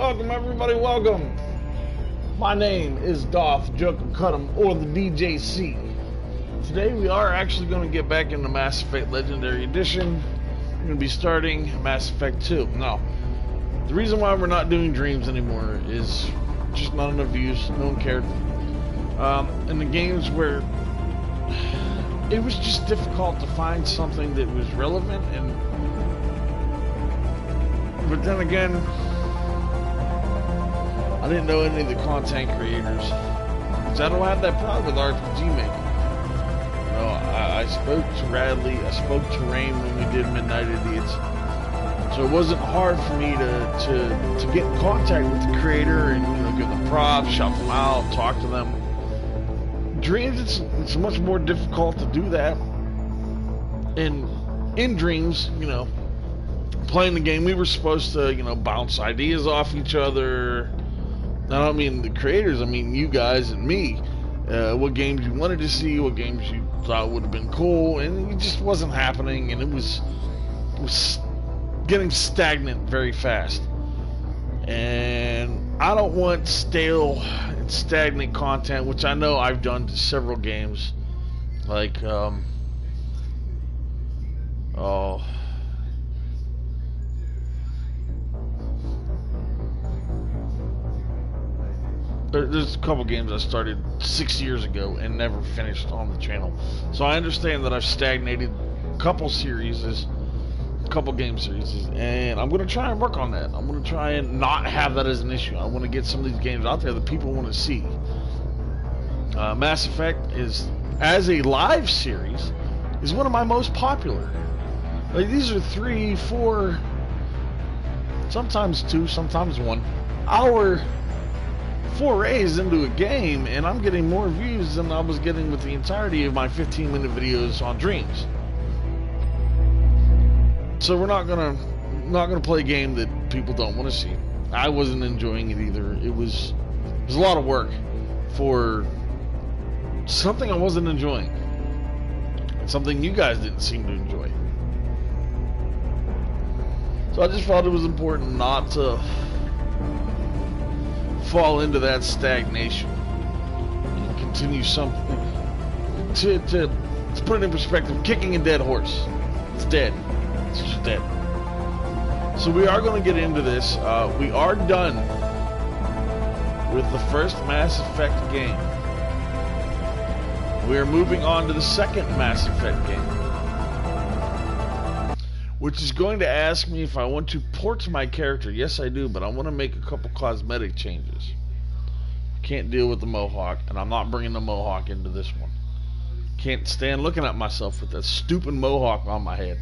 Welcome, everybody, welcome. My name is Darth Joker Cut'em, or the DJC. Today we are actually going to get back into Mass Effect Legendary Edition. We're going to be starting Mass Effect 2. Now, the reason why we're not doing Dreams anymore is just not enough views, no one cared. In the games where it was just difficult to find something that was relevant, but then again, I didn't know any of the content creators, because I don't have that problem with RPG making. You know, I spoke to Radley, I spoke to Rain when we did Midnight Idiots, so it wasn't hard for me to get in contact with the creator and, you know, give them props, shout them out, talk to them. Dreams, it's much more difficult to do that. And in Dreams, you know, playing the game, we were supposed to, you know, bounce ideas off each other. I don't mean the creators, I mean you guys and me. What games you wanted to see, what games you thought would have been cool, and it just wasn't happening, and it was getting stagnant very fast. And I don't want stale and stagnant content, which I know I've done to several games, like there's a couple games I started 6 years ago and never finished on the channel. So I understand that I've stagnated a couple game series, and I'm going to try and work on that. I'm going to try and not have that as an issue. I want to get some of these games out there that people want to see. Mass Effect is, as a live series, is one of my most popular. Like, these are 3, 4, sometimes 2, sometimes 1 hour forays into a game, and I'm getting more views than I was getting with the entirety of my 15-minute videos on Dreams. So we're not gonna play a game that people don't want to see. I wasn't enjoying it either. It was a lot of work for something I wasn't enjoying, and something you guys didn't seem to enjoy. So I just felt it was important not to fall into that stagnation and continue something to put it in perspective. Kicking a dead horse, it's dead. It's just dead. So we are going to get into this. We are done with the first Mass Effect game. We are moving on to the second Mass Effect game, which is going to ask me if I want to port my character. Yes, I do, but I want to make a couple cosmetic changes. I can't deal with the mohawk, and I'm not bringing the mohawk into this one. Can't stand looking at myself with that stupid mohawk on my head.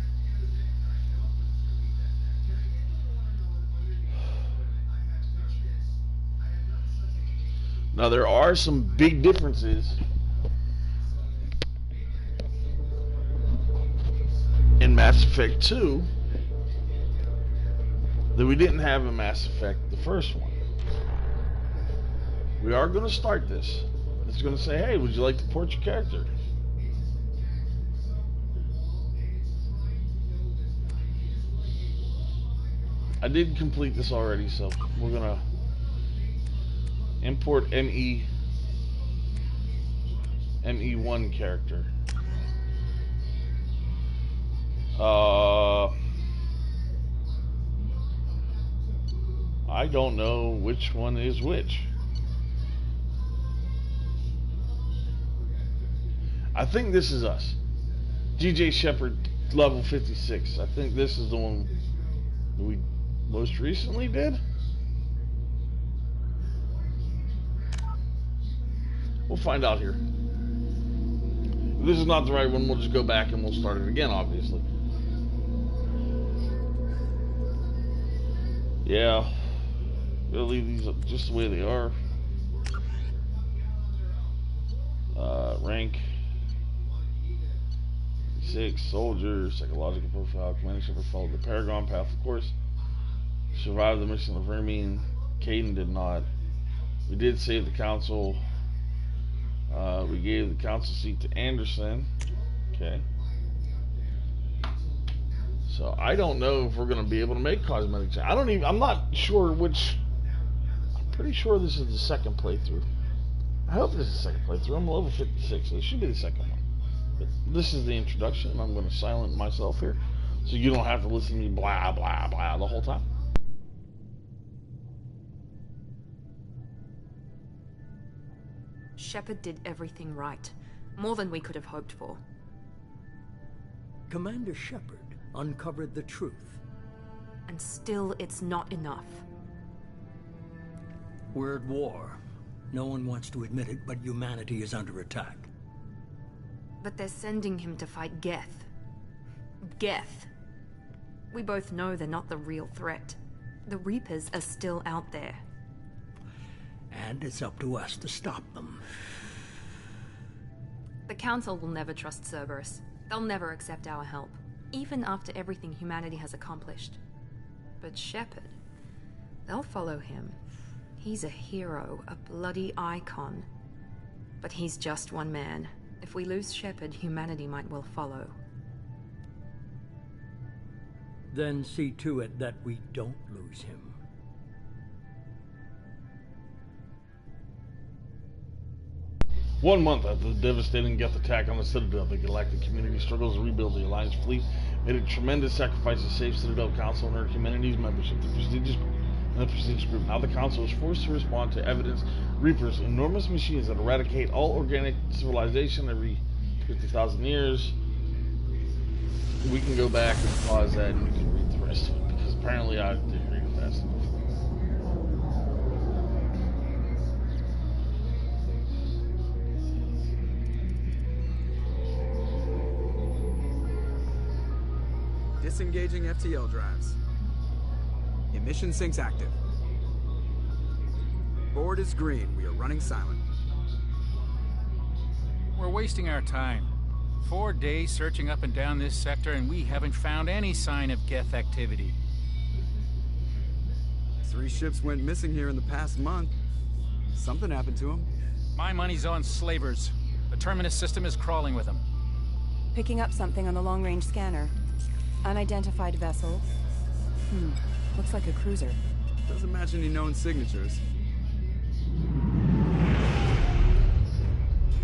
Now, there are some big differences in Mass Effect 2 that we didn't have in Mass Effect, the first one. We are going to start this. It's going to say, hey, would you like to port your character? I did complete this already, so we're going to import ME1 character. I don't know which one is which. I think this is us. DJ Shepard, level 56. I think this is the one that we most recently did. We'll find out here. If this is not the right one, we'll just go back and we'll start it again, obviously. Yeah, we'll leave these up just the way they are. Rank 6, soldier, psychological profile, commander Shepard followed the Paragon path, of course. Survived the mission of Vermine. Caden did not. We did save the council. We gave the council seat to Anderson. Okay. So I don't know if we're going to be able to make cosmetic changes. I'm not sure which pretty sure this is the second playthrough. I hope this is the second playthrough. I'm level 56, so it should be the second one. But this is the introduction, and I'm going to silence myself here, so you don't have to listen to me blah, blah, blah the whole time. Shepard did everything right. More than we could have hoped for. Commander Shepard uncovered the truth. And still, it's not enough. We're at war. No one wants to admit it, but humanity is under attack. But they're sending him to fight Geth. Geth. We both know they're not the real threat. The Reapers are still out there. And it's up to us to stop them. The Council will never trust Cerberus. They'll never accept our help, even after everything humanity has accomplished. But Shepard, they'll follow him. He's a hero, a bloody icon. But he's just one man. If we lose Shepard, humanity might well follow. Then see to it that we don't lose him. One month after the devastating Geth attack on the Citadel, the galactic community struggles to rebuild the Alliance fleet, made a tremendous sacrifice to save Citadel Council and her humanity's membership, the prestigious group. Now the Council is forced to respond to evidence Reapers, enormous machines that eradicate all organic civilization every 50,000 years. We can go back and pause that and you can read the rest of it, because apparently I didn't read it fast enough. Disengaging FTL drives. Emission sinks active. Board is green. We are running silent. We're wasting our time. 4 days searching up and down this sector, and we haven't found any sign of Geth activity. 3 ships went missing here in the past month. Something happened to them. My money's on slavers. The Terminus system is crawling with them. Picking up something on the long-range scanner. Unidentified vessel. Looks like a cruiser. Doesn't match any known signatures.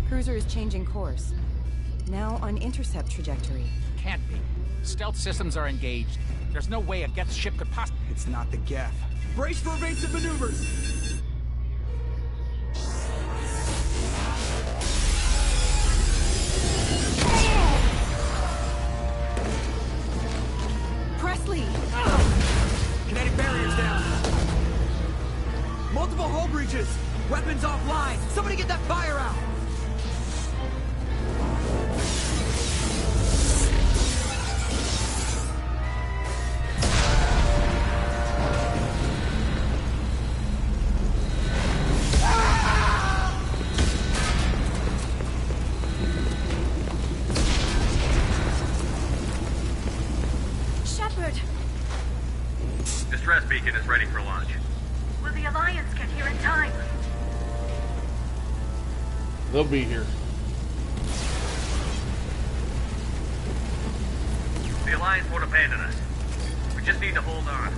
Cruiser is changing course. Now on intercept trajectory. Can't be. Stealth systems are engaged. There's no way a Geth ship could possibly... It's not the Geth. Brace for evasive maneuvers! Presley! Kinetic barriers down. Multiple hull breaches. Weapons offline. Somebody get that fire out. Shepard! Distress beacon is ready for launch. Will the Alliance get here in time? They'll be here. The Alliance won't abandon us. We just need to hold on.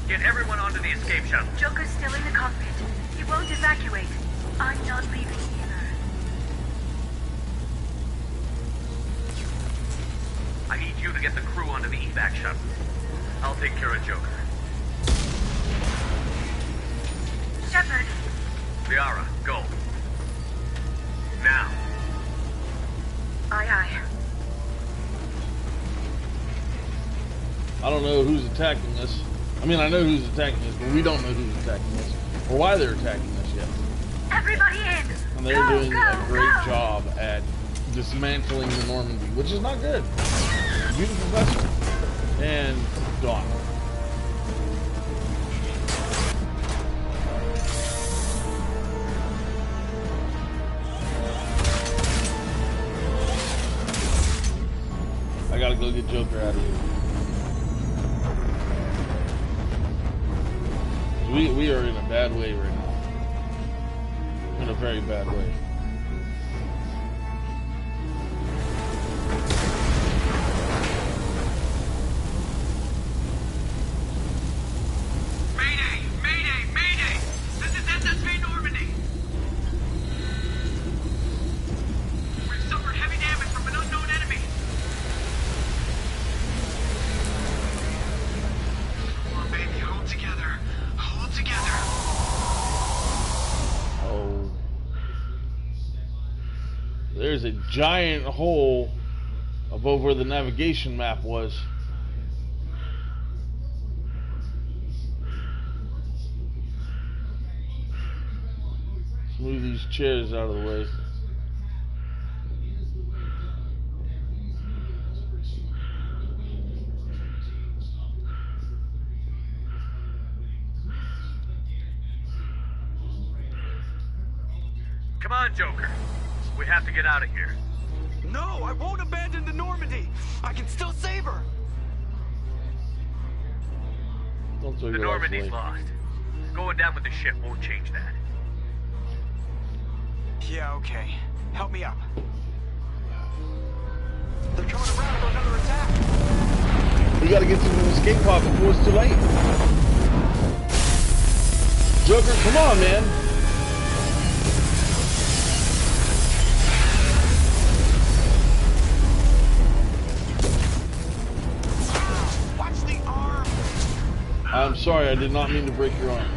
Get everyone onto the escape shuttle. Joker's still in the cockpit. He won't evacuate. I'm not leaving either. I need you to get the crew onto the evac shuttle. I'll take care of Joker. Shepard! Liara, go. Now. Aye, aye. I don't know who's attacking us. I mean, I know who's attacking us, but we don't know who's attacking us or why they're attacking us yet. Everybody in! And they're doing a great job at dismantling the Normandy, which is not good. Beautiful vessel. And gone. I gotta go get Joker out of here. We are in a bad way right now. In a very bad way. Mayday! Mayday! Mayday! there's a giant hole above where the navigation map was. Let's move these chairs out of the way. Come on, Joker. We have to get out of here. No, I won't abandon the Normandy. I can still save her. Don't throw The your life Normandy's away. lost. Going down with the ship won't change that. Yeah, okay. Help me up. They're coming around for another attack. We gotta get to the escape pod before it's too late. Joker, come on, man. Watch the arm. I'm sorry, I did not mean to break your arm.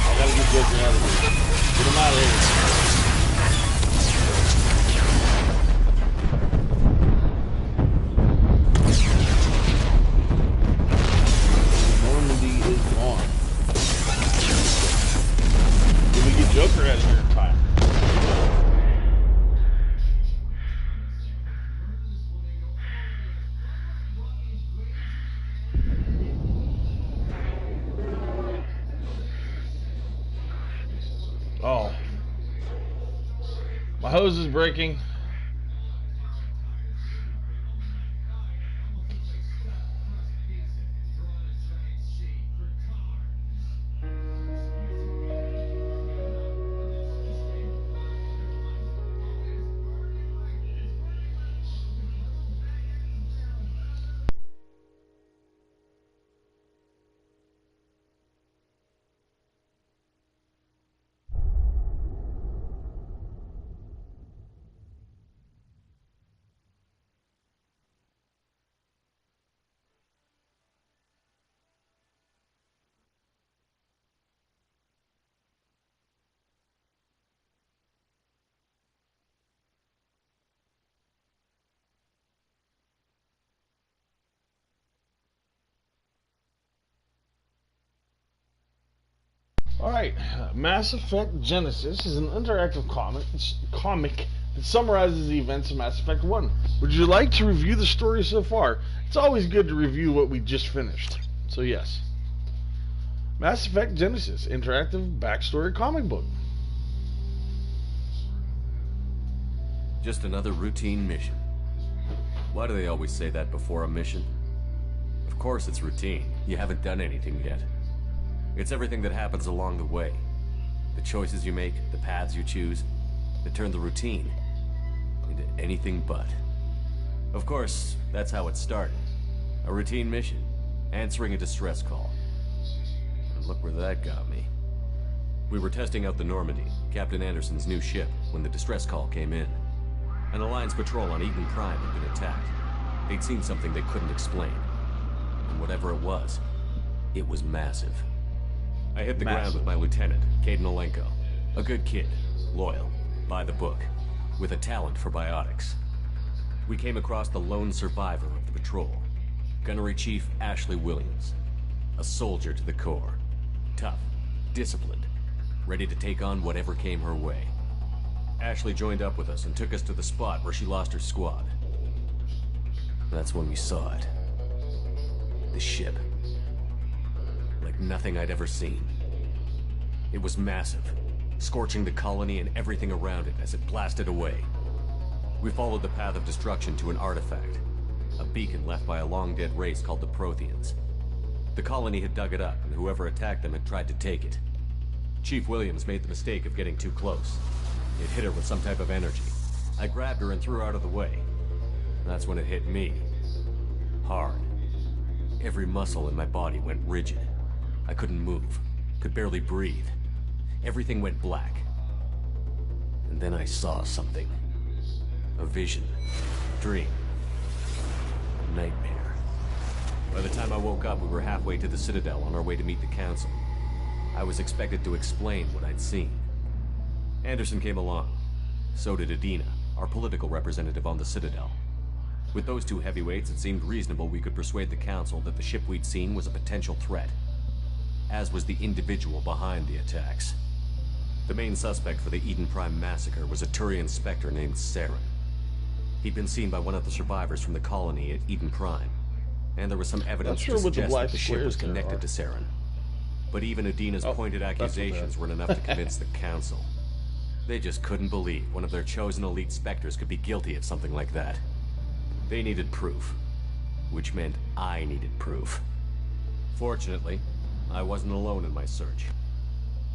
I gotta get Joker out of here. Get him out of here. Normandy is gone. Did we get Joker out of here in time? Oh. My hose is breaking. Alright, Mass Effect Genesis is an interactive comic that summarizes the events of Mass Effect 1. Would you like to review the story so far? It's always good to review what we just finished. So yes. Mass Effect Genesis, interactive backstory comic book. Just another routine mission. Why do they always say that before a mission? Of course it's routine. You haven't done anything yet. It's everything that happens along the way. The choices you make, the paths you choose, that turn the routine into anything but. Of course, that's how it started. A routine mission, answering a distress call. And look where that got me. We were testing out the Normandy, Captain Anderson's new ship, when the distress call came in. An Alliance patrol on Eden Prime had been attacked. They'd seen something they couldn't explain. And whatever it was massive. I hit the ground with my lieutenant, Caden Olenko. A good kid, loyal, by the book, with a talent for biotics. We came across the lone survivor of the patrol, Gunnery Chief Ashley Williams. A soldier to the core. Tough, disciplined, ready to take on whatever came her way. Ashley joined up with us and took us to the spot where she lost her squad. That's when we saw it. The ship. Like nothing I'd ever seen. It was massive, scorching the colony and everything around it as it blasted away. We followed the path of destruction to an artifact, a beacon left by a long-dead race called the Protheans. The colony had dug it up, and whoever attacked them had tried to take it. Chief Williams made the mistake of getting too close. It hit her with some type of energy. I grabbed her and threw her out of the way. That's when it hit me. Hard. Every muscle in my body went rigid. I couldn't move, could barely breathe. Everything went black. And then I saw something. A vision. Dream. A nightmare. By the time I woke up, we were halfway to the Citadel on our way to meet the Council. I was expected to explain what I'd seen. Anderson came along. So did Adina, our political representative on the Citadel. With those two heavyweights, it seemed reasonable we could persuade the Council that the ship we'd seen was a potential threat, as was the individual behind the attacks. The main suspect for the Eden Prime massacre was a Turian Spectre named Saren. He'd been seen by one of the survivors from the colony at Eden Prime, and there was some evidence to suggest that the ship was connected to Saren. But even Adina's pointed accusations weren't enough to convince the Council. They just couldn't believe one of their chosen elite Spectres could be guilty of something like that. They needed proof, which meant I needed proof. Fortunately, I wasn't alone in my search.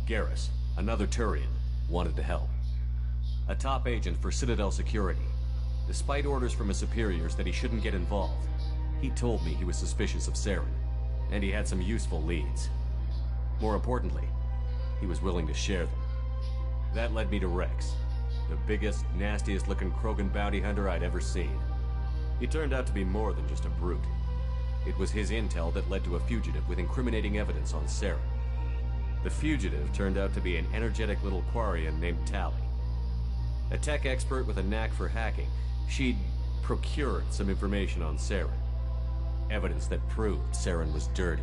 Garrus, another Turian, wanted to help. A top agent for Citadel Security. Despite orders from his superiors that he shouldn't get involved, he told me he was suspicious of Saren, and he had some useful leads. More importantly, he was willing to share them. That led me to Rex, the biggest, nastiest-looking Krogan bounty hunter I'd ever seen. He turned out to be more than just a brute. It was his intel that led to a fugitive with incriminating evidence on Saren. The fugitive turned out to be an energetic little Quarian named Tali. A tech expert with a knack for hacking, she'd procured some information on Saren. Evidence that proved Saren was dirty.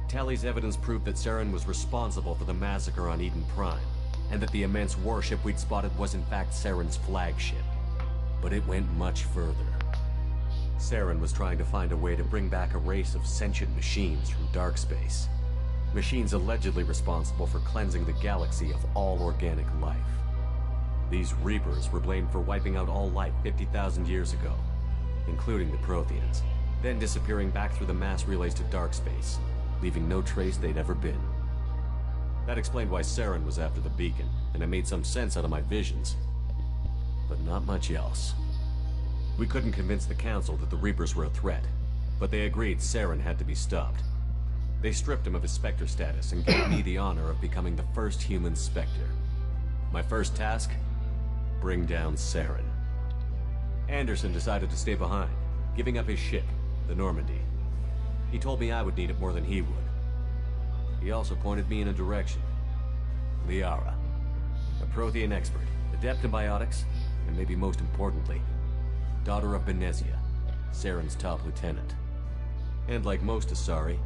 Tali's evidence proved that Saren was responsible for the massacre on Eden Prime, and that the immense warship we'd spotted was in fact Saren's flagship. But it went much further. Saren was trying to find a way to bring back a race of sentient machines from dark space. Machines allegedly responsible for cleansing the galaxy of all organic life. These Reapers were blamed for wiping out all life 50,000 years ago, including the Protheans, then disappearing back through the mass relays to dark space, leaving no trace they'd ever been. That explained why Saren was after the beacon, and it made some sense out of my visions. But not much else. We couldn't convince the Council that the Reapers were a threat, but they agreed Saren had to be stopped. They stripped him of his Spectre status and gave me the honor of becoming the first human Spectre. My first task? Bring down Saren. Anderson decided to stay behind, giving up his ship, the Normandy. He told me I would need it more than he would. He also pointed me in a direction. Liara, a Prothean expert, adept in biotics, and maybe most importantly, daughter of Benezia, Saren's top lieutenant. And like most Asari,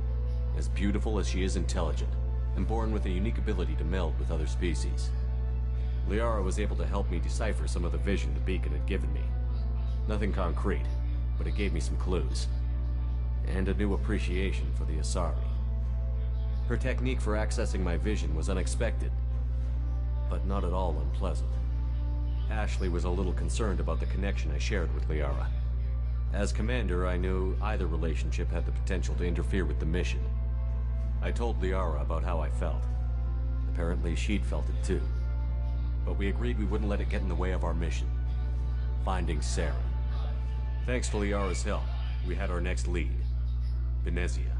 as beautiful as she is intelligent, and born with a unique ability to meld with other species. Liara was able to help me decipher some of the vision the beacon had given me. Nothing concrete, but it gave me some clues. And a new appreciation for the Asari. Her technique for accessing my vision was unexpected, but not at all unpleasant. Ashley was a little concerned about the connection I shared with Liara. As commander, I knew either relationship had the potential to interfere with the mission. I told Liara about how I felt. Apparently she'd felt it too. But we agreed we wouldn't let it get in the way of our mission. Finding Saren. Thanks to Liara's help, we had our next lead. Benezia.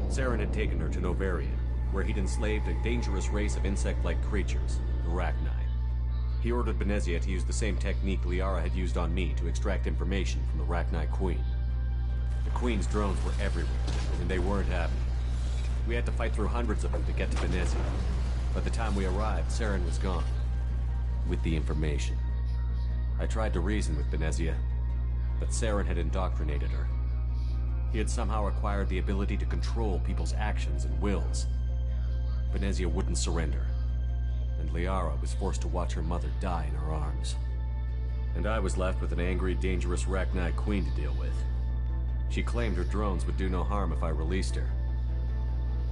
Saren had taken her to Novarian, where he'd enslaved a dangerous race of insect-like creatures, the Rachni. He ordered Benezia to use the same technique Liara had used on me to extract information from the Rachni Queen. The Queen's drones were everywhere, and they weren't happy. We had to fight through hundreds of them to get to Benezia. By the time we arrived, Saren was gone. With the information. I tried to reason with Benezia, but Saren had indoctrinated her. He had somehow acquired the ability to control people's actions and wills. Benezia wouldn't surrender, and Liara was forced to watch her mother die in her arms. And I was left with an angry, dangerous Rachni Queen to deal with. She claimed her drones would do no harm if I released her.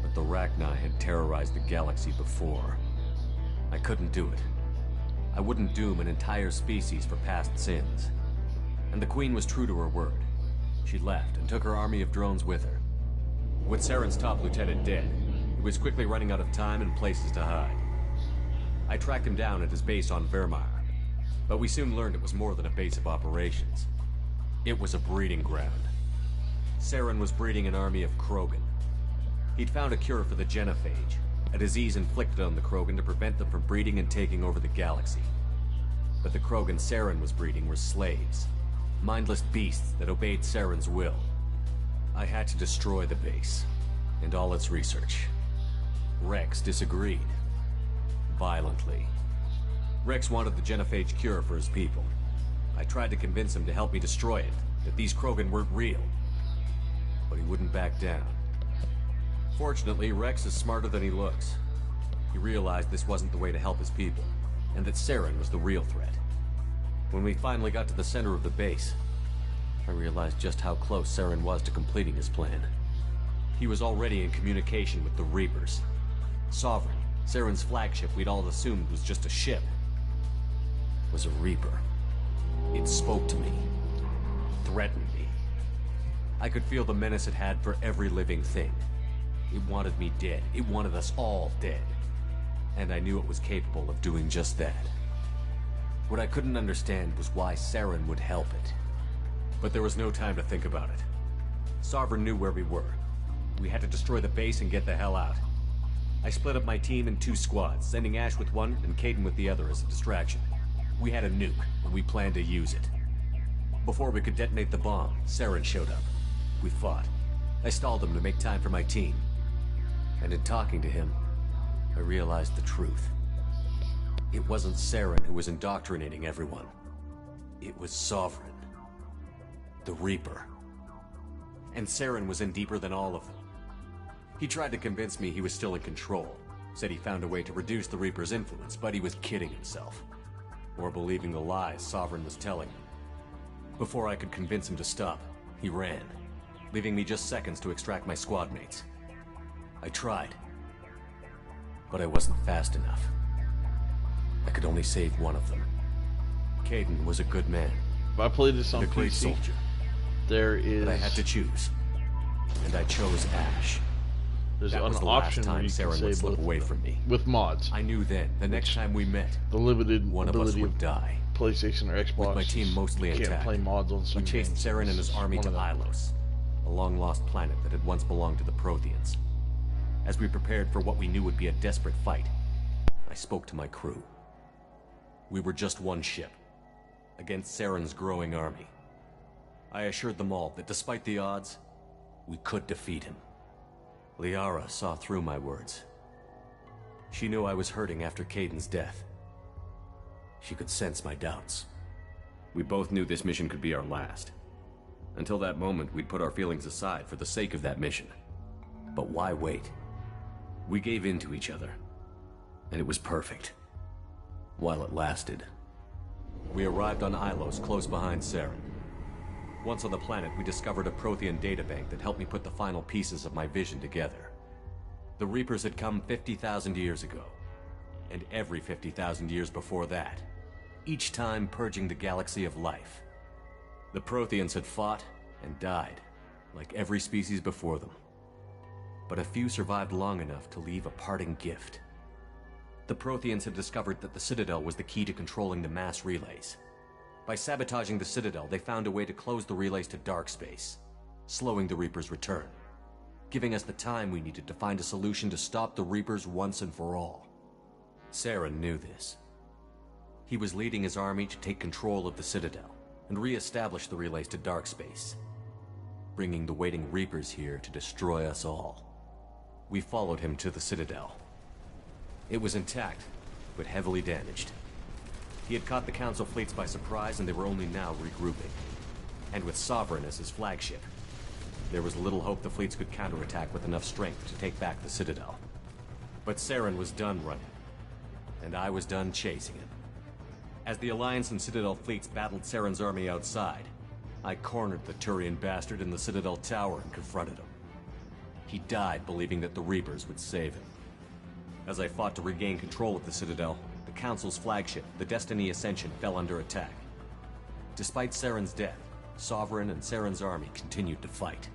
But the Rachni had terrorized the galaxy before. I couldn't do it. I wouldn't doom an entire species for past sins. And the Queen was true to her word. She left and took her army of drones with her. With Saren's top lieutenant dead, he was quickly running out of time and places to hide. I tracked him down at his base on Vermeer, but we soon learned it was more than a base of operations. It was a breeding ground. Saren was breeding an army of Krogan. He'd found a cure for the genophage, a disease inflicted on the Krogan to prevent them from breeding and taking over the galaxy. But the Krogan Saren was breeding were slaves, mindless beasts that obeyed Saren's will. I had to destroy the base, and all its research. Rex disagreed. Violently. Rex wanted the genophage cure for his people. I tried to convince him to help me destroy it, that these Krogan weren't real. But he wouldn't back down. Fortunately, Rex is smarter than he looks. He realized this wasn't the way to help his people, and that Saren was the real threat. When we finally got to the center of the base, I realized just how close Saren was to completing his plan. He was already in communication with the Reapers. Sovereign, Saren's flagship we'd all assumed was just a ship, was a Reaper. It spoke to me, threatened me. I could feel the menace it had for every living thing. It wanted me dead. It wanted us all dead. And I knew it was capable of doing just that. What I couldn't understand was why Saren would help it. But there was no time to think about it. Sovereign knew where we were. We had to destroy the base and get the hell out. I split up my team in 2 squads, sending Ash with one and Kaidan with the other as a distraction. We had a nuke, and we planned to use it. Before we could detonate the bomb, Saren showed up. We fought. I stalled him to make time for my team. And in talking to him, I realized the truth. It wasn't Saren who was indoctrinating everyone. It was Sovereign. The Reaper. And Saren was in deeper than all of them. He tried to convince me he was still in control. Said he found a way to reduce the Reaper's influence, but he was kidding himself. Or believing the lies Sovereign was telling him. Before I could convince him to stop, he ran, leaving me just seconds to extract my squad mates. I tried, but I wasn't fast enough. I could only save one of them. Kaidan was a good man. If I play this on a great PC, soldier. there is... But I had to choose, and I chose Ash. There's That an was the option last where time you can Saren would save slip both away of them from me. with mods. I knew then, the next time we met, The limited one of us ability would of die. PlayStation or Xbox. With my team mostly you can't intact, play mods on some we chased games. Saren and his It's army one to of them. Ilos, a long-lost planet that had once belonged to the Protheans. As we prepared for what we knew would be a desperate fight, I spoke to my crew. We were just one ship, against Saren's growing army. I assured them all that despite the odds, we could defeat him. Liara saw through my words. She knew I was hurting after Kaidan's death. She could sense my doubts. We both knew this mission could be our last. Until that moment, we'd put our feelings aside for the sake of that mission. But why wait? We gave in to each other, and it was perfect. While it lasted. We arrived on Ilos, close behind Saren. Once on the planet, we discovered a Prothean databank that helped me put the final pieces of my vision together. The Reapers had come 50,000 years ago, and every 50,000 years before that, each time purging the galaxy of life. The Protheans had fought and died, like every species before them. But a few survived long enough to leave a parting gift. The Protheans had discovered that the Citadel was the key to controlling the mass relays. By sabotaging the Citadel, they found a way to close the relays to dark space, slowing the Reapers' return, giving us the time we needed to find a solution to stop the Reapers once and for all. Saren knew this. He was leading his army to take control of the Citadel and re-establish the relays to dark space, bringing the waiting Reapers here to destroy us all. We followed him to the Citadel. It was intact, but heavily damaged. He had caught the Council fleets by surprise, and they were only now regrouping. And with Sovereign as his flagship, there was little hope the fleets could counterattack with enough strength to take back the Citadel. But Saren was done running, and I was done chasing him. As the Alliance and Citadel fleets battled Saren's army outside, I cornered the Turian bastard in the Citadel tower and confronted him. He died believing that the Reapers would save him. As I fought to regain control of the Citadel, the Council's flagship, the Destiny Ascension, fell under attack. Despite Saren's death, Sovereign and Saren's army continued to fight.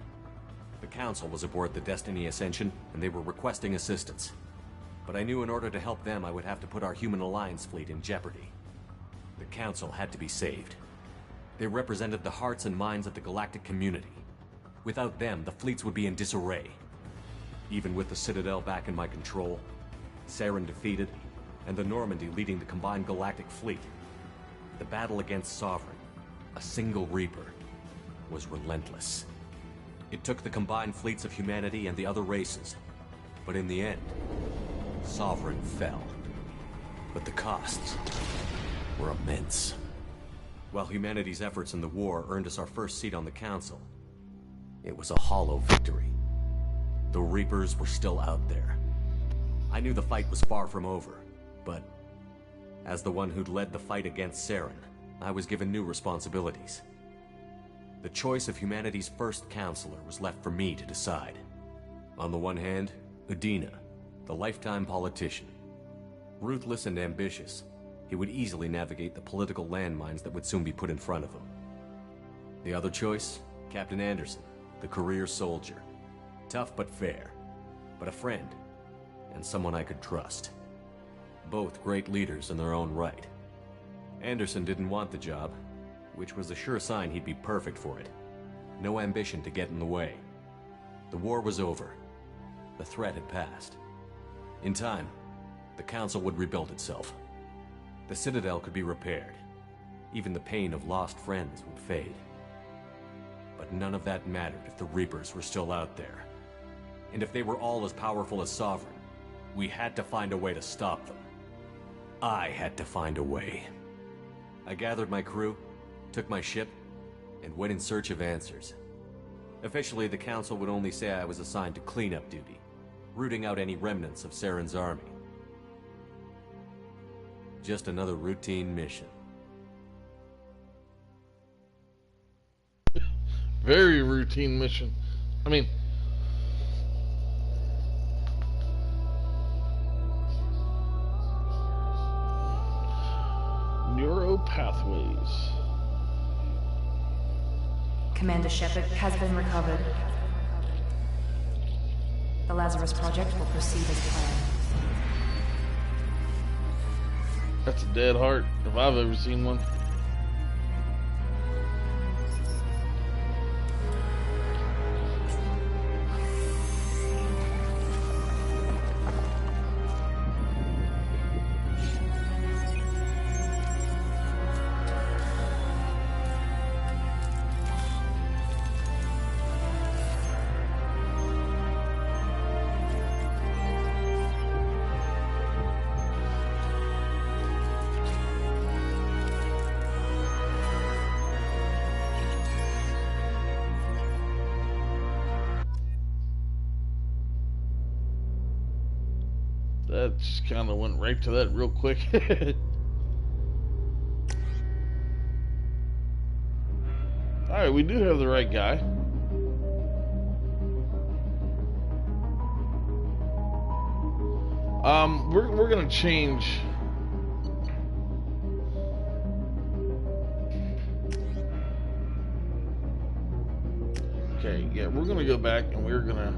The Council was aboard the Destiny Ascension, and they were requesting assistance. But I knew in order to help them, I would have to put our human alliance fleet in jeopardy. The Council had to be saved. They represented the hearts and minds of the galactic community. Without them, the fleets would be in disarray. Even with the Citadel back in my control, Saren defeated, and the Normandy leading the combined galactic fleet. The battle against Sovereign, a single Reaper, was relentless. It took the combined fleets of humanity and the other races, but in the end, Sovereign fell. But the costs were immense. While humanity's efforts in the war earned us our first seat on the Council, it was a hollow victory. The Reapers were still out there. I knew the fight was far from over, but as the one who'd led the fight against Saren, I was given new responsibilities. The choice of humanity's first counselor was left for me to decide. On the one hand, Udina, the lifetime politician. Ruthless and ambitious, he would easily navigate the political landmines that would soon be put in front of him. The other choice, Captain Anderson, the career soldier. Tough but fair, but a friend, and someone I could trust. Both great leaders in their own right. Anderson didn't want the job, which was a sure sign he'd be perfect for it. No ambition to get in the way. The war was over. The threat had passed. In time, the Council would rebuild itself. The Citadel could be repaired. Even the pain of lost friends would fade. But none of that mattered if the Reapers were still out there. And if they were all as powerful as Sovereign, we had to find a way to stop them. I had to find a way. I gathered my crew, took my ship, and went in search of answers. Officially, the Council would only say I was assigned to cleanup duty, rooting out any remnants of Saren's army. Just another routine mission. Very routine mission. I mean, neuro pathways. Commander Shepard has been recovered. The Lazarus Project will proceed as planned. That's a dead heart, if I've ever seen one. That just kind of went right to that real quick. Alright, we do have the right guy. We're gonna change. Okay, yeah, we're gonna go back and we're gonna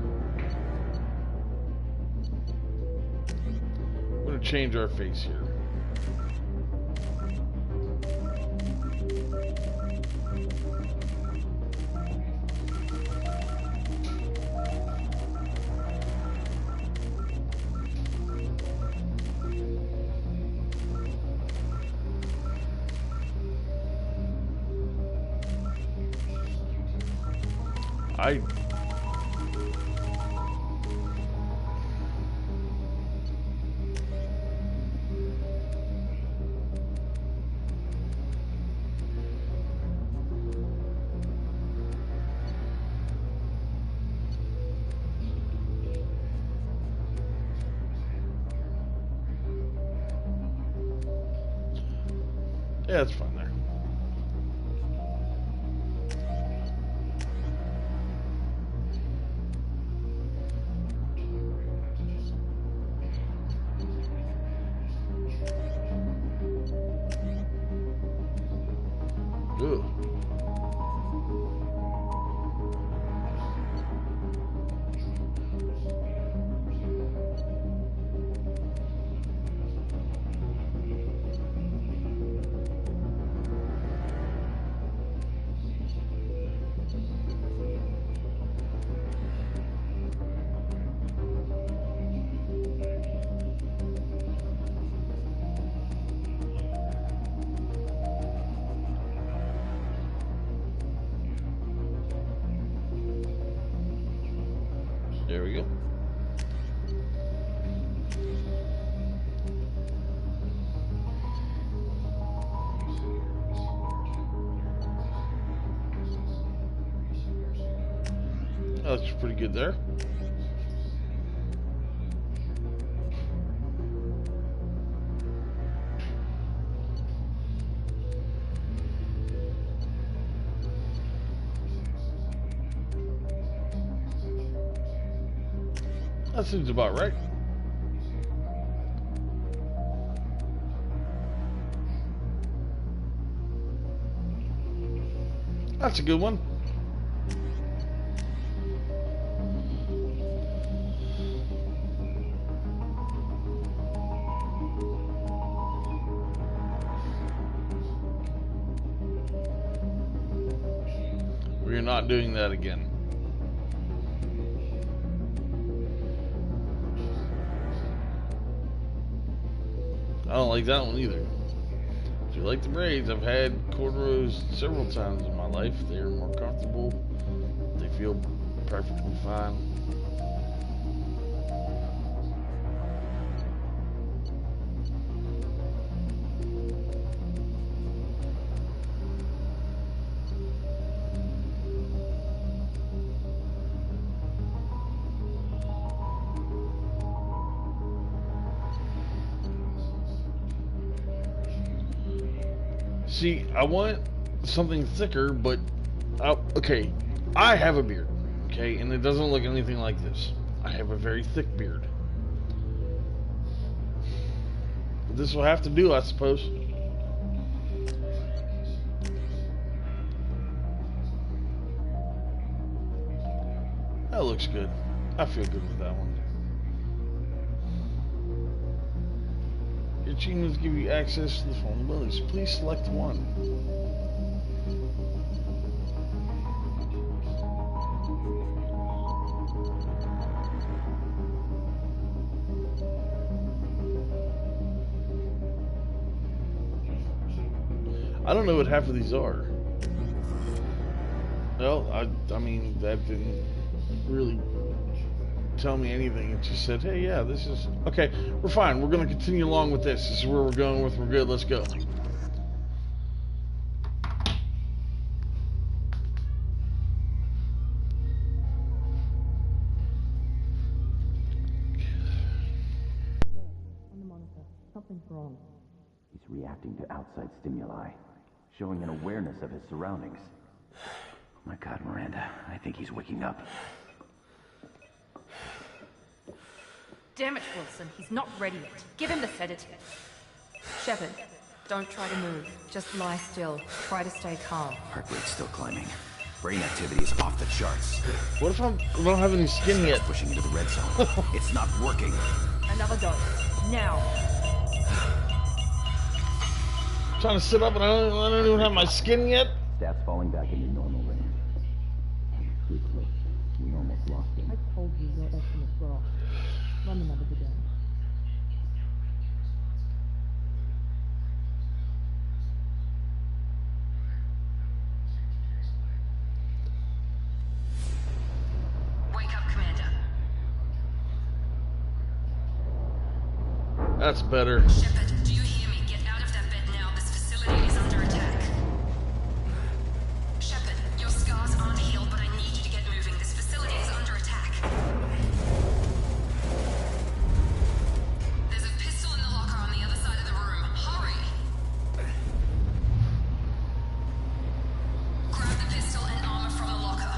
change our face here. Yeah, it's fine there. Ugh. There we go. That looks pretty good there. That seems about right. That's a good one. We're not doing that again. I don't like that one either. If you like the braids, I've had corduroys several times in my life. They are more comfortable. They feel perfectly fine. See, I want something thicker, but okay, I have a beard, okay, and it doesn't look anything like this. I have a very thick beard. This will have to do, I suppose. That looks good. I feel good with that one. Your achievements give you access to the vulnerabilities. Please select one. I don't know what half of these are. Well, I mean, that didn't really tell me anything. It just said, hey, yeah, this is okay, we're fine, we're going to continue along with this. This is where we're going with, we're good, let's go. Something's wrong. He's reacting to outside stimuli, showing an awareness of his surroundings. Oh my God, Miranda, I think he's waking up. Damn it, Wilson. He's not ready yet. Give him the sedative. Shepard, don't try to move. Just lie still. Try to stay calm. Heart rate's still climbing. Brain activity is off the charts. What if I don't have any skin yet? Pushing into the red zone. It's not working. Another dose. Now. I'm trying to sit up and I don't even have my skin yet. Stats falling back into normal range. Too close. We almost lost him. I told you your estimates were off. Run the numbers again. Wake up, Commander. That's better. Shepard, do you hear me? Get out of that bed now. This facility is under attack. Shepard, your scars aren't healed, but I need you to get moving. This facility is under attack. There's a pistol in the locker on the other side of the room. Hurry! Grab the pistol and armor from the locker.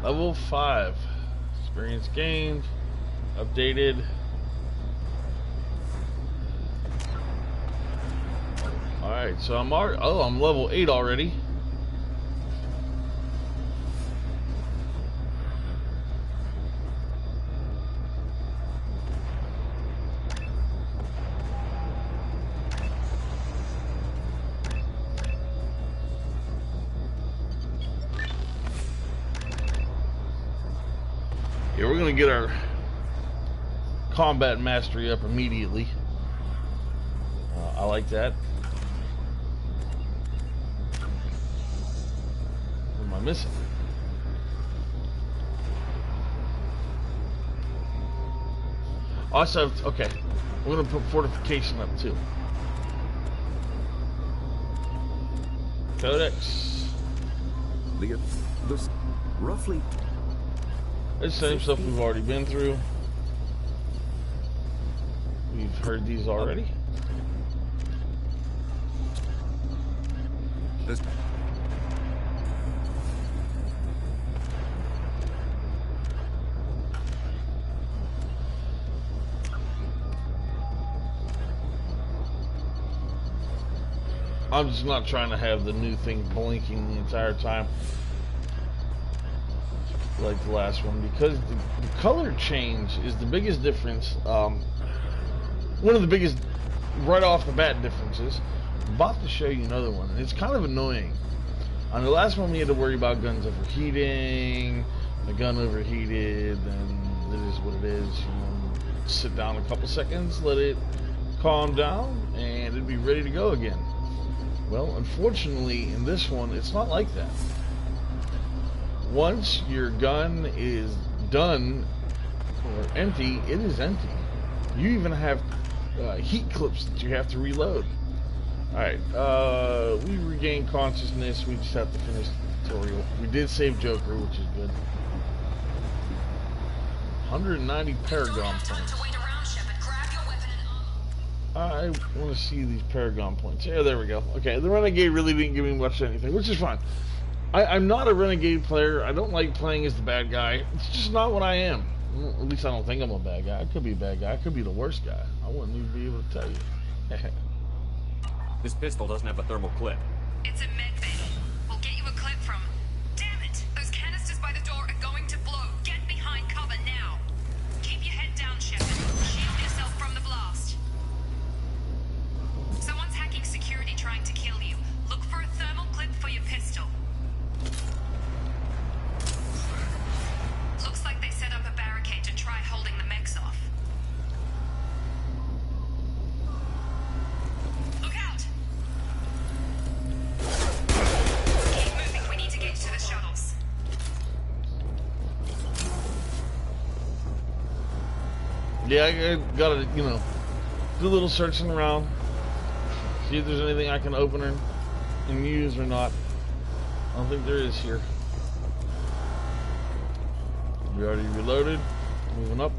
Level 5. Experience gained. Updated. Alright, so I'm level 8 already. Yeah, we're gonna get our combat mastery up immediately. I like that. What am I missing? Also, okay, we're gonna put fortification up too. Codex. Leah, there's roughly... It's the same stuff we've already been through. We've heard these already. This... I'm just not trying to have the new thing blinking the entire time like the last one, because the color change is the biggest difference. One of the biggest right off the bat differences. I'm about to show you another one, and it's kind of annoying. On the last one we had to worry about guns overheating. The gun overheated, and it is what it is. You know, sit down a couple seconds, let it calm down, and it'd be ready to go again. Well, unfortunately, in this one, it's not like that. Once your gun is done or empty, it is empty. You even have heat clips that you have to reload. Alright, we regained consciousness. We just have to finish the tutorial. We did save Joker, which is good. 190 Paragon points. I want to see these Paragon points. Yeah, there we go. Okay, the Renegade really didn't give me much of anything, which is fine. I'm not a Renegade player. I don't like playing as the bad guy. It's just not what I am. Well, at least I don't think I'm a bad guy. I could be a bad guy. I could be the worst guy. I wouldn't even be able to tell you. This pistol doesn't have a thermal clip. It's a med bay. We'll get you a clip from... Damn it! Those canisters by the door are going to blow. Get behind cover now. Keep your head down, Shepard. Shield yourself from the blast. Someone's hacking security trying to kill you. Look for a thermal clip for your pistol. Looks like they set up a barricade to try holding the mechs off. Look out! Keep moving, we need to get to the shuttles. Yeah, I gotta, you know, do a little searching around. See if there's anything I can open and use or not. I don't think there is here. We already reloaded. Moving up.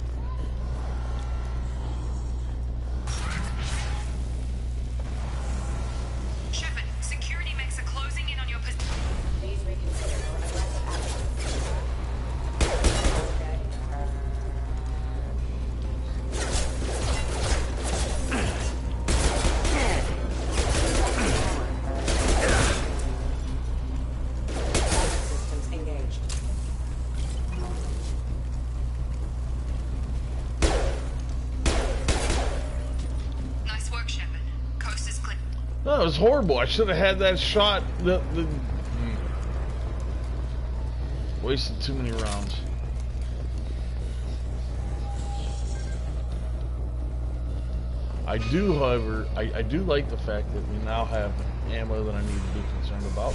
Shepard, security mechs are closing in on your position. Please reconsider your aggressive systems engaged. Nice work, Shepard. Coast is clear. No, it was horrible. I should have had that shot. Wasted too many rounds. I do, however, I do like the fact that we now have ammo that I need to be concerned about.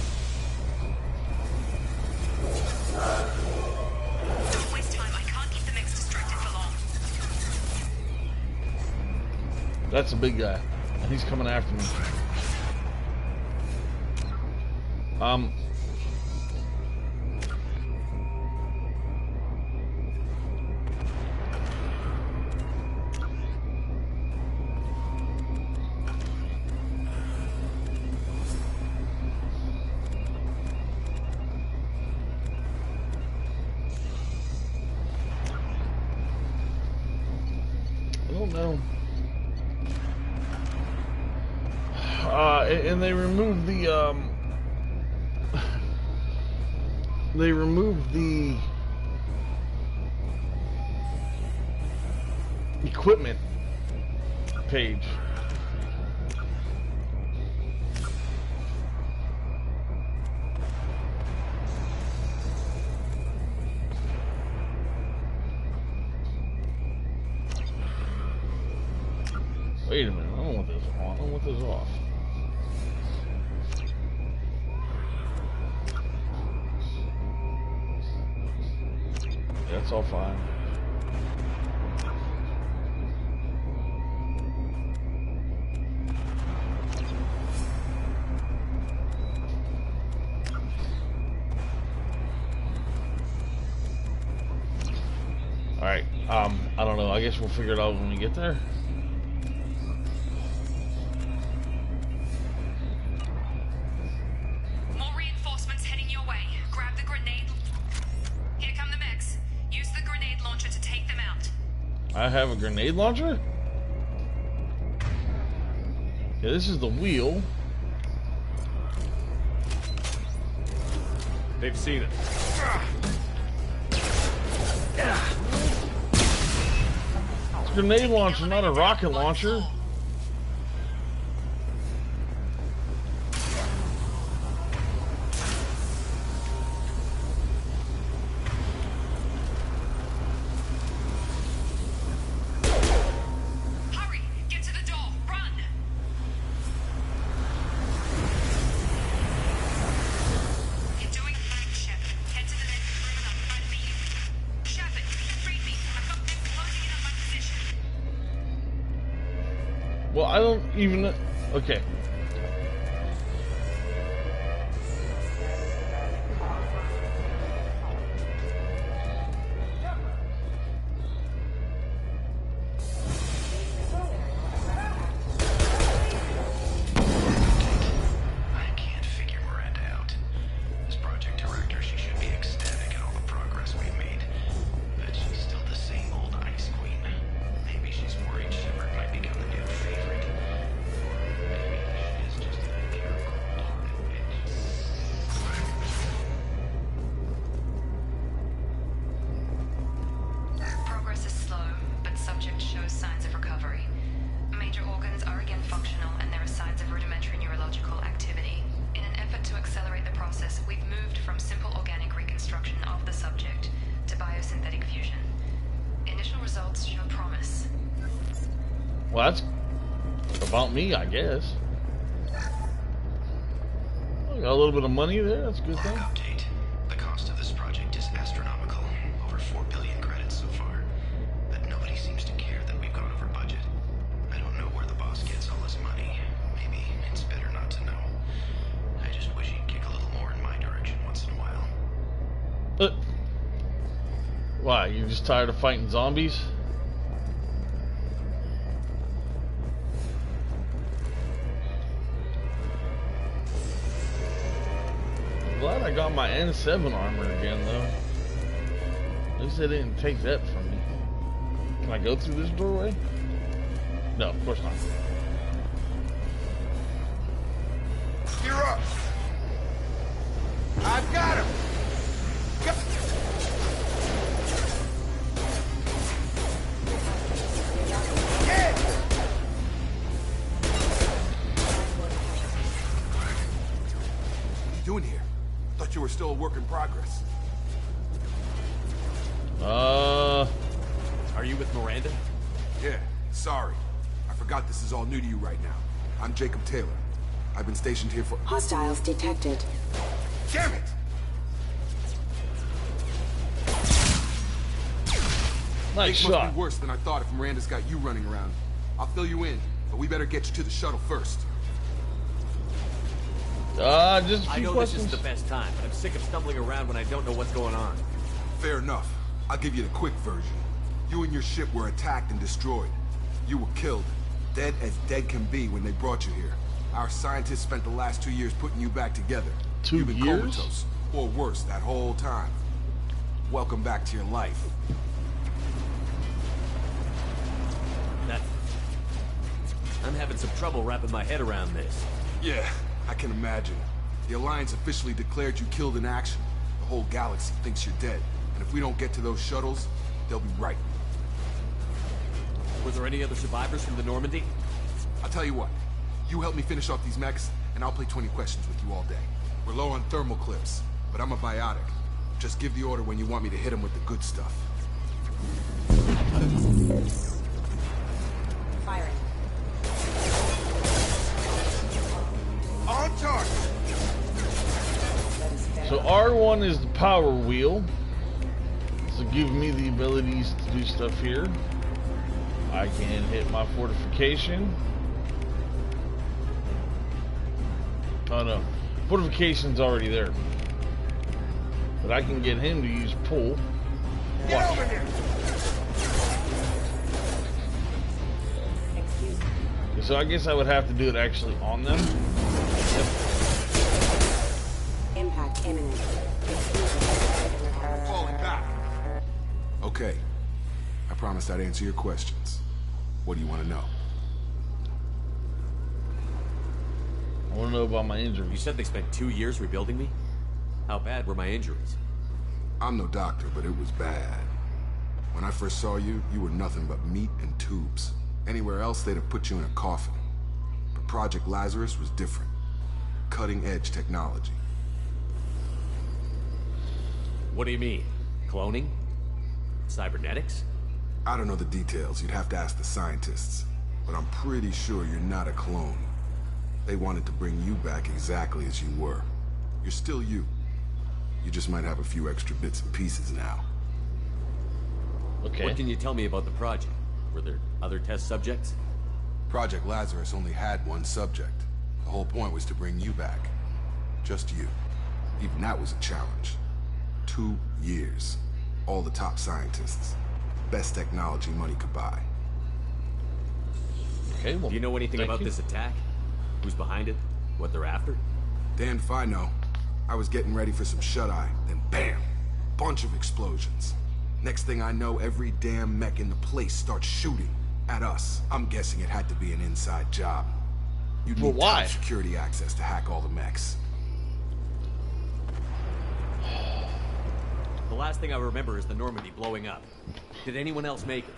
Don't waste time. I can't keep the mechs distracted for long. That's a big guy. And he's coming after me. I don't know. And they removed the equipment page. Wait a minute, I don't want this on. I want this off. That's all fine. I don't know. I guess we'll figure it out when we get there. More reinforcements heading your way. Grab the grenade. Here come the mechs. Use the grenade launcher to take them out. I have a grenade launcher? Yeah, this is the wheel. They've seen it. It's a grenade launcher, not a rocket launcher. Hurry! Get to the door! Run! You're doing fine, Shepard. Head to the next room and I'll try to meet you. Shepard, read me. I've got them closing in on my position. Well, I don't even... Okay. I can't figure Miranda out. As project director, she should be ecstatic at all the progress we've made. But she's still the same old ice queen. Maybe she's worried Shepard might become the new favorite. Or maybe she is just a pure cold-hearted bitch. Progress is slow, but subject shows signs of recovery. Major organs are again functional, and there are signs of rudimentary neurological activity. In an effort to accelerate the process, we've moved from simple organic reconstruction of the subject to biosynthetic fusion. Initial results show promise. Well, that's about me, I guess. Oh, got a little bit of money there. That's a good thing. Update. The cost of this project is astronomical. Over 4 billion credits so far. But nobody seems to care that we've gone over budget. I don't know where the boss gets all his money. Maybe it's better not to know. I just wish he'd kick a little more in my direction once in a while. Why? You just tired of fighting zombies? I'm glad I got my N7 armor again, though. At least they didn't take that from me. Can I go through this doorway? No, of course not. You're up. I've got him. What are you doing here? Thought you were still a work in progress. Are you with Miranda? Yeah, sorry. I forgot this is all new to you right now. I'm Jacob Taylor. I've been stationed here for... Hostiles detected. Damn it! Nice Things must shot. be worse than I thought if Miranda's got you running around. I'll fill you in, but we better get you to the shuttle first. Just a few I know questions. this isn't the best time, but I'm sick of stumbling around when I don't know what's going on. Fair enough. I'll give you the quick version. You and your ship were attacked and destroyed. You were killed. Dead as dead can be when they brought you here. Our scientists spent the last 2 years putting you back together. 2 You've been years? comatose, or worse, that whole time. Welcome back to your life. I'm having some trouble wrapping my head around this. Yeah, I can imagine. The Alliance officially declared you killed in action. The whole galaxy thinks you're dead. And if we don't get to those shuttles, they'll be right. Were there any other survivors from the Normandy? I'll tell you what. You help me finish off these mechs, and I'll play 20 questions with you all day. We're low on thermal clips, but I'm a biotic. Just give the order when you want me to hit them with the good stuff. Firing. On target. So R1 is the power wheel. So give me the abilities to do stuff here. I can hit my fortification. Oh no, fortification's already there. But I can get him to use pull. Get over here. So I guess I would have to do it actually on them. Impact imminent. Falling back. Okay. I promised I'd answer your questions. What do you want to know? I want to know about my injuries. You said they spent 2 years rebuilding me? How bad were my injuries? I'm no doctor, but it was bad. When I first saw you, you were nothing but meat and tubes. Anywhere else, they'd have put you in a coffin. But Project Lazarus was different. Cutting-edge technology. What do you mean? Cloning? Cybernetics? I don't know the details. You'd have to ask the scientists. But I'm pretty sure you're not a clone. They wanted to bring you back exactly as you were. You're still you. You just might have a few extra bits and pieces now. Okay. What can you tell me about the project? Were there other test subjects? Project Lazarus only had one subject. The whole point was to bring you back. Just you. Even that was a challenge. 2 years. All the top scientists. Best technology money could buy. Okay, well, do you know anything about this attack? Who's behind it? What they're after? Damned if I know. I was getting ready for some shut-eye, then bam! Bunch of explosions. Next thing I know, every damn mech in the place starts shooting at us. I'm guessing it had to be an inside job. You'd need top security access to hack all the mechs. The last thing I remember is the Normandy blowing up. Did anyone else make it?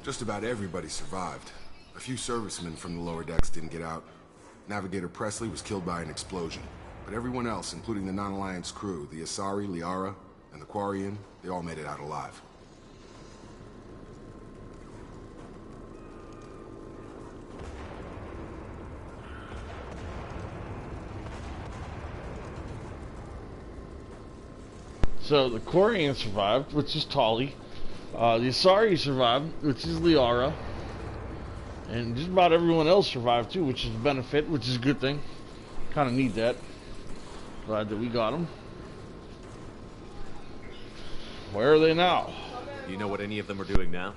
Just about everybody survived. A few servicemen from the lower decks didn't get out. Navigator Presley was killed by an explosion. But everyone else, including the non-Alliance crew, the Asari, Liara, and the Quarian, they all made it out alive. So the Quarian survived, which is Tali. The Asari survived, which is Liara. And just about everyone else survived too, which is a benefit, which is a good thing. Kind of need that. Glad that we got them. Where are they now? Do you know what any of them are doing now?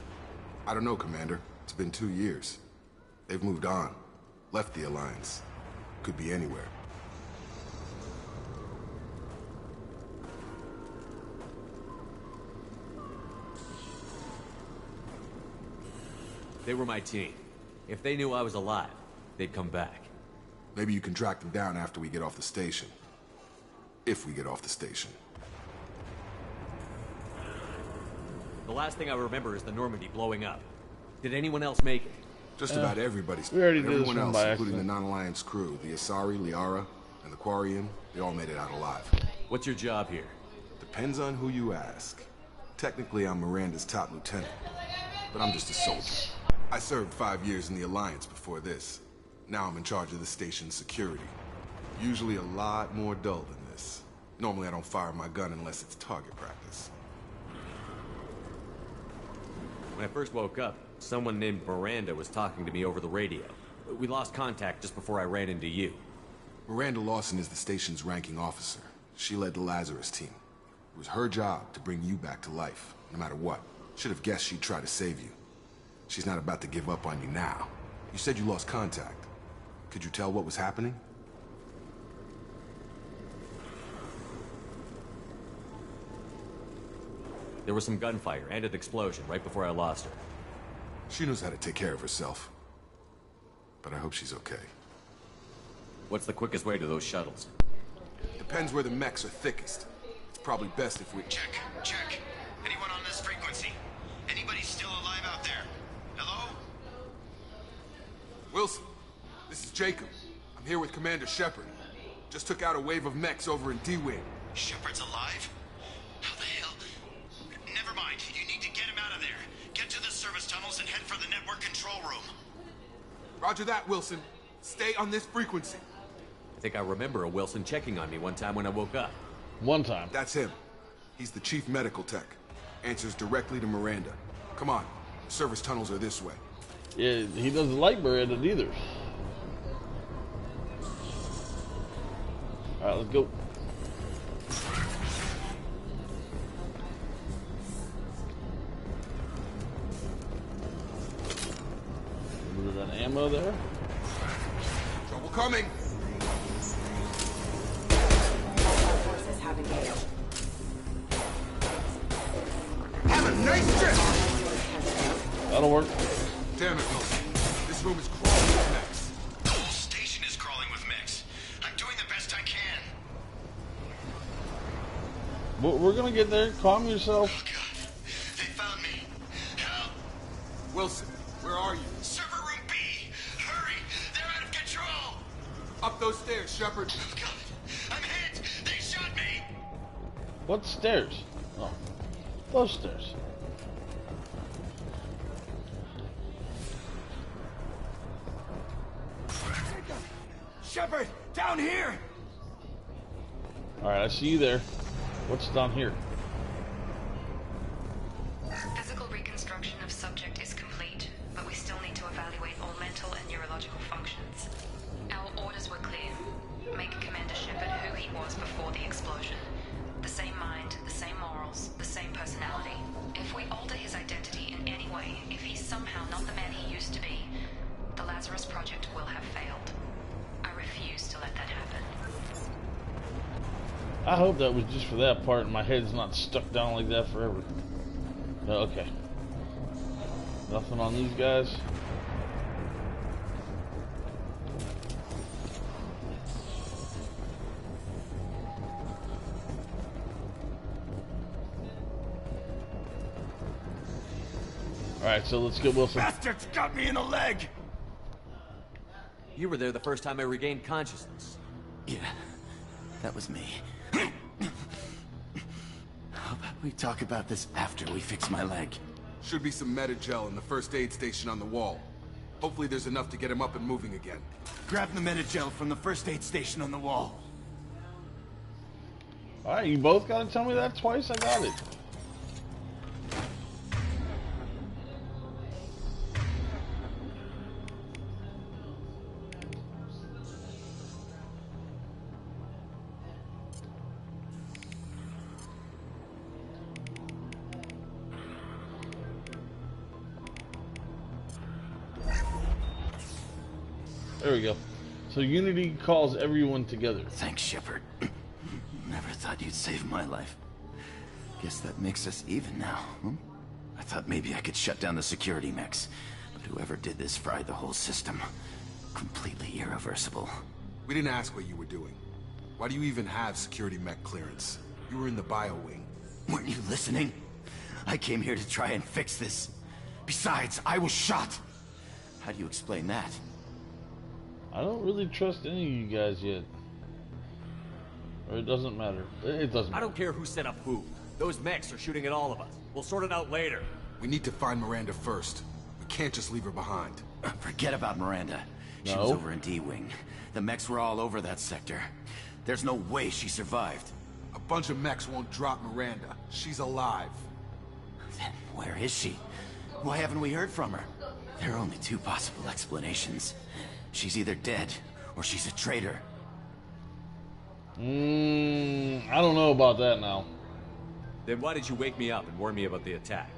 I don't know, Commander. It's been 2 years. They've moved on. Left the Alliance. Could be anywhere. They were my team. If they knew I was alive, they'd come back. Maybe you can track them down after we get off the station. If we get off the station. The last thing I remember is the Normandy blowing up. Did anyone else make it? Just about everybody. We already did everyone this else, by including accident. the non-Alliance crew, the Asari, Liara, and the Quarian, they all made it out alive. What's your job here? Depends on who you ask. Technically, I'm Miranda's top lieutenant, but I'm just a soldier. I served 5 years in the Alliance before this. Now I'm in charge of the station's security. Usually a lot more dull than this. Normally I don't fire my gun unless it's target practice. When I first woke up, someone named Miranda was talking to me over the radio. We lost contact just before I ran into you. Miranda Lawson is the station's ranking officer. She led the Lazarus team. It was her job to bring you back to life, no matter what. Should have guessed she'd try to save you. She's not about to give up on you now. You said you lost contact. Could you tell what was happening? There was some gunfire and an explosion right before I lost her. She knows how to take care of herself. But I hope she's okay. What's the quickest way to those shuttles? Depends where the mechs are thickest. It's probably best if we... Check. Anyone on this frequency? Anybody still alive out there? Hello? Wilson, this is Jacob. I'm here with Commander Shepard. Just took out a wave of mechs over in D-Wing. Shepard's alive? How the hell? Never mind. You need to get him out of there. Get to the service tunnels and head for the network control room. Roger that, Wilson. Stay on this frequency. I think I remember a Wilson checking on me one time when I woke up. One time. That's him. He's the chief medical tech. Answers directly to Miranda. Come on. Service tunnels are this way. Yeah, he doesn't like Miranda either. Alright, let's go. A little bit of that ammo there? Trouble coming. Forces have engaged. Have a nice trip. That'll work. Damn it, Wilson. This room is crawling with mechs. The whole station is crawling with mechs. I'm doing the best I can. We're gonna get there. Calm yourself. Oh, God. They found me. Help. Wilson, where are you? Server room B. Hurry. They're out of control. Up those stairs, Shepard. Oh, God. I'm hit. They shot me. What stairs? Oh, those stairs. Shepard, down here! Alright, I see you there. What's down here? Physical reconstruction of subject is complete, but we still need to evaluate all mental and neurological functions. Our orders were clear. Make Commander Shepard who he was before the explosion. The same mind, the same morals, the same personality. If we alter his identity in any way, if he's somehow not the man he used to be, the Lazarus Project will have failed. I refuse to let that happen. I hope that was just for that part and my head's not stuck down like that forever. No, okay. Nothing on these guys. Alright, so let's get Wilson. Bastards got me in the leg! You were there the first time I regained consciousness. Yeah, that was me. How about we talk about this after we fix my leg? Should be some Metagel in the first aid station on the wall. Hopefully there's enough to get him up and moving again. Grab the Metagel from the first aid station on the wall. Alright, you both gotta tell me that twice? I got it. There we go. So Unity calls everyone together. Thanks, Shepard. Never thought you'd save my life. Guess that makes us even now, huh? I thought maybe I could shut down the security mechs, but whoever did this fried the whole system. Completely irreversible. We didn't ask what you were doing. Why do you even have security mech clearance? You were in the bio wing. Weren't you listening? I came here to try and fix this. Besides, I was shot. How do you explain that? I don't really trust any of you guys yet. Or it doesn't matter. It doesn't matter. I don't care who set up who. Those mechs are shooting at all of us. We'll sort it out later. We need to find Miranda first. We can't just leave her behind. Forget about Miranda. She was over in D-Wing. The mechs were all over that sector. There's no way she survived. A bunch of mechs won't drop Miranda. She's alive. Then where is she? Why haven't we heard from her? There are only two possible explanations. She's either dead, or she's a traitor. I don't know about that now. Then why did you wake me up and warn me about the attack?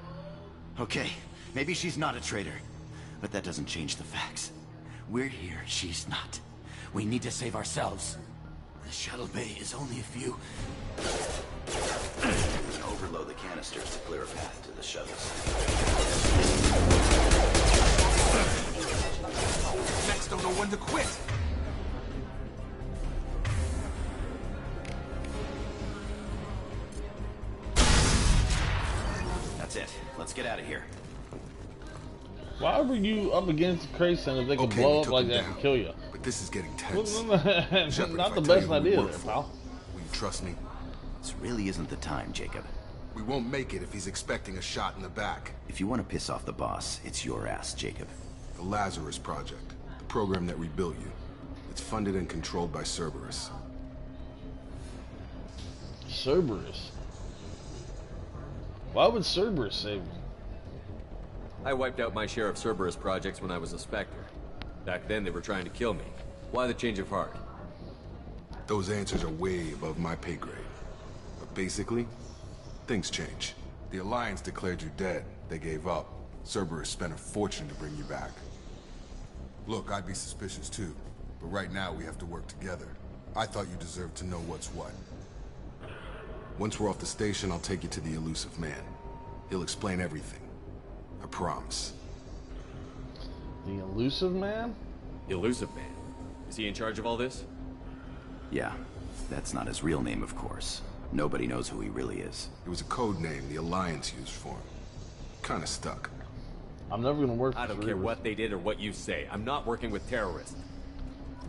Okay, maybe she's not a traitor. But that doesn't change the facts. We're here, she's not. We need to save ourselves. The shuttle bay is only a few... Overload the canisters to clear a path to the shuttles. Mechs don't know when to quit. That's it. Let's get out of here. Why were you up against the Cray Center if they could blow up like that and kill you? But this is getting tense. Shepard, not the best idea there, pal. Will you trust me? This really isn't the time, Jacob. We won't make it if he's expecting a shot in the back. If you want to piss off the boss, it's your ass, Jacob. The Lazarus Project, the program that rebuilt you. It's funded and controlled by Cerberus. Cerberus? Why would Cerberus save me? I wiped out my share of Cerberus projects when I was a Spectre. Back then, they were trying to kill me. Why the change of heart? Those answers are way above my pay grade. But basically, things change. The Alliance declared you dead. They gave up. Cerberus spent a fortune to bring you back. Look, I'd be suspicious too, but right now we have to work together. I thought you deserved to know what's what. Once we're off the station, I'll take you to the elusive man. He'll explain everything. I promise. The elusive man? Elusive man? Is he in charge of all this? Yeah, that's not his real name, of course. Nobody knows who he really is. It was a code name the Alliance used for him. Kinda stuck. I'm never gonna work I don't care what they did or what you say. I'm not working with terrorists.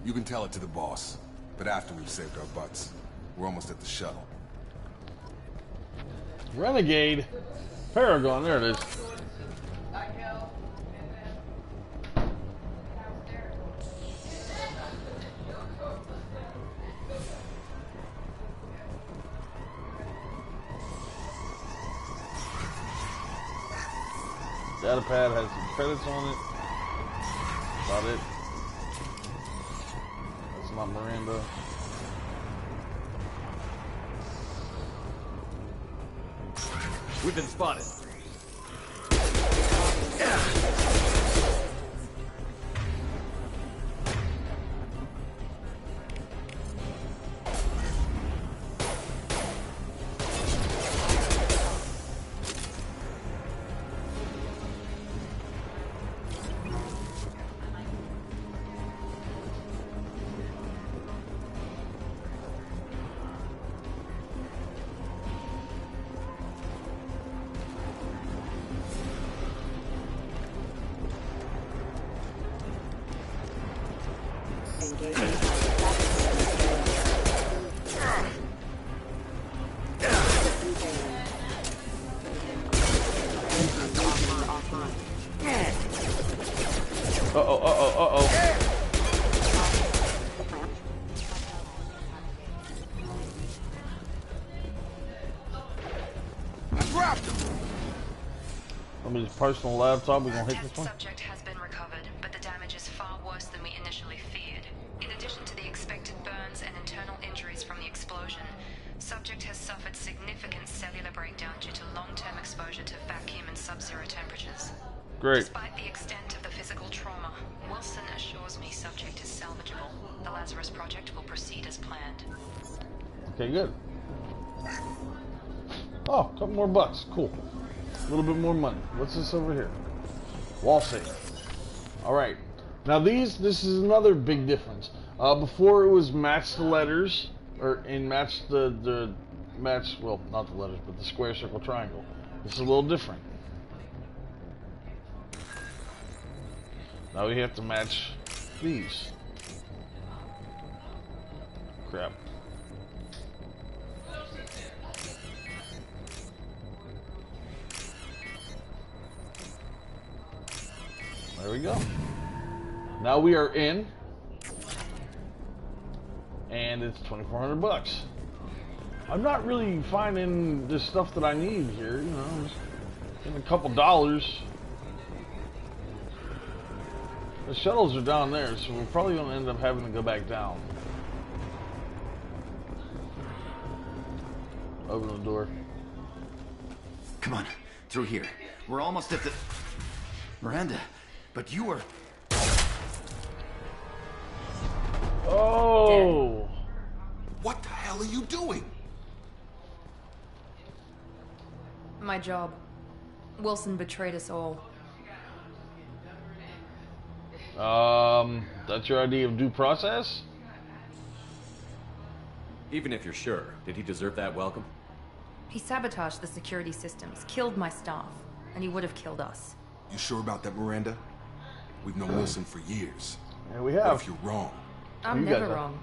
You can tell it to the boss, but after we've saved our butts. We're almost at the shuttle. Renegade. Paragon, there it is. Data pad has some credits on it. About it. That's not Miranda. We've been spotted. Personal laptop, we're gonna hit this one. Subject has been recovered, but the damage is far worse than we initially feared. In addition to the expected burns and internal injuries from the explosion, subject has suffered significant cellular breakdown due to long-term exposure to vacuum and sub-zero temperatures. Great. Despite the extent of the physical trauma, Wilson assures me subject is salvageable. The Lazarus project will proceed as planned. Okay, good. Oh, a couple more bucks. Cool. A little bit more money. What's this over here? Wall safe. Alright. Now this is another big difference. Before it was match the letters, and match match, well, not the letters, but the square, circle, triangle. This is a little different. Now we have to match these. Crap. There we go. Now we are in, and it's 2,400 bucks. I'm not really finding the stuff that I need here, you know, just getting a couple dollars. The shuttles are down there, so we're probably going to end up having to go back down. Open the door. Come on, through here. We're almost at the... Miranda, but you were... Oh! What the hell are you doing? My job. Wilson betrayed us all. That's your idea of due process? Even if you're sure, did he deserve that welcome? He sabotaged the security systems, killed my staff, and he would have killed us. You sure about that, Miranda? We've known Wilson for years. Yeah, we have. What if you're wrong? I'm never wrong.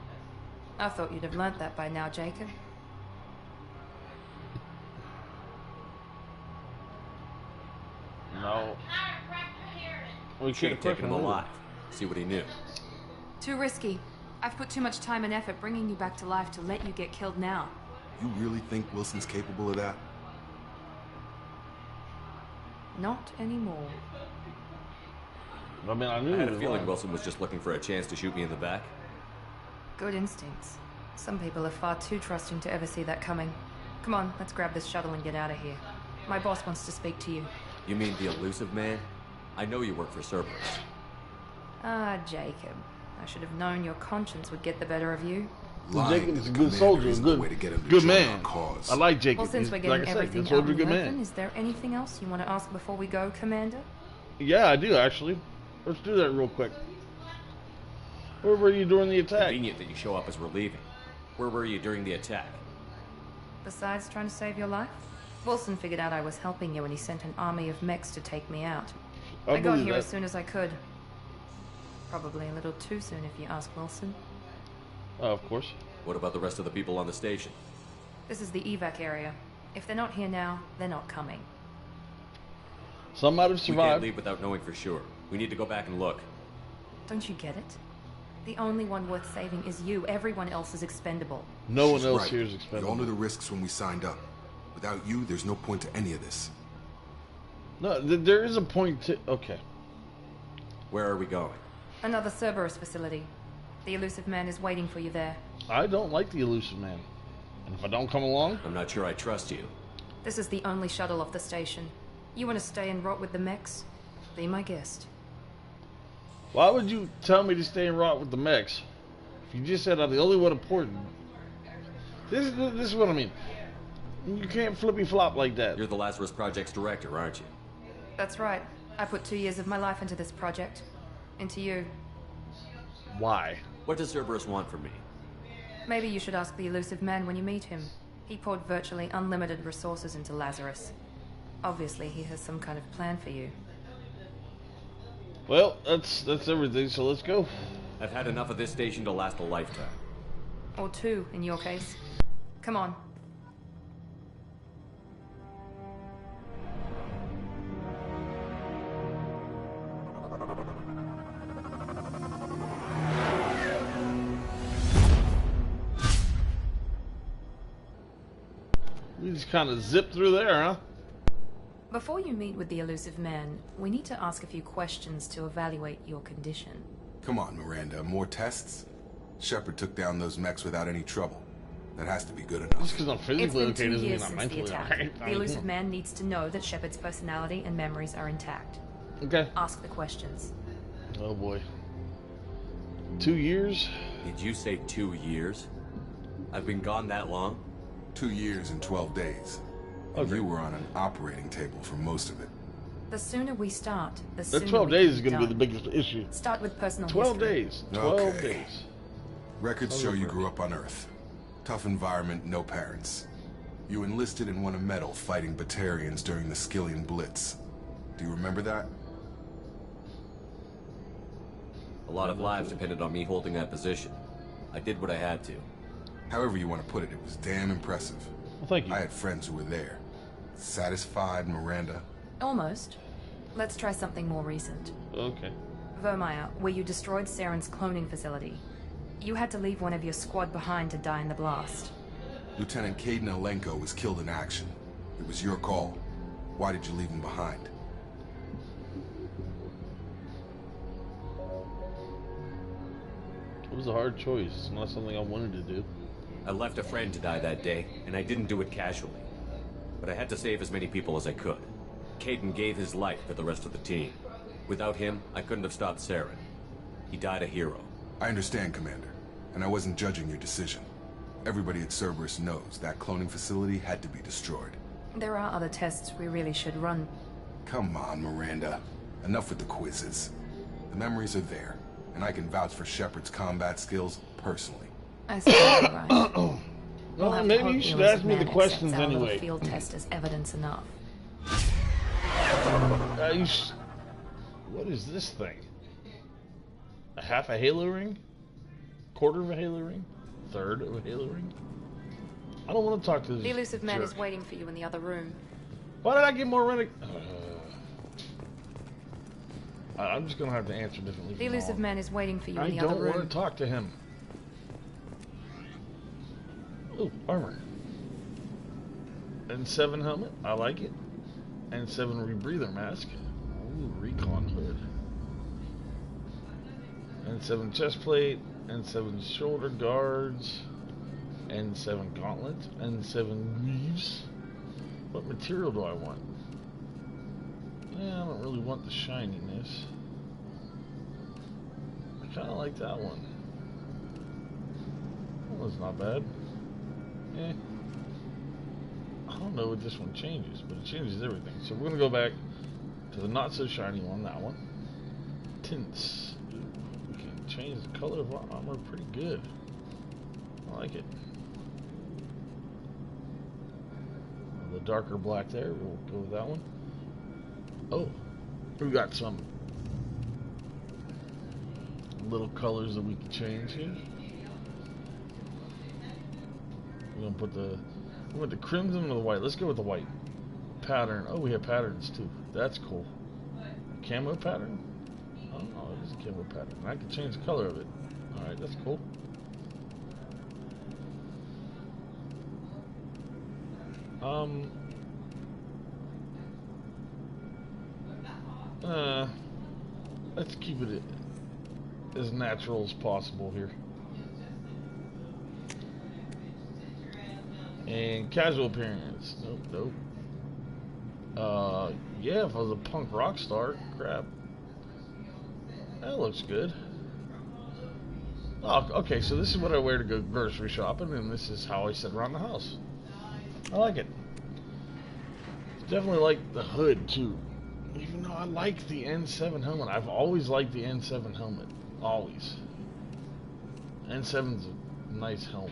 I thought you'd have learnt that by now, Jacob. No. We should have taken him alive. See what he knew. Too risky. I've put too much time and effort bringing you back to life to let you get killed now. You really think Wilson's capable of that? Not anymore. I mean, I knew. I had a feeling Wilson was just looking for a chance to shoot me in the back. Good instincts. Some people are far too trusting to ever see that coming. Come on, let's grab this shuttle and get out of here. My boss wants to speak to you. You mean the elusive man? I know you work for Cerberus. Ah, Jacob. I should have known your conscience would get the better of you. Jacob is a good soldier, good man. I like Jacob. Well, since we're He's, getting like I said, everything good soldier, out in good the man. open, is there anything else you want to ask before we go, Commander? Yeah, I do actually. Let's do that real quick. Where were you during the attack? Convenient that you show up as we're leaving. Where were you during the attack? Besides trying to save your life, Wilson figured out I was helping you when he sent an army of mechs to take me out. I got here as soon as I could. Probably a little too soon if you ask Wilson. Of course. What about the rest of the people on the station? This is the evac area. If they're not here now, they're not coming. Some might have survived. We can't leave without knowing for sure. We need to go back and look. Don't you get it? The only one worth saving is you. Everyone else is expendable. No one She's else right. here is expendable. We all knew the risks when we signed up. Without you, there's no point to any of this. No, there is a point to... Okay. Where are we going? Another Cerberus facility. The elusive man is waiting for you there. I don't like the elusive man. And if I don't come along... I'm not sure I trust you. This is the only shuttle off the station. You want to stay and rot with the mechs? Be my guest. Why would you tell me to stay and rot with the mechs? If you just said I'm the only one important. This is what I mean. You can't flippy flop like that. You're the Lazarus Project's director, aren't you? That's right. I put 2 years of my life into this project. Into you. Why? What does Cerberus want from me? Maybe you should ask the elusive man when you meet him. He poured virtually unlimited resources into Lazarus. Obviously, he has some kind of plan for you. Well, that's everything, so let's go. I've had enough of this station to last a lifetime. Or 2, in your case. Come on. We just kind of zip through there, huh? Before you meet with the elusive man, we need to ask a few questions to evaluate your condition. Come on, Miranda. More tests? Shepard took down those mechs without any trouble. That has to be good enough. Just because I'm physically It's been 2 okay doesn't mean years I'm since the mentally attack. alright. The elusive man needs to know that Shepard's personality and memories are intact. Okay. Ask the questions. Oh boy. 2 years? Did you say 2 years? I've been gone that long? 2 years and 12 days. And you were on an operating table for most of it. The sooner we start, the That sooner 12 we days can is going to be the done. biggest issue. Start with personal 12 history. days. 12 Okay. days. Records show you grew up on Earth. Tough environment, no parents. You enlisted and won a medal fighting Batarians during the Skillian Blitz. Do you remember that? A lot of lives depended on me holding that position. I did what I had to. However you want to put it, it was damn impressive. Well, thank you. I had friends who were there. Satisfied, Miranda? Almost. Let's try something more recent. Okay. Vermeer, where you destroyed Saren's cloning facility. You had to leave one of your squad behind to die in the blast. Lieutenant Caden Alenko was killed in action. It was your call. Why did you leave him behind? It was a hard choice. It's not something I wanted to do. I left a friend to die that day, and I didn't do it casually. But I had to save as many people as I could. Caden gave his life for the rest of the team. Without him, I couldn't have stopped Saren. He died a hero. I understand, Commander. And I wasn't judging your decision. Everybody at Cerberus knows that cloning facility had to be destroyed. There are other tests we really should run. Come on, Miranda. Enough with the quizzes. The memories are there, and I can vouch for Shepard's combat skills personally. I suppose you're right. We'll Well, have to maybe hope you the should elusive ask me the man questions accepts our little anyway. field test as evidence enough. What is this thing? A half a halo ring? Quarter of a halo ring? Third of a halo ring? I don't want to talk to this The elusive man jerk. is waiting for you in the other room. Why did I get more renegade? I'm just gonna have to answer differently. The from elusive all. man is waiting for you I in the other don't room. want to talk to him. Ooh, armor. N7 helmet. I like it. N7 rebreather mask. Ooh, recon hood. N7 chest plate. N7 shoulder guards. N7 gauntlet. N7 weaves. What material do I want? I don't really want the shininess. kind of like that one. That one's not bad. Eh. I don't know what this one changes, but it changes everything. So we're going to go back to the not so shiny one, that one. Tints. Ooh, we can change the color of our armor pretty good. I like it. The darker black there, we'll go with that one. Oh, we got some little colors that we can change here. We're gonna put we went the crimson or the white. Let's go with the white pattern. Oh, we have patterns too. That's cool. Camo pattern? Oh no, it is a camo pattern. I can change the color of it. All right, that's cool. Let's keep it as natural as possible here. And casual appearance. Nope. Yeah, if I was a punk rock star, crap. That looks good. Oh, okay, so this is what I wear to go grocery shopping, and this is how I sit around the house. I like it. Definitely like the hood, too. Even though I like the N7 helmet. I've always liked the N7 helmet. Always. N7's a nice helmet.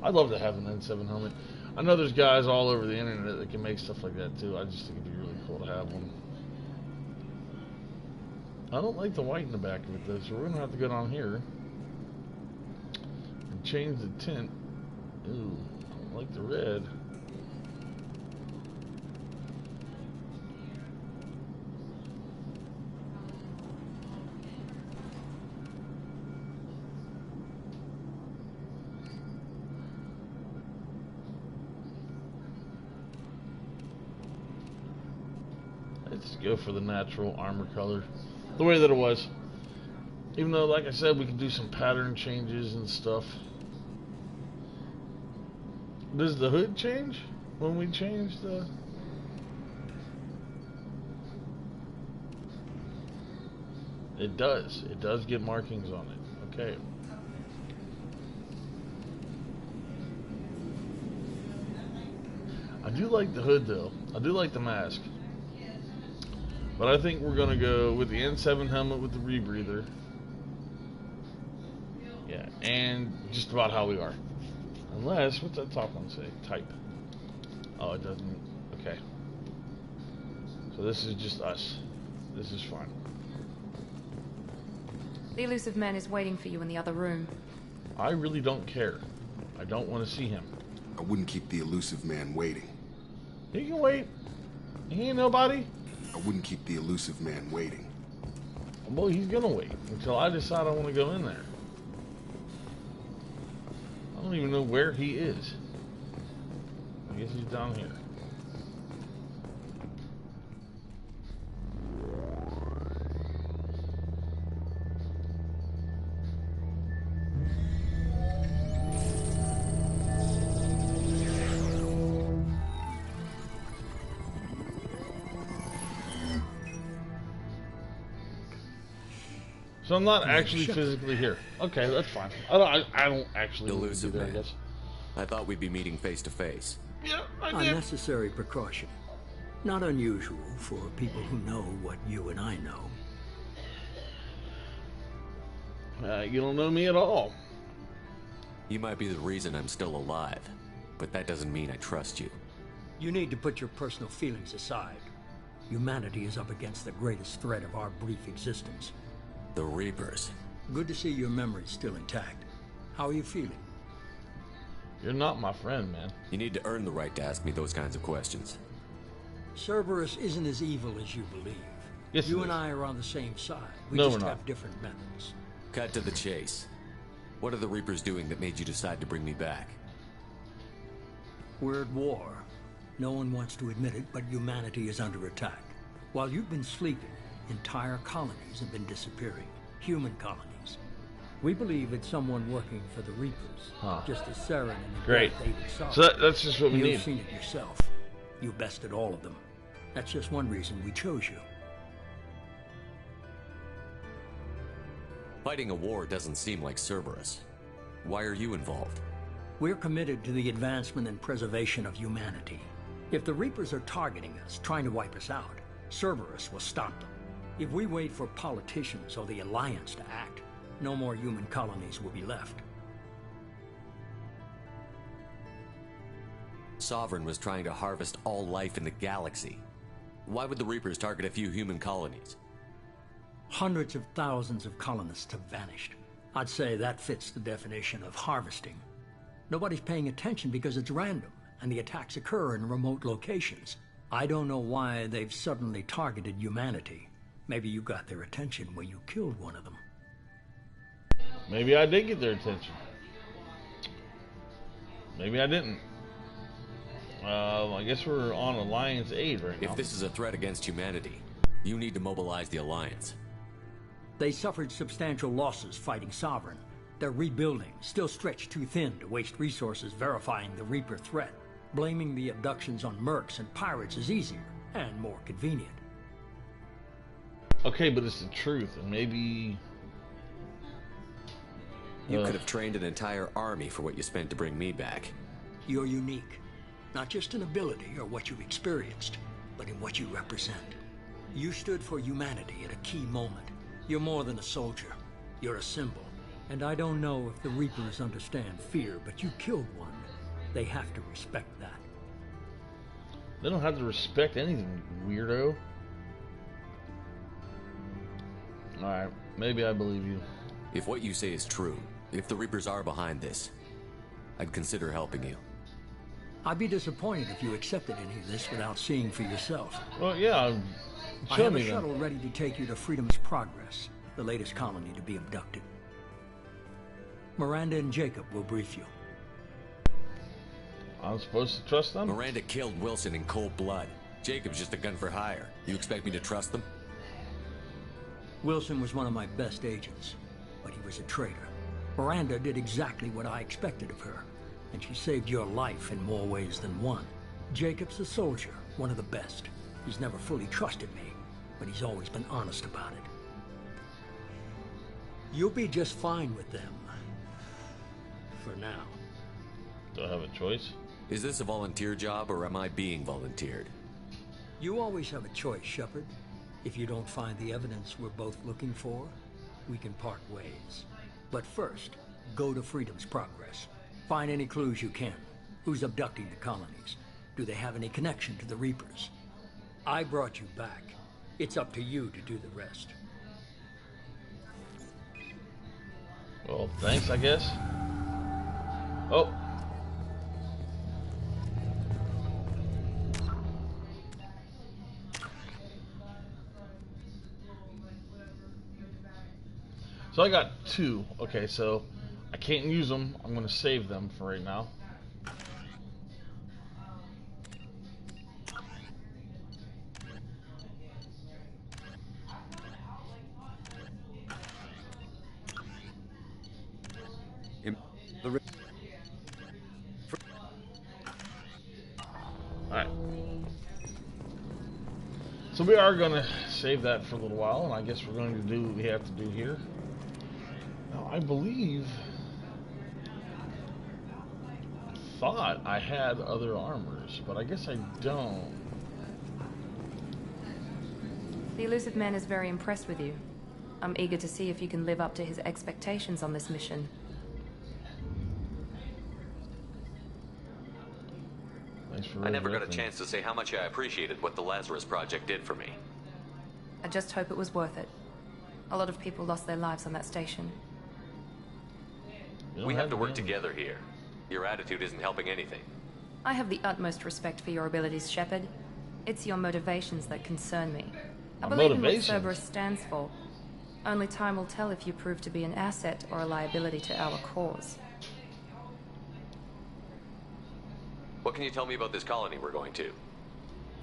I'd love to have an N7 helmet. I know there's guys all over the internet that can make stuff like that, too. I just think it'd be really cool to have one. I don't like the white in the back of it, though, so we're going to have to go down here and change the tint. Ooh, I don't like the red. Let's go for the natural armor color, the way that it was. Even though, like I said, we can do some pattern changes and stuff. Does the hood change when we change the... It does. It does get markings on it. Okay. I do like the hood, though. I do like the mask. But I think we're going to go with the N7 helmet with the rebreather. Yeah, and just about how we are. Unless, what's that top one say? Type. Oh, it doesn't. Okay. So this is just us. This is fine. The elusive man is waiting for you in the other room. I really don't care. I don't want to see him. I wouldn't keep the elusive man waiting. He can wait. He ain't nobody. I wouldn't keep the elusive man waiting. Well, he's gonna wait until I decide I want to go in there. I don't even know where he is. I guess he's down here. So I'm not actually physically here. Okay, that's fine. I don't actually Elusive be there, I man. guess. I thought we'd be meeting face to face. Yeah, I did. Unnecessary precaution. Not unusual for people who know what you and I know. You don't know me at all. You might be the reason I'm still alive, but that doesn't mean I trust you. You need to put your personal feelings aside. Humanity is up against the greatest threat of our brief existence. The Reapers. Good to see your memory's still intact. How are you feeling? You're not my friend, man. You need to earn the right to ask me those kinds of questions. Cerberus isn't as evil as you believe. Yes, you and I are on the same side. We No, just we're not. have different methods. Cut to the chase. What are the Reapers doing that made you decide to bring me back? We're at war. No one wants to admit it, but humanity is under attack. While you've been sleeping, entire colonies have been disappearing. Human colonies. We believe it's someone working for the Reapers. Just as Saren and the Great. David saw. So that's just what we need. You've seen it yourself. You bested all of them. That's just one reason we chose you. Fighting a war doesn't seem like Cerberus. Why are you involved? We're committed to the advancement and preservation of humanity. If the Reapers are targeting us, trying to wipe us out, Cerberus will stop them. If we wait for politicians or the Alliance to act, no more human colonies will be left. Sovereign was trying to harvest all life in the galaxy. Why would the Reapers target a few human colonies? Hundreds of thousands of colonists have vanished. I'd say that fits the definition of harvesting. Nobody's paying attention because it's random, and the attacks occur in remote locations. I don't know why they've suddenly targeted humanity. Maybe you got their attention when you killed one of them. Maybe I did get their attention. Maybe I didn't. I guess we're on Alliance aid right now. If this is a threat against humanity, you need to mobilize the Alliance. They suffered substantial losses fighting Sovereign. They're rebuilding, still stretched too thin to waste resources verifying the Reaper threat. Blaming the abductions on mercs and pirates is easier and more convenient. Okay, but it's the truth, and maybe... You could have trained an entire army for what you spent to bring me back. You're unique. Not just in ability or what you've experienced, but in what you represent. You stood for humanity at a key moment. You're more than a soldier. You're a symbol. And I don't know if the Reapers understand fear, but you killed one. They have to respect that. They don't have to respect anything, weirdo. Alright, maybe I believe you. If what you say is true, if the Reapers are behind this, I'd consider helping you. I'd be disappointed if you accepted any of this without seeing for yourself. Well, yeah, I have a shuttle ready to take you to Freedom's Progress, the latest colony to be abducted. Miranda and Jacob will brief you. I'm supposed to trust them? Miranda killed Wilson in cold blood. Jacob's just a gun for hire. You expect me to trust them? Wilson was one of my best agents, but he was a traitor. Miranda did exactly what I expected of her, and she saved your life in more ways than one. Jacob's a soldier, one of the best. He's never fully trusted me, but he's always been honest about it. You'll be just fine with them. For now. Do I have a choice? Is this a volunteer job, or am I being volunteered? You always have a choice, Shepard. If you don't find the evidence we're both looking for, we can part ways. But first, go to Freedom's Progress. Find any clues you can. Who's abducting the colonies? Do they have any connection to the Reapers? I brought you back. It's up to you to do the rest. Well, thanks, I guess. Oh. So I got 2. Okay, so I can't use them. I'm going to save them for right now. Alright. So we are going to save that for a little while, and I guess we're going to do what we have to do here. Now, I believe... I thought I had other armors, but I guess I don't. The elusive man is very impressed with you. I'm eager to see if you can live up to his expectations on this mission. I never got a chance to say how much I appreciated what the Lazarus Project did for me. I just hope it was worth it. A lot of people lost their lives on that station. We have to work together here. Your attitude isn't helping anything. I have the utmost respect for your abilities, Shepard. It's your motivations that concern me. I believe in what Cerberus stands for. Only time will tell if you prove to be an asset or a liability to our cause. What can you tell me about this colony we're going to?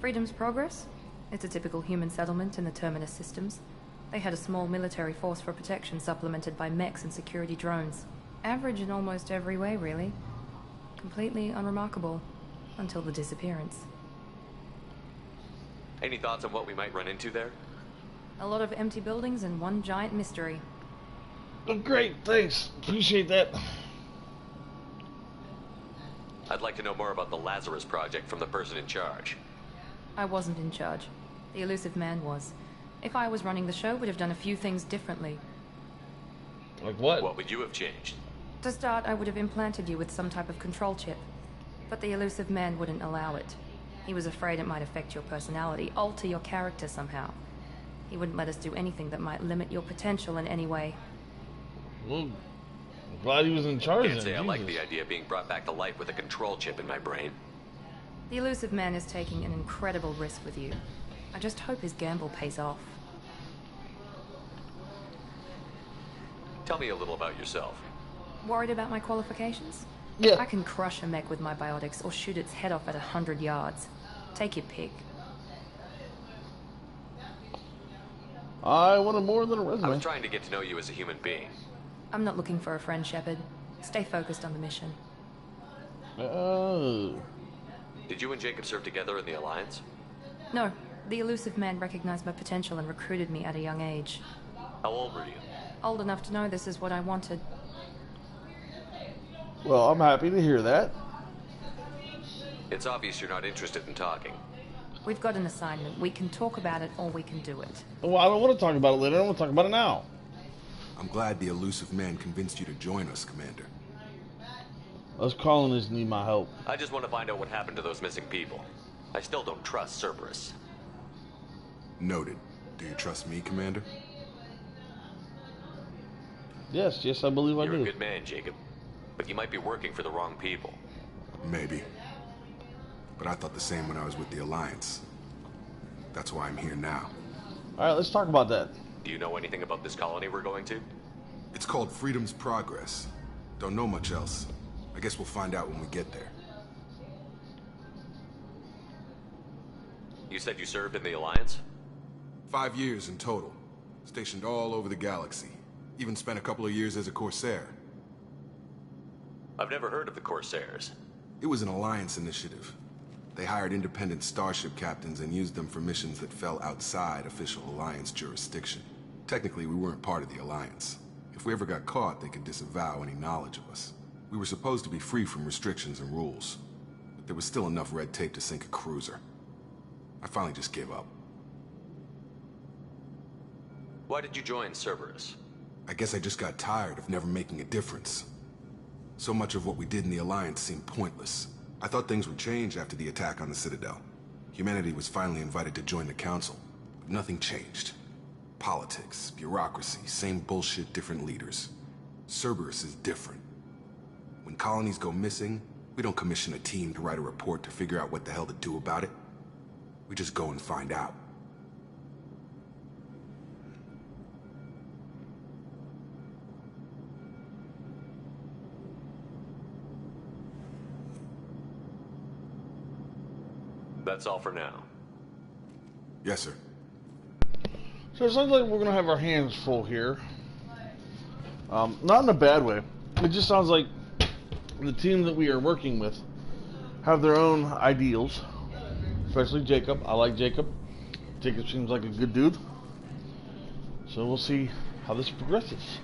Freedom's Progress? It's a typical human settlement in the Terminus systems. They had a small military force for protection supplemented by mechs and security drones. Average in almost every way, really. Completely unremarkable. Until the disappearance. Any thoughts on what we might run into there? A lot of empty buildings and one giant mystery. Oh, great, thanks. Appreciate that. I'd like to know more about the Lazarus Project from the person in charge. I wasn't in charge. The elusive man was. If I was running the show, would have done a few things differently. Like what? What would you have changed? To start, I would have implanted you with some type of control chip. But the elusive man wouldn't allow it. He was afraid it might affect your personality, alter your character somehow. He wouldn't let us do anything that might limit your potential in any way. Well, I'm glad he was in charge. I can't say I like the idea of being brought back to life with a control chip in my brain. The elusive man is taking an incredible risk with you. I just hope his gamble pays off. Tell me a little about yourself. Worried about my qualifications? Yeah. I can crush a mech with my biotics or shoot its head off at 100 yards. Take your pick. I wanted more than a resume. I was trying to get to know you as a human being. I'm not looking for a friend, Shepard. Stay focused on the mission. Oh. Did you and Jacob serve together in the Alliance? No. The elusive man recognized my potential and recruited me at a young age. How old were you? Old enough to know this is what I wanted. Well, I'm happy to hear that. It's obvious you're not interested in talking. We've got an assignment. We can talk about it or we can do it. Well, I don't want to talk about it later. I want to talk about it now. I'm glad the elusive man convinced you to join us, Commander. Those colonists need my help. I just want to find out what happened to those missing people. I still don't trust Cerberus. Noted. Do you trust me, Commander? Yes, I believe I do. You're a good man, Jacob. But you might be working for the wrong people. Maybe. But I thought the same when I was with the Alliance. That's why I'm here now. Alright, let's talk about that. Do you know anything about this colony we're going to? It's called Freedom's Progress. Don't know much else. I guess we'll find out when we get there. You said you served in the Alliance? 5 years in total. Stationed all over the galaxy. Even spent a couple of years as a Corsair. I've never heard of the Corsairs. It was an Alliance initiative. They hired independent starship captains and used them for missions that fell outside official Alliance jurisdiction. Technically, we weren't part of the Alliance. If we ever got caught, they could disavow any knowledge of us. We were supposed to be free from restrictions and rules, but there was still enough red tape to sink a cruiser. I finally just gave up. Why did you join Cerberus? I guess I just got tired of never making a difference. So much of what we did in the Alliance seemed pointless. I thought things would change after the attack on the Citadel. Humanity was finally invited to join the Council, but nothing changed. Politics, bureaucracy, same bullshit, different leaders. Cerberus is different. When colonies go missing, we don't commission a team to write a report to figure out what the hell to do about it. We just go and find out. That's all for now. Yes, sir. So it sounds like we're going to have our hands full here. Not in a bad way. It just sounds like the team that we are working with have their own ideals. Especially Jacob. I like Jacob. Jacob seems like a good dude. So we'll see how this progresses.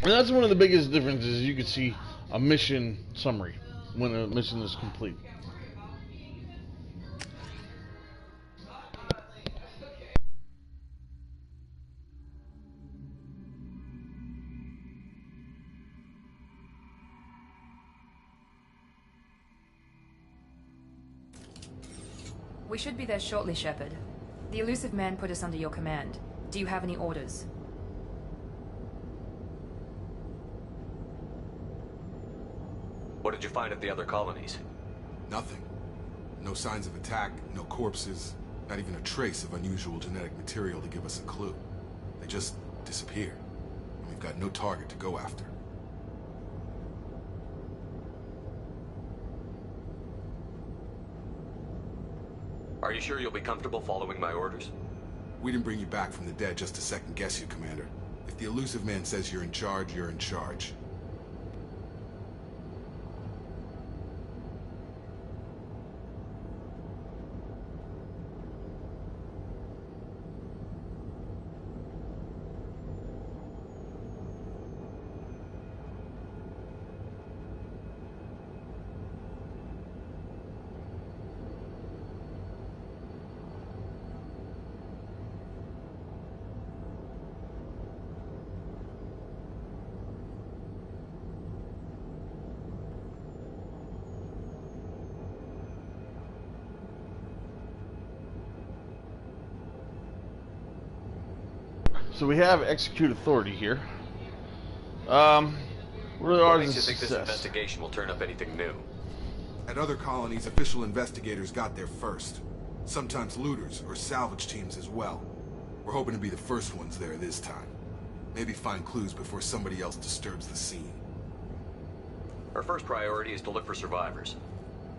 And that's one of the biggest differences. You can see a mission summary when a mission is complete. We should be there shortly, Shepard. The elusive man put us under your command. Do you have any orders? What did you find at the other colonies? Nothing. No signs of attack, no corpses. Not even a trace of unusual genetic material to give us a clue. They just disappear. And we've got no target to go after. Are you sure you'll be comfortable following my orders? We didn't bring you back from the dead just to second guess you, Commander. If the elusive man says you're in charge, you're in charge. So we have execute authority here. Really What ours makes is you think this success. investigation will turn up anything new? At other colonies, official investigators got there first. Sometimes looters or salvage teams as well. We're hoping to be the first ones there this time. Maybe find clues before somebody else disturbs the scene. Our first priority is to look for survivors.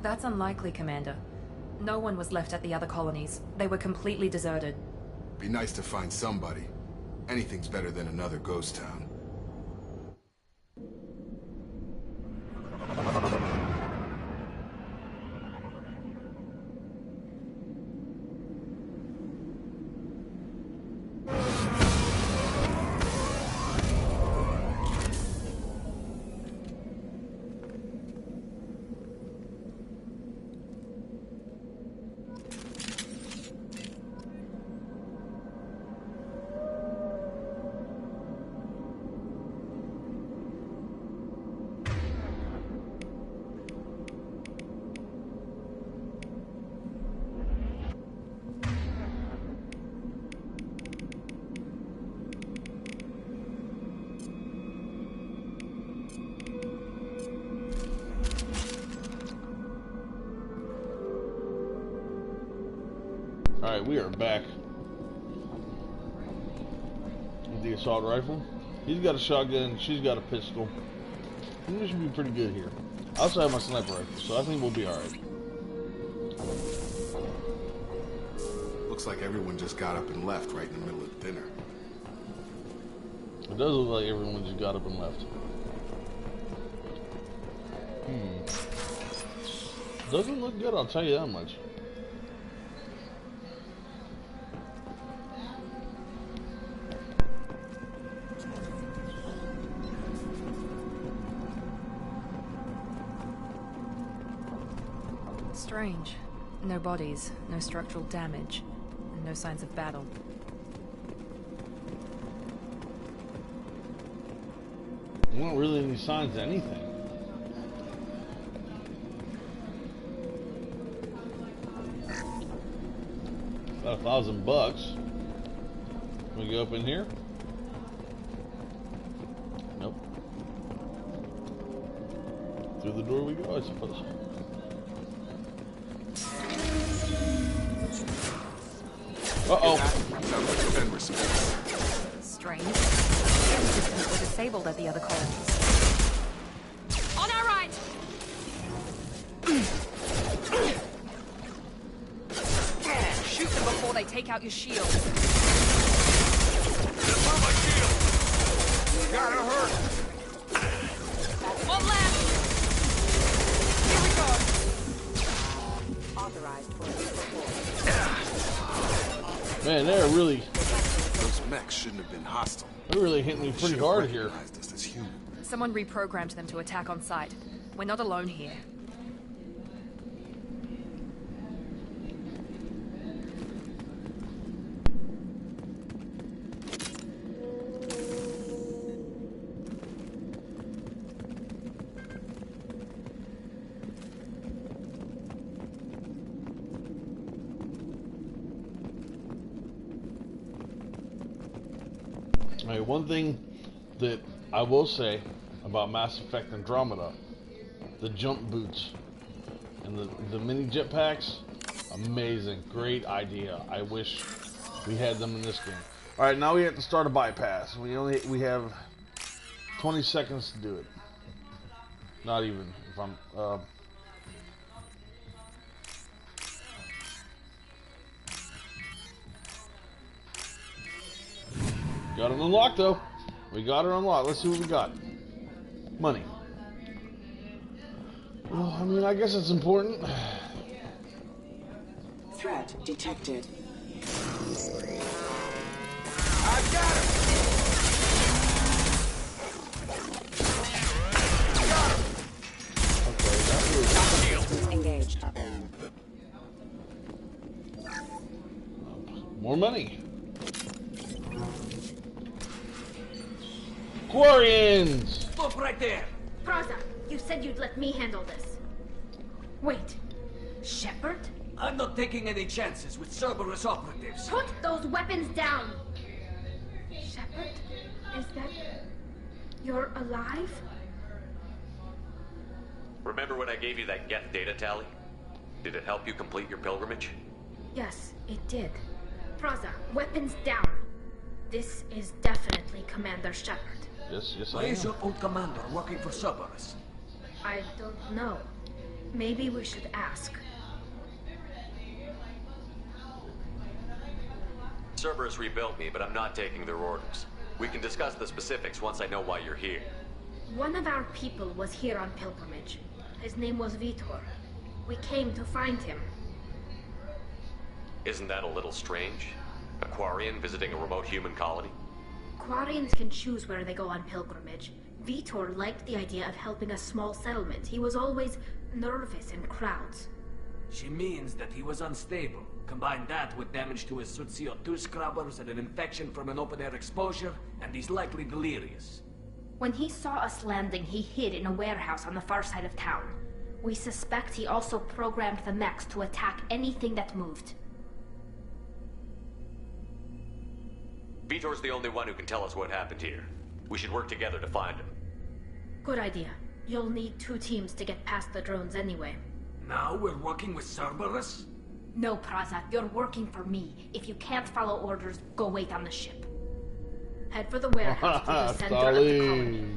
That's unlikely, Commander. No one was left at the other colonies. They were completely deserted. Be nice to find somebody. Anything's better than another ghost town. Alright, we are back with the assault rifle. He's got a shotgun, she's got a pistol. I think we should be pretty good here. I also have my sniper rifle, so I think we'll be alright. Looks like everyone just got up and left right in the middle of dinner. It does look like everyone just got up and left. Doesn't look good, I'll tell you that much. Strange. No bodies, no structural damage, and no signs of battle. Not really any signs of anything. About $1,000. Can we go up in here? Nope. Through the door we go, I suppose. Uh-oh. Strange. Participants were disabled at the other colonies. On our right! Shoot them before they take out your shield. My shield! Gotta hurt! One left! Here we go! Authorized for report. Man, they're really... Those mechs shouldn't have been hostile. They're really hitting me pretty hard here. Us as human. Someone reprogrammed them to attack on sight. We're not alone here. Hey, one thing that I will say about Mass Effect Andromeda, the jump boots and the mini jetpacks, Amazing. Great idea. I wish we had them in this game. Alright, now we have to start a bypass. We have 20 seconds to do it. Not even. If I'm got it unlocked though. We got it unlocked. Let's see what we got. Money. Well, I mean, I guess it's important. Threat detected. I got him! Okay, that was... Engaged. More money. Quarians! Stop right there! Praza, you said you'd let me handle this. Wait, Shepard? I'm not taking any chances with Cerberus operatives. Put those weapons down! Shepard? Is that... You're alive? Remember when I gave you that Geth data tally? Did it help you complete your pilgrimage? Yes, it did. Praza, weapons down. This is definitely Commander Shepard. Yes, Why is your old commander working for Cerberus? I don't know. Maybe we should ask. Cerberus rebuilt me, but I'm not taking their orders. We can discuss the specifics once I know why you're here. One of our people was here on pilgrimage. His name was Vitor. We came to find him. Isn't that a little strange? A Quarian visiting a remote human colony? Quarians can choose where they go on pilgrimage. Vitor liked the idea of helping a small settlement. He was always nervous in crowds. She means that he was unstable. Combine that with damage to his suit CO2 scrubbers and an infection from an open-air exposure, and he's likely delirious. When he saw us landing, he hid in a warehouse on the far side of town. We suspect he also programmed the mechs to attack anything that moved. Vitor's the only one who can tell us what happened here. We should work together to find him. Good idea. You'll need 2 teams to get past the drones anyway. Now we're working with Cerberus? No, Praza, you're working for me. If you can't follow orders, go wait on the ship. Head for the warehouse to the center of the colony.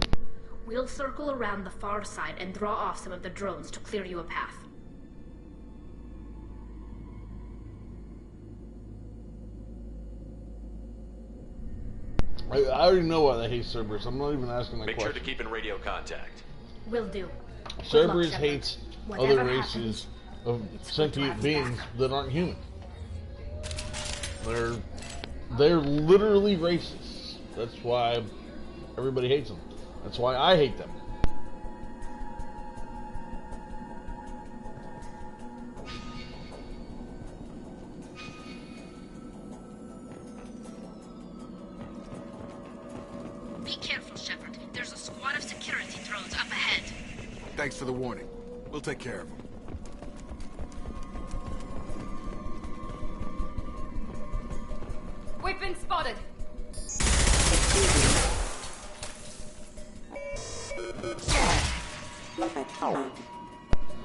We'll circle around the far side and draw off some of the drones to clear you a path. I already know why they hate Cerberus. I'm not even asking that Make question. sure to keep in radio contact. Will do. Cerberus hates Whatever other races of sentient beings that aren't human. They're literally racists. That's why everybody hates them. That's why I hate them. Be careful, Shepard. There's a squad of security drones up ahead. Thanks for the warning. We'll take care of them. We've been spotted.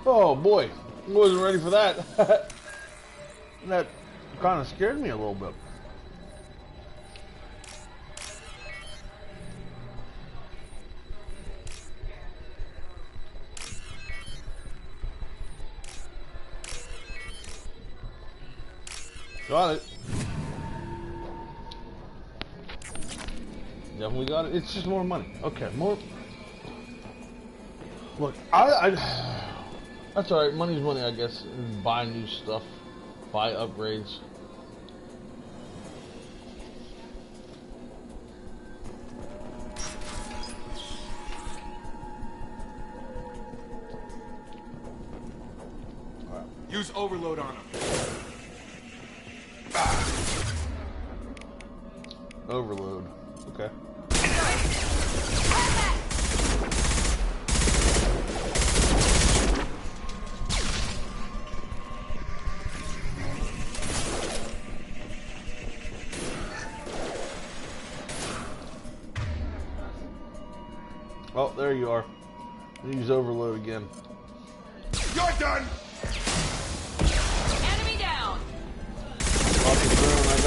Oh boy, I wasn't ready for that. That kind of scared me a little bit. Got it. Definitely got it. It's just more money. Okay, more. Look, that's alright. Money's money, I guess. Buy new stuff. Buy upgrades. Use overload on them. Overload. Okay. Oh, there you are. Use overload again. You're done! Enemy down!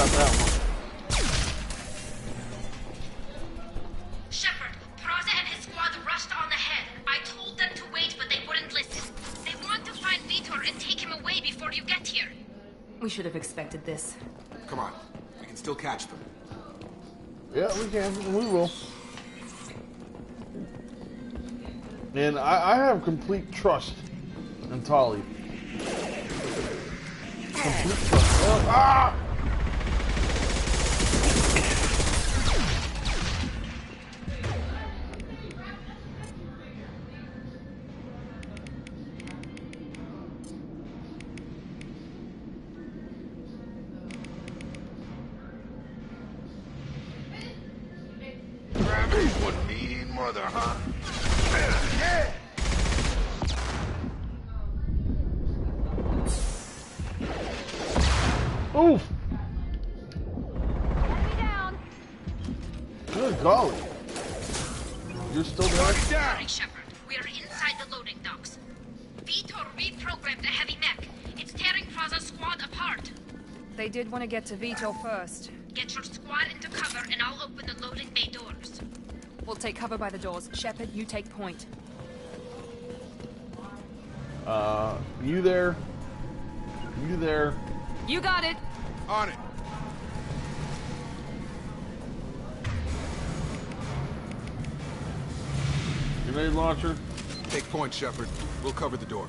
got that one. Shepard, Praza and his squad rushed on ahead. I told them to wait, but they wouldn't listen. They want to find Vitor and take him away before you get here. We should have expected this. Come on. We can still catch them. Yeah, we can. We will. And I have complete trust in Tali. Complete trust. Ah! Grammy's one mean mother, huh? Yeah! Oof! Enemy down. Good golly. You're still there? Sorry, Shepard. We are inside the loading docks. Vitor reprogrammed the heavy mech. It's tearing Praza's squad apart. They did want to get to Vito first. Get your squad into cover and I'll open the loading bay doors. We'll take cover by the doors. Shepard, you take point. You there? You there? You got it. On it. Grenade launcher? Take point, Shepard. We'll cover the door.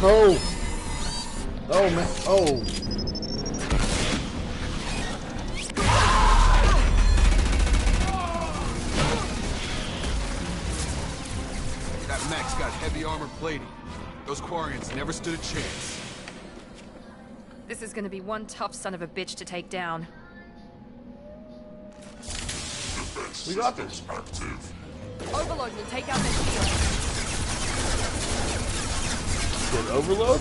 Oh! Oh, man. Oh. That mech's got heavy armor plating. Those Quarians never stood a chance. This is gonna be one tough son of a bitch to take down. We got this. Overload will take out their shield. Good overload?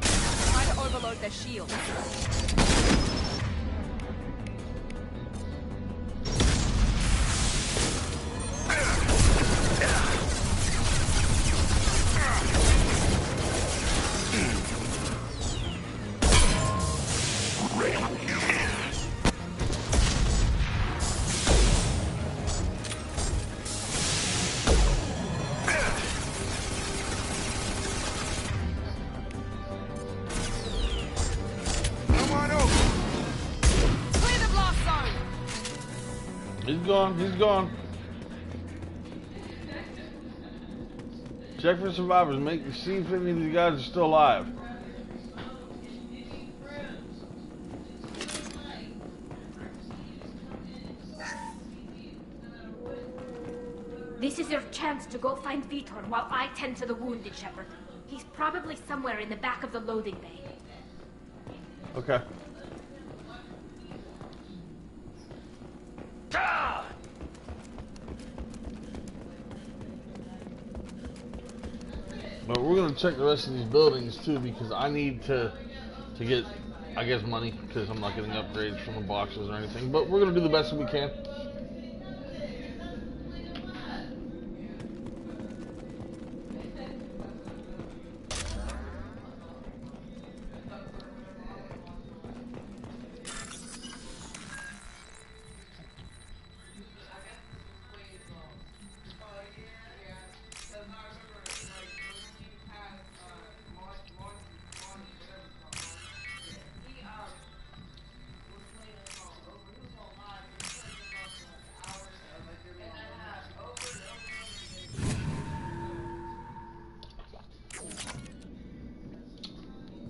Try to overload their shield. He's gone. Check for survivors. See if any of these guys are still alive. This is your chance to go find Vitor while I tend to the wounded, Shepard. He's probably somewhere in the back of the loading bay. Okay. But we're gonna check the rest of these buildings too, because I need to get, I guess, money, because I'm not getting upgrades from the boxes or anything. But we're gonna do the best that we can.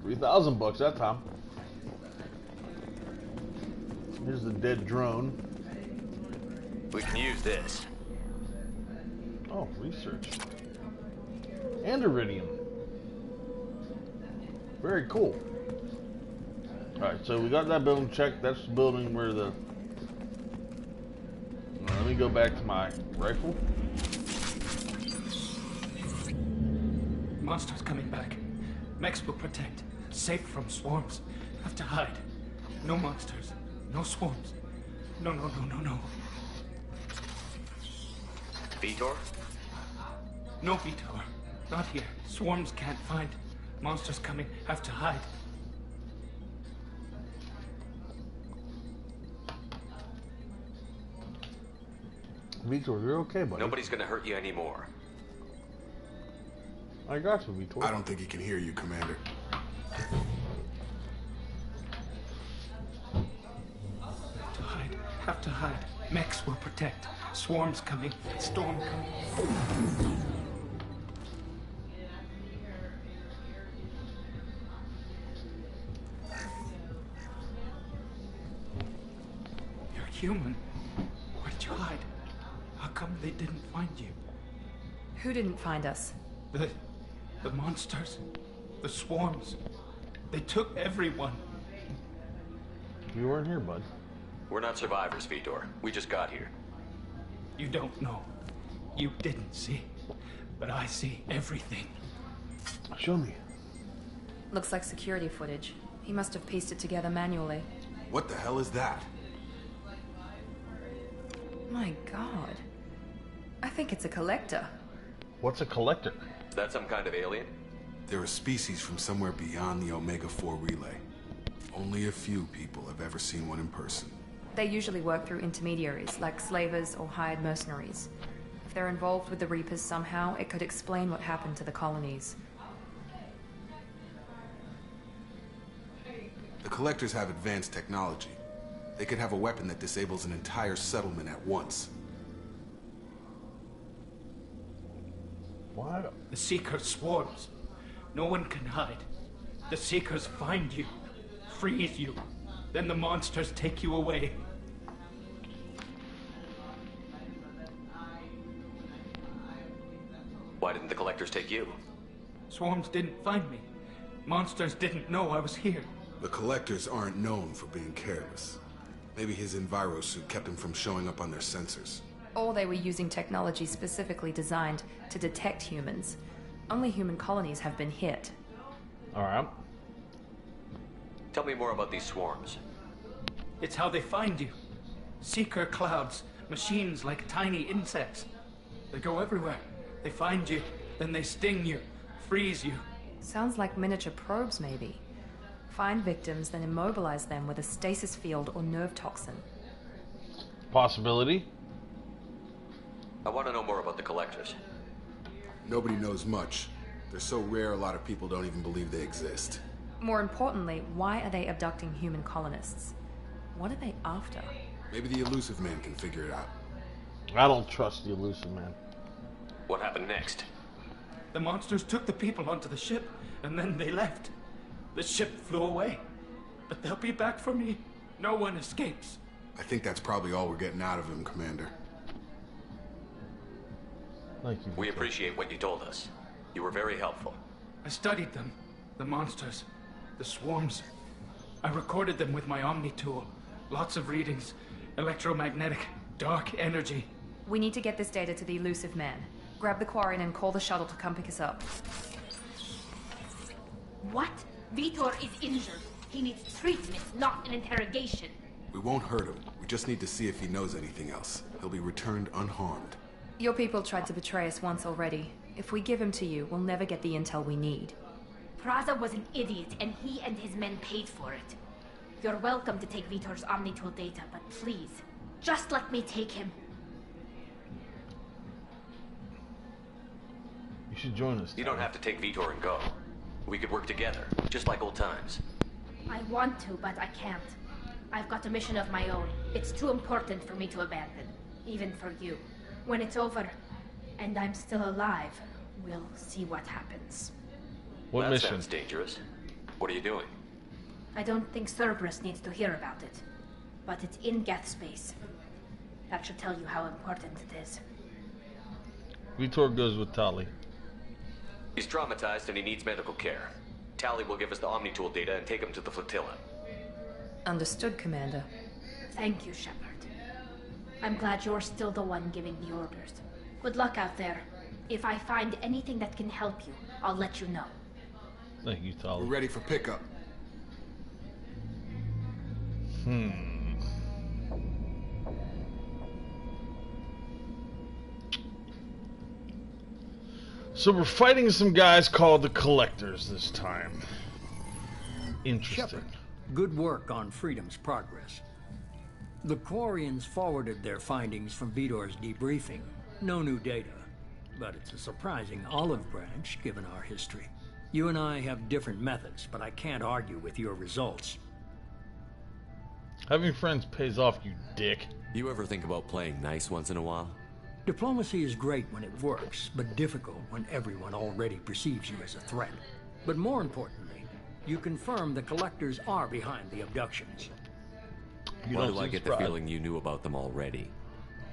$3,000 that time. Here's the dead drone. We can use this. Oh, research. And iridium. Very cool. Alright, so we got that building checked. That's the building where the... Let me go back to my rifle. Monsters coming back. Mechs will protect. Safe from swarms. Have to hide. No monsters. No swarms. No. Vitor? No, Vitor. Not here. Swarms can't find. Monsters coming. Have to hide. Vitor, you're okay, buddy. Nobody's gonna hurt you anymore. I got you, Vitor. I don't think he can hear you, Commander. Have to hide. Mechs will protect. Swarms coming. Storm coming. You're human. Where'd you hide? How come they didn't find you? Who didn't find us? The monsters. The swarms. They took everyone. You weren't here, bud. We're not survivors, Vitor. We just got here. You don't know. You didn't see. But I see everything. Show me. Looks like security footage. He must have pieced it together manually. What the hell is that? My god. I think it's a collector. What's a collector? Is that some kind of alien? They're a species from somewhere beyond the Omega-4 relay. Only a few people have ever seen one in person. They usually work through intermediaries, like slavers or hired mercenaries. If they're involved with the Reapers somehow, it could explain what happened to the colonies. The collectors have advanced technology. They could have a weapon that disables an entire settlement at once. What? The Seeker swarms. No one can hide. The Seekers find you, freeze you. Then the monsters take you away. Why didn't the collectors take you? Swarms didn't find me. Monsters didn't know I was here. The collectors aren't known for being careless. Maybe his enviro suit kept him from showing up on their sensors. Or they were using technology specifically designed to detect humans. Only human colonies have been hit. Alright. Tell me more about these swarms. It's how they find you. Seeker clouds, machines like tiny insects. They go everywhere. They find you, then they sting you, freeze you. Sounds like miniature probes, maybe. Find victims, then immobilize them with a stasis field or nerve toxin. Possibility. I want to know more about the collectors. Nobody knows much. They're so rare, a lot of people don't even believe they exist. More importantly, why are they abducting human colonists? What are they after? Maybe the Elusive Man can figure it out. I don't trust the Elusive Man. What happened next? The monsters took the people onto the ship, and then they left. The ship flew away. But they'll be back for me. No one escapes. I think that's probably all we're getting out of him, Commander. Thank you. We appreciate what you told us. You were very helpful. I studied them. The monsters. The swarms. I recorded them with my Omni tool. Lots of readings. Electromagnetic. Dark energy. We need to get this data to the Elusive Man. Grab the Quarian and call the shuttle to come pick us up. What? Vitor is injured. He needs treatment, not an interrogation. We won't hurt him. We just need to see if he knows anything else. He'll be returned unharmed. Your people tried to betray us once already. If we give him to you, we'll never get the intel we need. Praza was an idiot, and he and his men paid for it. You're welcome to take Vitor's Omnitool data, but please, just let me take him. You should join us. You don't have to take Vitor and go. We could work together, just like old times. I want to, but I can't. I've got a mission of my own. It's too important for me to abandon, even for you. When it's over, and I'm still alive, we'll see what happens. What mission? That sounds dangerous. What are you doing? I don't think Cerberus needs to hear about it, but it's in Geth space. That should tell you how important it is. Vitor goes with Tali. He's traumatized and he needs medical care. Tali will give us the Omnitool data and take him to the flotilla. Understood, Commander. Thank you, Shepard. I'm glad you're still the one giving the orders. Good luck out there. If I find anything that can help you, I'll let you know. Thank you, Tali. We're ready for pickup. So we're fighting some guys called the Collectors this time. Interesting. Shepard, good work on Freedom's progress. The Quarians forwarded their findings from Vidor's debriefing. No new data, but it's a surprising olive branch given our history. You and I have different methods, but I can't argue with your results. Having friends pays off, you dick. You ever think about playing nice once in a while? Diplomacy is great when it works, but difficult when everyone already perceives you as a threat. But more importantly, you confirm the Collectors are behind the abductions. Why do I get the feeling you knew about them already?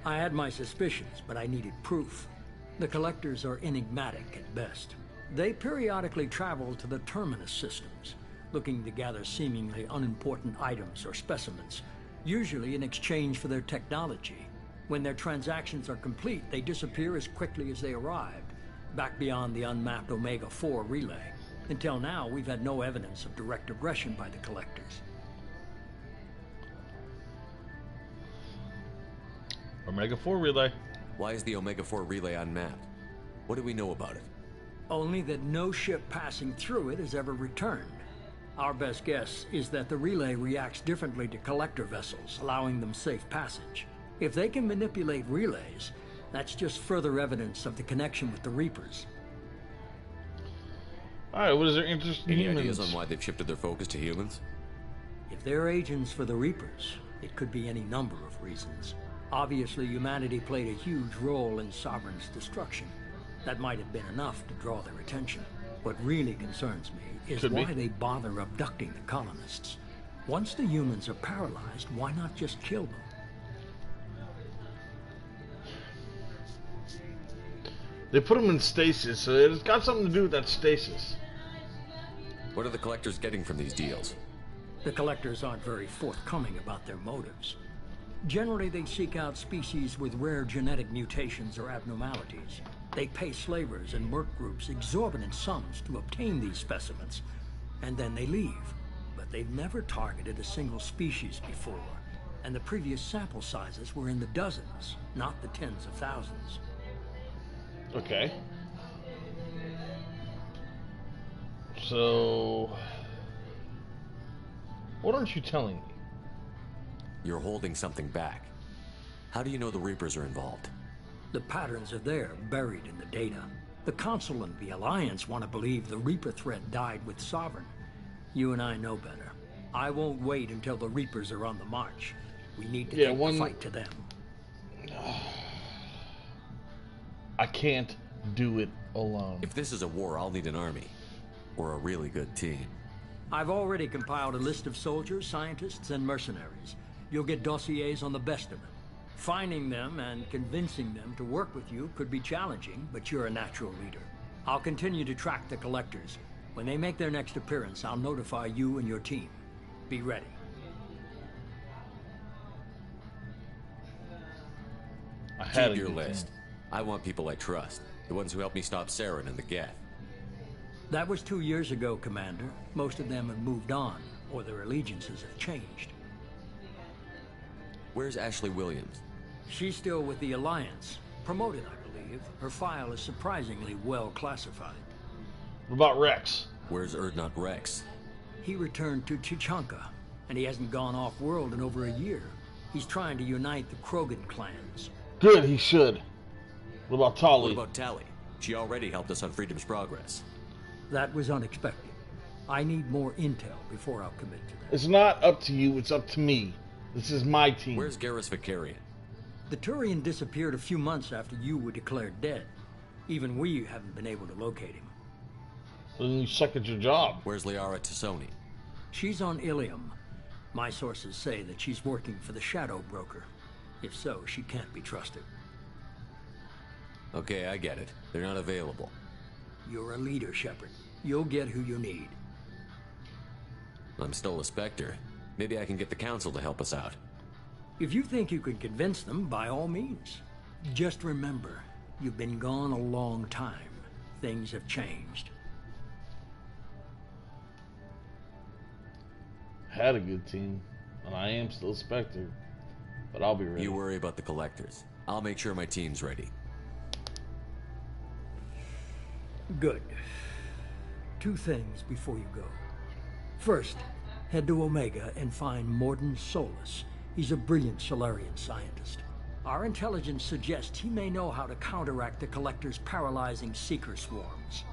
I had my suspicions, but I needed proof. The Collectors are enigmatic at best. They periodically travel to the Terminus systems, looking to gather seemingly unimportant items or specimens, usually in exchange for their technology. When their transactions are complete, they disappear as quickly as they arrived, back beyond the unmapped Omega-4 relay. Until now, we've had no evidence of direct aggression by the Collectors. Omega-4 relay. Why is the Omega-4 relay unmapped? What do we know about it? Only that no ship passing through it has ever returned. Our best guess is that the relay reacts differently to Collector vessels, allowing them safe passage. If they can manipulate relays, that's just further evidence of the connection with the Reapers. Alright, what is their interest in humans? Any ideas on why they've shifted their focus to humans? If they're agents for the Reapers, it could be any number of reasons. Obviously, humanity played a huge role in Sovereign's destruction. That might have been enough to draw their attention. What really concerns me is why they bother abducting the colonists. Once the humans are paralyzed, why not just kill them? They put them in stasis, so it's got something to do with that stasis. What are the Collectors getting from these deals? The Collectors aren't very forthcoming about their motives. Generally, they seek out species with rare genetic mutations or abnormalities. They pay slavers and work groups exorbitant sums to obtain these specimens, and then they leave. But they've never targeted a single species before, and the previous sample sizes were in the dozens, not the tens of thousands. Okay. So, what aren't you telling me? You're holding something back. How do you know the Reapers are involved? The patterns are there, buried in the data. The Council and the Alliance want to believe the Reaper threat died with Sovereign. You and I know better. I won't wait until the Reapers are on the march. We need to take the fight to them. I can't do it alone. If this is a war, I'll need an army. Or a really good team. I've already compiled a list of soldiers, scientists, and mercenaries. You'll get dossiers on the best of them. Finding them and convincing them to work with you could be challenging, but you're a natural leader. I'll continue to track the Collectors. When they make their next appearance, I'll notify you and your team. Be ready. Keep your list. I want people I trust. The ones who helped me stop Saren and the Geth. That was 2 years ago, Commander. Most of them have moved on, or their allegiances have changed. Where's Ashley Williams? She's still with the Alliance. Promoted, I believe. Her file is surprisingly well classified. What about Rex? Where's Erdnot Rex? He returned to Chichanka, and he hasn't gone off-world in over a year. He's trying to unite the Krogan clans. Good, he should. What about Tali? What about Tali? She already helped us on Freedom's progress. That was unexpected. I need more intel before I'll commit to that. It's not up to you, it's up to me. This is my team. Where's Garrus Vicarian? The Turian disappeared a few months after you were declared dead. Even we haven't been able to locate him. Then you suck at your job. Where's Liara Tassoni? She's on Ilium. My sources say that she's working for the Shadow Broker. If so, she can't be trusted. Okay, I get it. They're not available. You're a leader, Shepard. You'll get who you need. I'm still a Spectre. Maybe I can get the Council to help us out. If you think you can convince them, by all means. Just remember, you've been gone a long time. Things have changed. Had a good team, and I am still Spectre, but I'll be ready. You worry about the collectors. I'll make sure my team's ready. Good. 2 things before you go. First, head to Omega and find Morden Solus. He's a brilliant Solarian scientist. Our intelligence suggests he may know how to counteract the Collector's paralyzing Seeker swarms.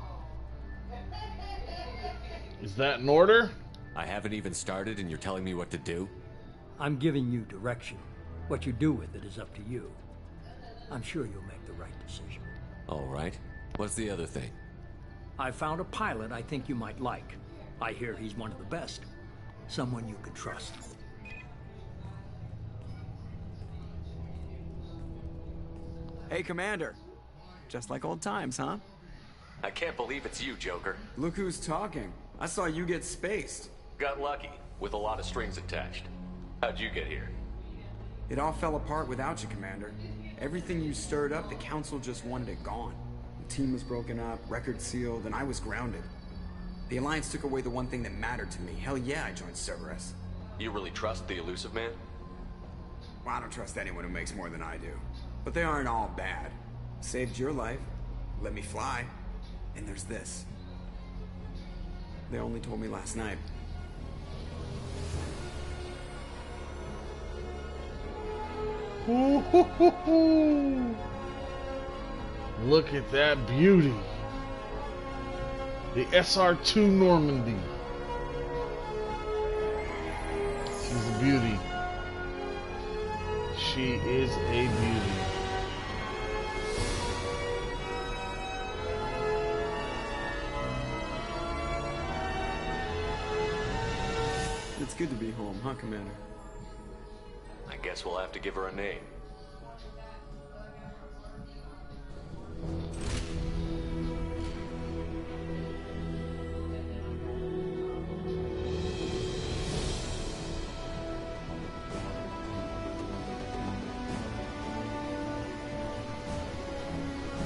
Is that an order? I haven't even started and you're telling me what to do? I'm giving you direction. What you do with it is up to you. I'm sure you'll make the right decision. All right. What's the other thing? I found a pilot I think you might like. I hear he's one of the best. Someone you can trust. Hey, Commander. Just like old times, huh? I can't believe it's you, Joker. Look who's talking. I saw you get spaced. Got lucky, with a lot of strings attached. How'd you get here? It all fell apart without you, Commander. Everything you stirred up, the Council just wanted it gone. The team was broken up, record sealed, and I was grounded. The Alliance took away the one thing that mattered to me. Hell yeah, I joined Cerberus. You really trust the Elusive Man? Well, I don't trust anyone who makes more than I do. But they aren't all bad. Saved your life, let me fly, and there's this. They only told me last night. Ooh, look at that beauty. The SR2 Normandy. She's a beauty. She is a beauty. It's good to be home, huh, Commander? I guess we'll have to give her a name.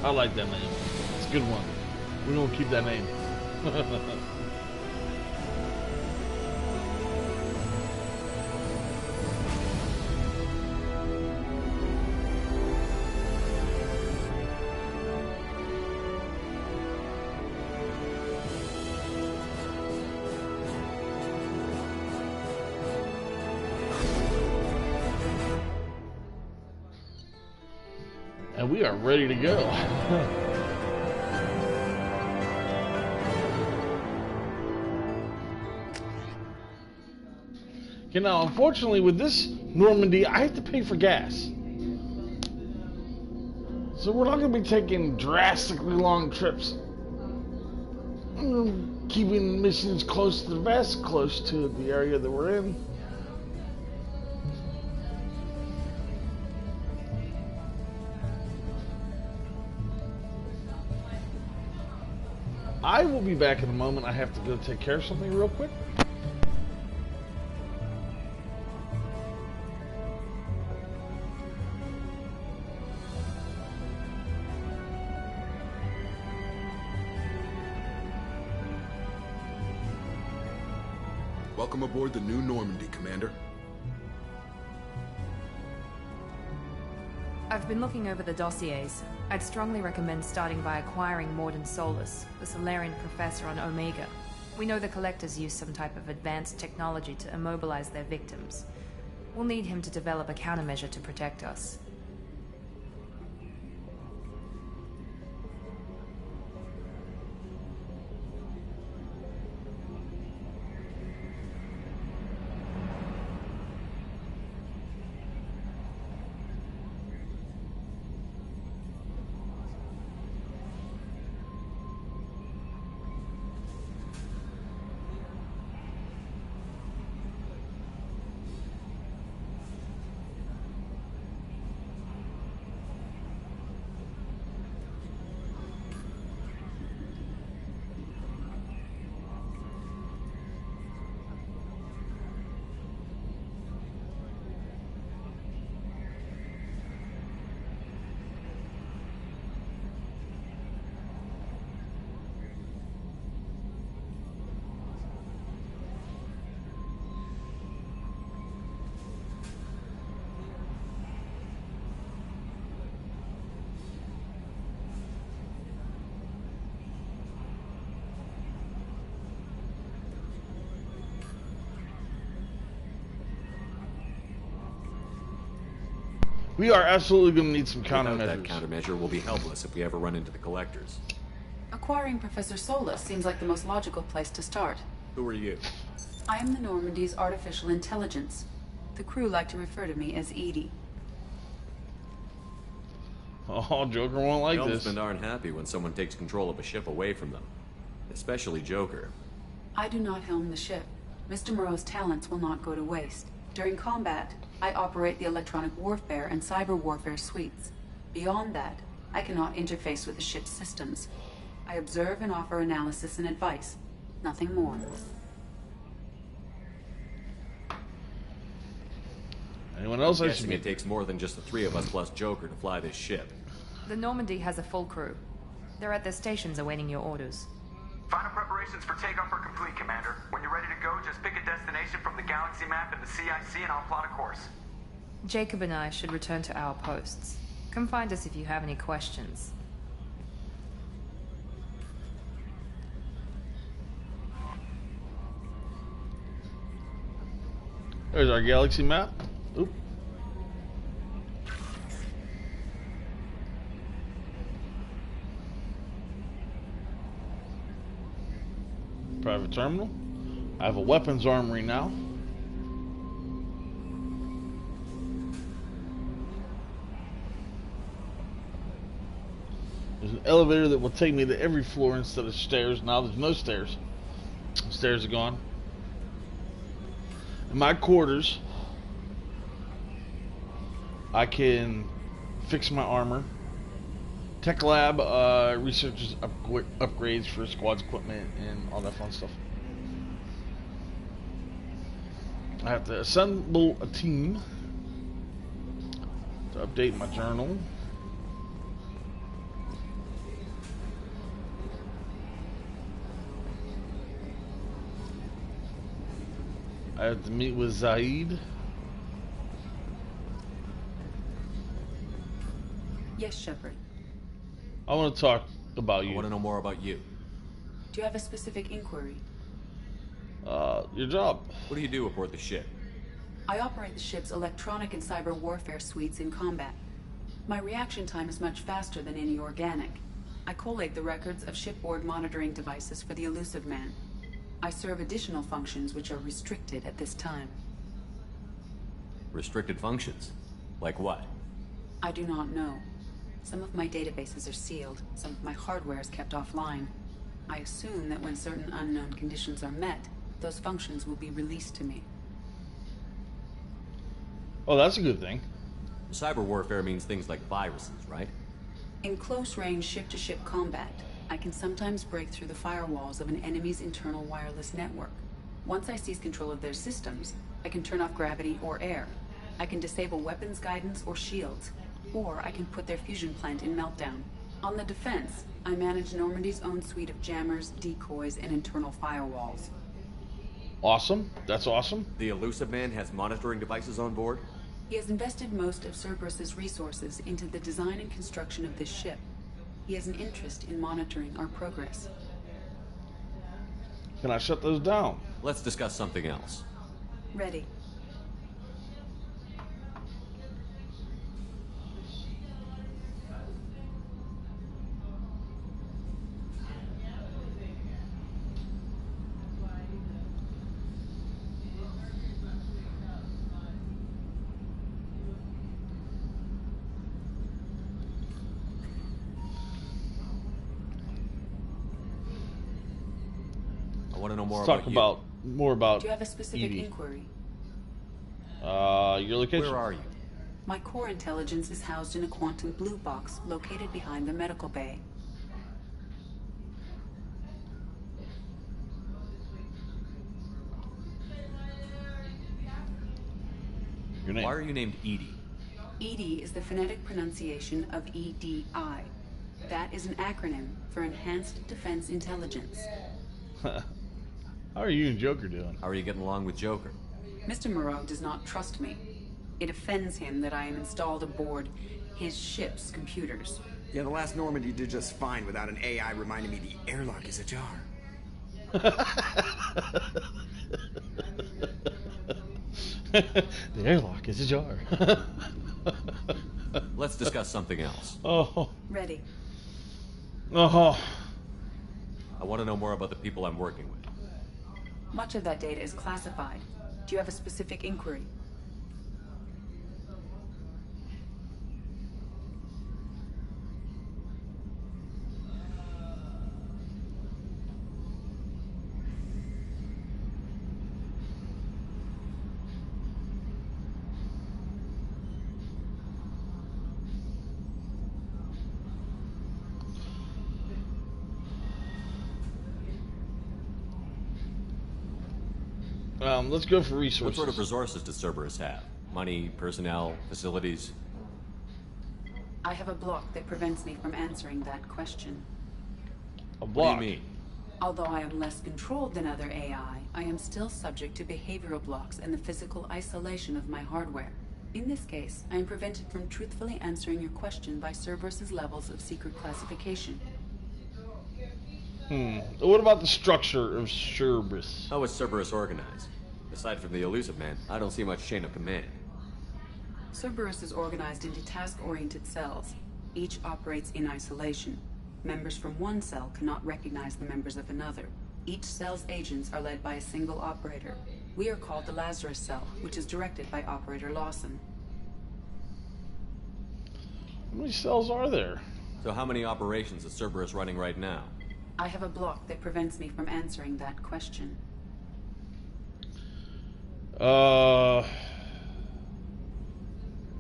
I like that name. It's a good one. We're gonna keep that name. And we are ready to go. Okay, now unfortunately with this Normandy, I have to pay for gas. So we're not going to be taking drastically long trips. Keeping missions close to the vest, close to the area that we're in. I will be back in a moment. I have to go take care of something real quick. Welcome aboard the new Normandy, Commander. I've been looking over the dossiers. I'd strongly recommend starting by acquiring Morden Solus, the Solarian professor on Omega. We know the Collectors use some type of advanced technology to immobilize their victims. We'll need him to develop a countermeasure to protect us. We are absolutely going to need some Without countermeasures. that countermeasure, we'll be helpless if we ever run into the collectors. Acquiring Professor Solus seems like the most logical place to start. Who are you? I am the Normandy's artificial intelligence. The crew like to refer to me as Edie. Oh, Joker won't like this. Helmsmen aren't happy when someone takes control of a ship away from them. Especially Joker. I do not helm the ship. Mr. Moreau's talents will not go to waste. During combat, I operate the electronic warfare and cyber warfare suites. Beyond that, I cannot interface with the ship's systems. I observe and offer analysis and advice. Nothing more. Anyone else? I'm guessing it takes more than just the three of us plus Joker to fly this ship. The Normandy has a full crew. They're at their stations awaiting your orders. Final preparations for takeoff are complete, Commander. When you're ready to go, just pick a destination from the galaxy map in the CIC and I'll plot a course. Jacob and I should return to our posts. Come find us if you have any questions. There's our galaxy map. Oop. Private terminal. I have a weapons armory now. There's an elevator that will take me to every floor instead of stairs. Now there's no stairs. Stairs are gone. In my quarters, I can fix my armor. Tech lab researches upgrades for squad's equipment and all that fun stuff. I have to assemble a team to update my journal. I have to meet with Zaid. Yes, Shepard. I want to talk about you. I want to know more about you. Do you have a specific inquiry? Your job. What do you do aboard the ship? I operate the ship's electronic and cyber warfare suites in combat. My reaction time is much faster than any organic. I collate the records of shipboard monitoring devices for the Elusive Man. I serve additional functions which are restricted at this time. Restricted functions? Like what? I do not know. Some of my databases are sealed, some of my hardware is kept offline. I assume that when certain unknown conditions are met, those functions will be released to me. Oh, that's a good thing. Cyber warfare means things like viruses, right? In close-range ship-to-ship combat, I can sometimes break through the firewalls of an enemy's internal wireless network. Once I seize control of their systems, I can turn off gravity or air. I can disable weapons guidance or shields, or I can put their fusion plant in meltdown. On the defense, I manage Normandy's own suite of jammers, decoys, and internal firewalls. Awesome. That's awesome. The Elusive Man has monitoring devices on board? He has invested most of Cerberus's resources into the design and construction of this ship. He has an interest in monitoring our progress. Can I shut those down? Let's discuss something else. Ready. I want to know more Let's talk about more about Do you have a specific Edie. inquiry? Your location. Where are you? My core intelligence is housed in a quantum blue box located behind the medical bay. Your name. Why are you named Edie? EDI is the phonetic pronunciation of EDI. That is an acronym for Enhanced Defense Intelligence. How are you and Joker doing? How are you getting along with Joker? Mr. Moreau does not trust me. It offends him that I am installed aboard his ship's computers. Yeah, the last Normandy did just fine without an AI reminding me the airlock is ajar. The airlock is ajar. Let's discuss something else. Oh. Ready. Oh. I want to know more about the people I'm working with. Much of that data is classified. Do you have a specific inquiry? Let's go for resources. What sort of resources does Cerberus have? Money, personnel, facilities? I have a block that prevents me from answering that question. A block? What do you mean? Although I am less controlled than other AI, I am still subject to behavioral blocks and the physical isolation of my hardware. In this case, I am prevented from truthfully answering your question by Cerberus's levels of secret classification. What about the structure of Cerberus? How is Cerberus organized? Aside from the elusive man, I don't see much chain of command. Cerberus is organized into task-oriented cells. Each operates in isolation. Members from one cell cannot recognize the members of another. Each cell's agents are led by a single operator. We are called the Lazarus cell, which is directed by Operator Lawson. How many cells are there? So how many operations is Cerberus running right now? I have a block that prevents me from answering that question. The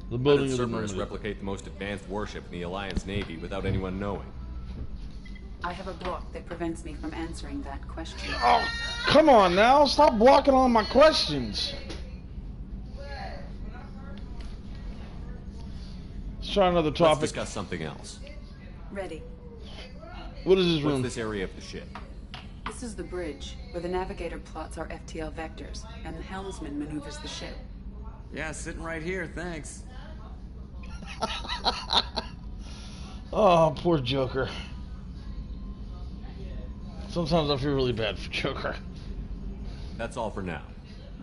building of the Cerberus replicate the most advanced warship in the Alliance Navy without anyone knowing? I have a block that prevents me from answering that question. Oh, come on now. Stop blocking all my questions. Let's try another topic. Let's discuss something else. Ready. What is this room? What's this area of the ship? This is the bridge, where the navigator plots our FTL vectors, and the helmsman maneuvers the ship. Yeah, sitting right here, thanks. Oh, poor Joker. Sometimes I feel really bad for Joker. That's all for now.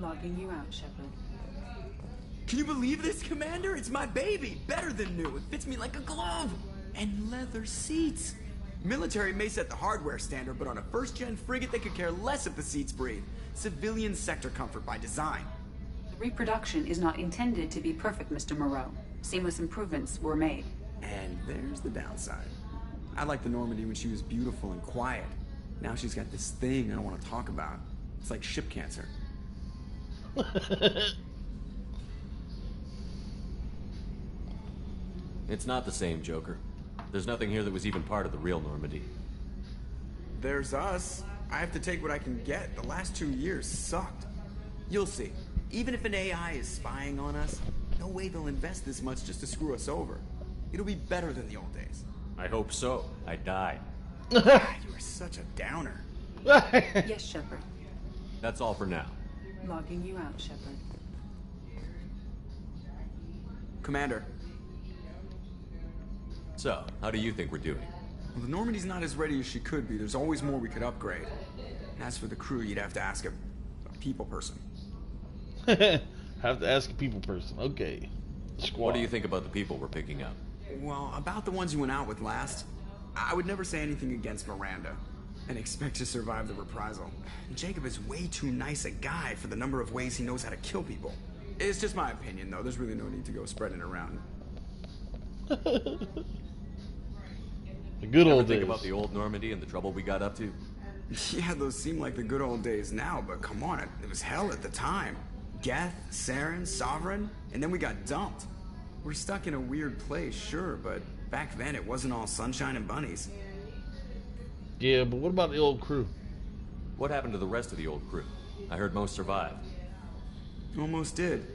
Logging you out, Shepard. Can you believe this, Commander? It's my baby! Better than new. It fits me like a glove! And leather seats. Military may set the hardware standard, but on a first-gen frigate, they could care less if the seats breathe. Civilian sector comfort by design. The reproduction is not intended to be perfect, Mr. Moreau. Seamless improvements were made. And there's the downside. I liked the Normandy when she was beautiful and quiet. Now she's got this thing I don't want to talk about. It's like ship cancer. It's not the same, Joker. There's nothing here that was even part of the real Normandy. There's us. I have to take what I can get. The last 2 years sucked. You'll see. Even if an AI is spying on us, no way they'll invest this much just to screw us over. It'll be better than the old days. I hope so. I died. You are such a downer. Yes, Shepard. That's all for now. Logging you out, Shepard. Commander. So, how do you think we're doing? Well, the Normandy's not as ready as she could be. There's always more we could upgrade. And as for the crew, you'd have to ask a people person. Have to ask a people person. Okay. Squad. What do you think about the people we're picking up? Well, about the ones you went out with last, I would never say anything against Miranda and expect to survive the reprisal. Jacob is way too nice a guy for the number of ways he knows how to kill people. It's just my opinion, though. There's really no need to go spreading it around. The good old days. Think about the old Normandy and the trouble we got up to? Yeah, those seem like the good old days now, but come on, it was hell at the time. Geth, Saren, Sovereign, and then we got dumped. We're stuck in a weird place, sure, but back then it wasn't all sunshine and bunnies. Yeah, but what about the old crew? What happened to the rest of the old crew? I heard most survived. Almost did.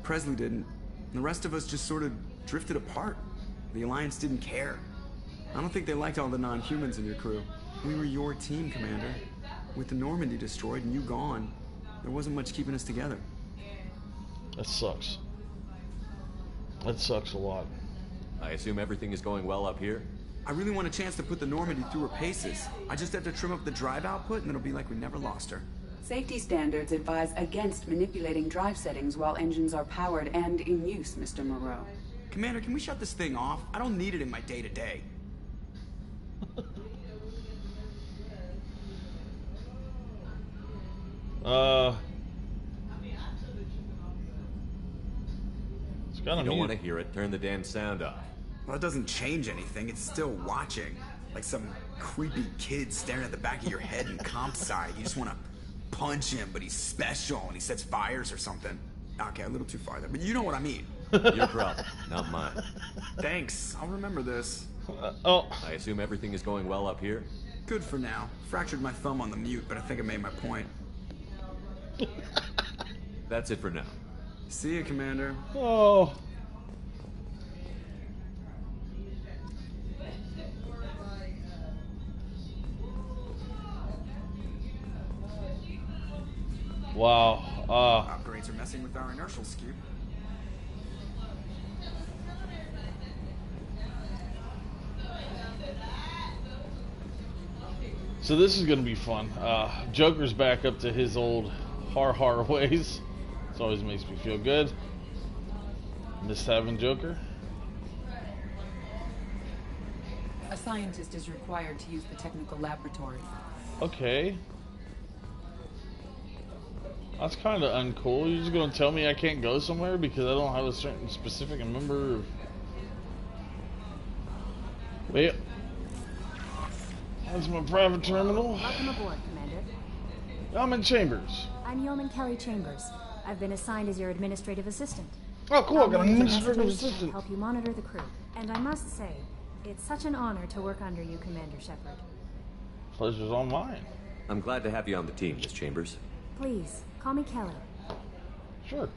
Presley didn't. And the rest of us just sort of drifted apart. The Alliance didn't care. I don't think they liked all the non-humans in your crew. We were your team, Commander. With the Normandy destroyed and you gone, there wasn't much keeping us together. That sucks. That sucks a lot. I assume everything is going well up here? I really want a chance to put the Normandy through her paces. I just have to trim up the drive output and it'll be like we never lost her. Safety standards advise against manipulating drive settings while engines are powered and in use, Mr. Moreau. Commander, can we shut this thing off? I don't need it in my day-to-day. It's kind of You don't want to hear it. Turn the damn sound off. Well, it doesn't change anything. It's still watching. Like some creepy kid staring at the back of your head in comp sci. You just want to punch him, but he's special and he sets fires or something. Okay, a little too far there, but you know what I mean. Your problem, not mine. Thanks, I'll remember this. I assume everything is going well up here? Good for now. Fractured my thumb on the mute, but I think I made my point. That's it for now. See you, Commander. Oh. Wow. Upgrades are messing with our inertial skew. So this is going to be fun. Joker's back up to his old har ways. This always makes me feel good. Missed having Joker. A scientist is required to use the technical laboratory. Okay. That's kind of uncool. You're just going to tell me I can't go somewhere because I don't have a certain specific member of... Wait. That's my private terminal. Welcome aboard, Commander. I'm in Chambers. I'm Yeoman Kelly Chambers. I've been assigned as your administrative assistant. Oh, cool. I got an administrative to assistant. help you monitor the crew. And I must say, it's such an honor to work under you, Commander Shepard. Pleasure's all mine. I'm glad to have you on the team, Miss Chambers. Please, call me Kelly. Sure.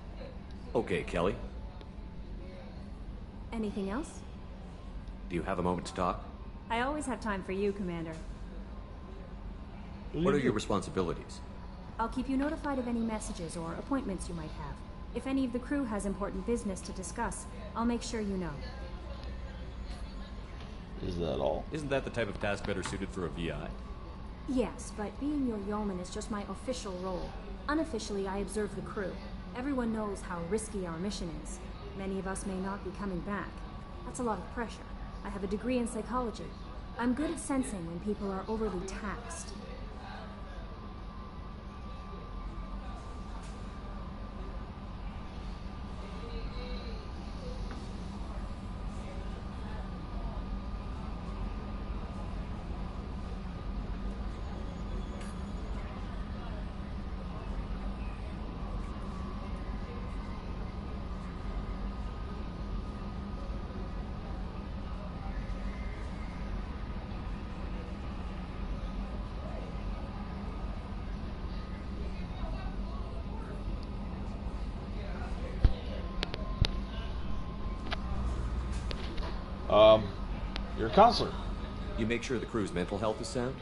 Okay, Kelly. Anything else? Do you have a moment to talk? I always have time for you, Commander. What are your responsibilities? I'll keep you notified of any messages or appointments you might have. If any of the crew has important business to discuss, I'll make sure you know. Is that all? Isn't that the type of task better suited for a VI? Yes, but being your yeoman is just my official role. Unofficially, I observe the crew. Everyone knows how risky our mission is. Many of us may not be coming back. That's a lot of pressure. I have a degree in psychology. I'm good at sensing when people are overly taxed. You're a counselor. You make sure the crew's mental health is sound?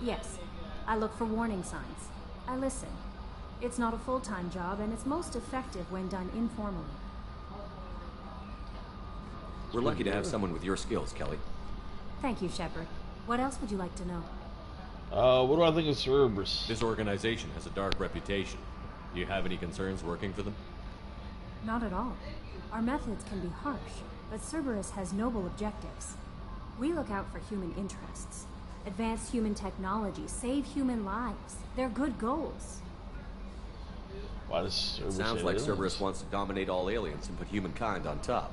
Yes. I look for warning signs. I listen. It's not a full-time job, and it's most effective when done informally. We're lucky to have someone with your skills, Kelly. Thank you, Shepard. What else would you like to know? What do I think of Cerberus? This organization has a dark reputation. Do you have any concerns working for them? Not at all. Our methods can be harsh, but Cerberus has noble objectives. We look out for human interests. Advance human technology, save human lives. They're good goals. Why does Cerberus Sounds like Cerberus wants to dominate all aliens and put humankind on top.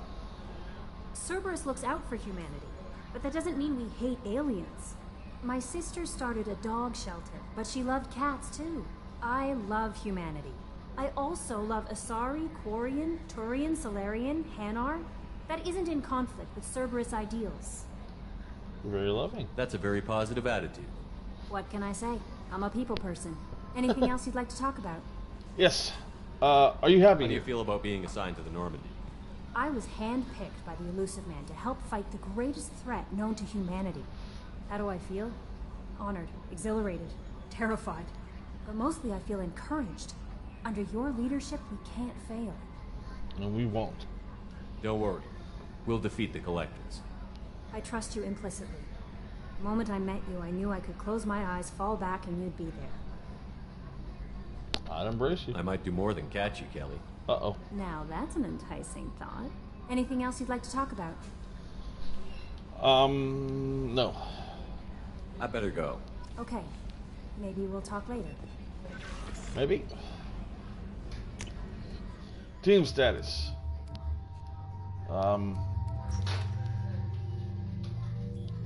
Cerberus looks out for humanity, but that doesn't mean we hate aliens. My sister started a dog shelter, but she loved cats too. I love humanity. I also love Asari, Quarian, Turian, Solarian, Hanar. That isn't in conflict with Cerberus ideals. Very loving. That's a very positive attitude. What can I say? I'm a people person. Anything else you'd like to talk about? Yes. Are you happy? How do you feel about being assigned to the Normandy? I was handpicked by the Elusive Man to help fight the greatest threat known to humanity. How do I feel? Honored, exhilarated, terrified. But mostly I feel encouraged. Under your leadership, we can't fail. No, we won't. Don't worry. We'll defeat the Collectors. I trust you implicitly. The moment I met you, I knew I could close my eyes, fall back, and you'd be there. I'd embrace you. I might do more than catch you, Kelly. Uh-oh. Now that's an enticing thought. Anything else you'd like to talk about? No. I better go. Okay. Maybe we'll talk later. Maybe. Team status. The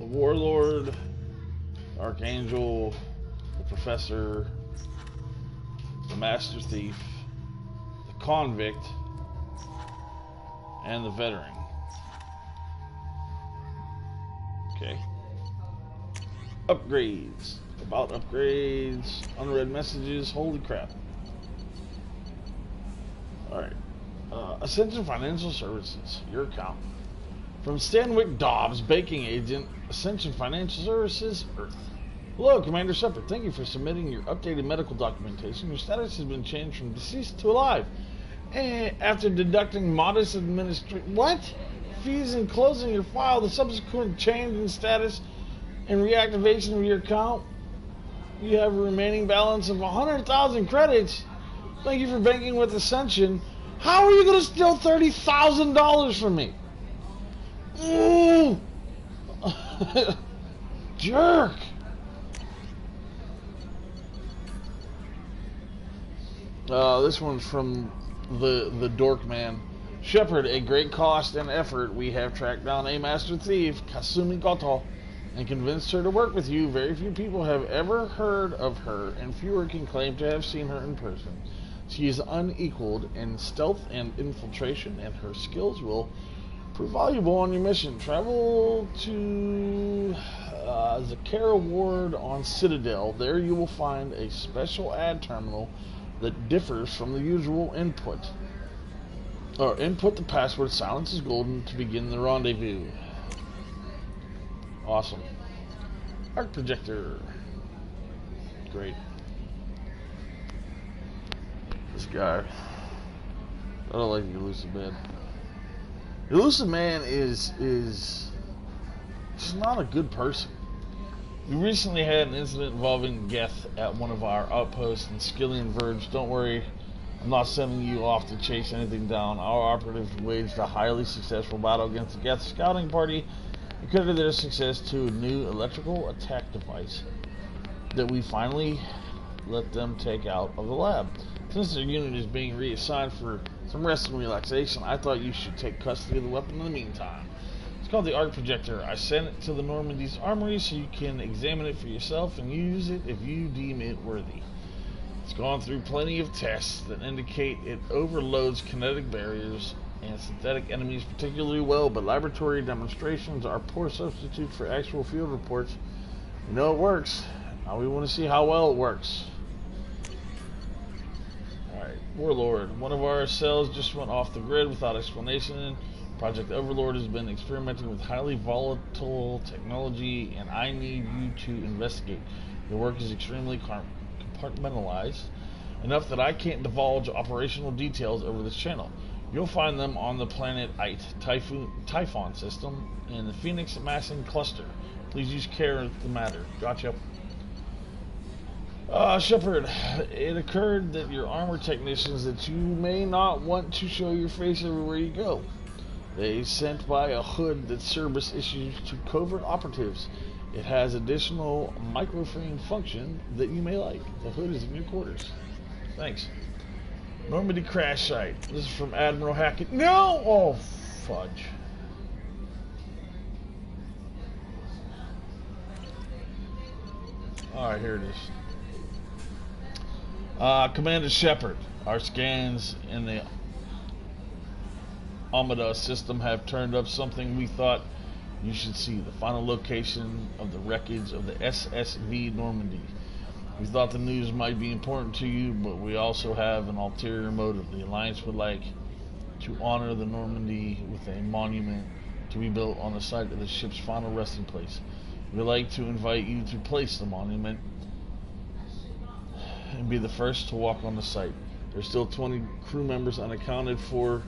Warlord, Archangel, the Professor, the Master Thief, the Convict, and the Veteran. Okay. Upgrades. About upgrades. Unread messages. Holy crap. Alright. Ascension Financial Services. Your account. From Stanwyck Dobbs, Baking Agent, Ascension Financial Services, Earth. Hello, Commander Shepard. Thank you for submitting your updated medical documentation. Your status has been changed from deceased to alive. And after deducting modest fees and closing your file, the subsequent change in status and reactivation of your account, you have a remaining balance of 100,000 credits. Thank you for banking with Ascension. How are you going to steal $30,000 from me? Ooh! Jerk! This one's from the Dork Man. Shepard, a great cost and effort, we have tracked down a master thief, Kasumi Goto, and convinced her to work with you. Very few people have ever heard of her, and fewer can claim to have seen her in person. She is unequaled in stealth and infiltration, and her skills will prove valuable on your mission. Travel to Zakara Ward on Citadel. There you will find a special ad terminal that differs from the usual input. Input the password Silence is Golden to begin the rendezvous. Awesome. Arc projector. Great. This guy. I don't like the Elusive Man. The Elusive Man is just not a good person. We recently had an incident involving Geth at one of our outposts in Skillian Verge. Don't worry, I'm not sending you off to chase anything down. Our operatives waged a highly successful battle against the Geth scouting party and credited their success to a new electrical attack device that we finally let them take out of the lab. Since their unit is being reassigned for some rest and relaxation, I thought you should take custody of the weapon in the meantime. It's called the Arc Projector. I sent it to the Normandy's armory so you can examine it for yourself and use it if you deem it worthy. It's gone through plenty of tests that indicate it overloads kinetic barriers and synthetic enemies particularly well, but laboratory demonstrations are a poor substitute for actual field reports. You know it works. Now we want to see how well it works. Alright, Warlord. One of our cells just went off the grid without explanation. Project Overlord has been experimenting with highly volatile technology, and I need you to investigate. Your work is extremely compartmentalized, enough that I can't divulge operational details over this channel. You'll find them on the planet Ite, Typhon system, in the Phoenix Massing Cluster. Please use care in the matter. Gotcha. Shepard, it occurred that your armor technicians that you may not want to show your face everywhere you go. They sent by a hood that Cerberus issues to covert operatives. It has additional microframe function that you may like. The hood is in your quarters. Thanks. Normandy crash site. This is from Admiral Hackett. No! Oh, fudge. Alright, here it is. Commander Shepard, our scans in the Omida system have turned up something we thought you should see. The final location of the wreckage of the SSV Normandy. We thought the news might be important to you, but we also have an ulterior motive. The Alliance would like to honor the Normandy with a monument to be built on the site of the ship's final resting place. We'd like to invite you to place the monument and be the first to walk on the site. There's still 20 crew members unaccounted for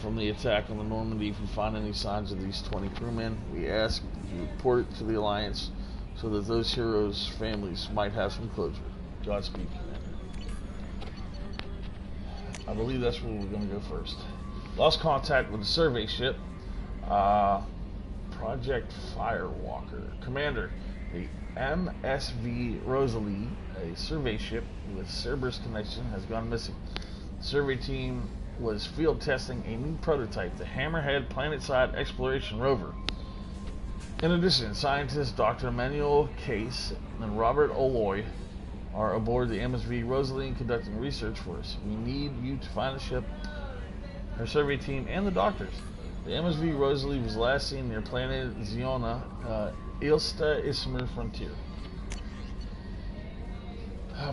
from the attack on the Normandy. If you find any signs of these 20 crewmen, we ask you report it to the Alliance so that those heroes' families might have some closure. Godspeed, Commander. I believe that's where we're going to go first. Lost contact with the survey ship. Project Firewalker. Commander, the MSV Rosalie, a survey ship with Cerberus connection, has gone missing. The survey team was field testing a new prototype, the Hammerhead Planetside Exploration Rover. In addition, scientists Dr. Emmanuel Case and Robert Oloy are aboard the MSV Rosalie conducting research for us. We need you to find the ship, her survey team, and the doctors. The MSV Rosalie was last seen near planet Ziona, Ilsta Ismir Frontier.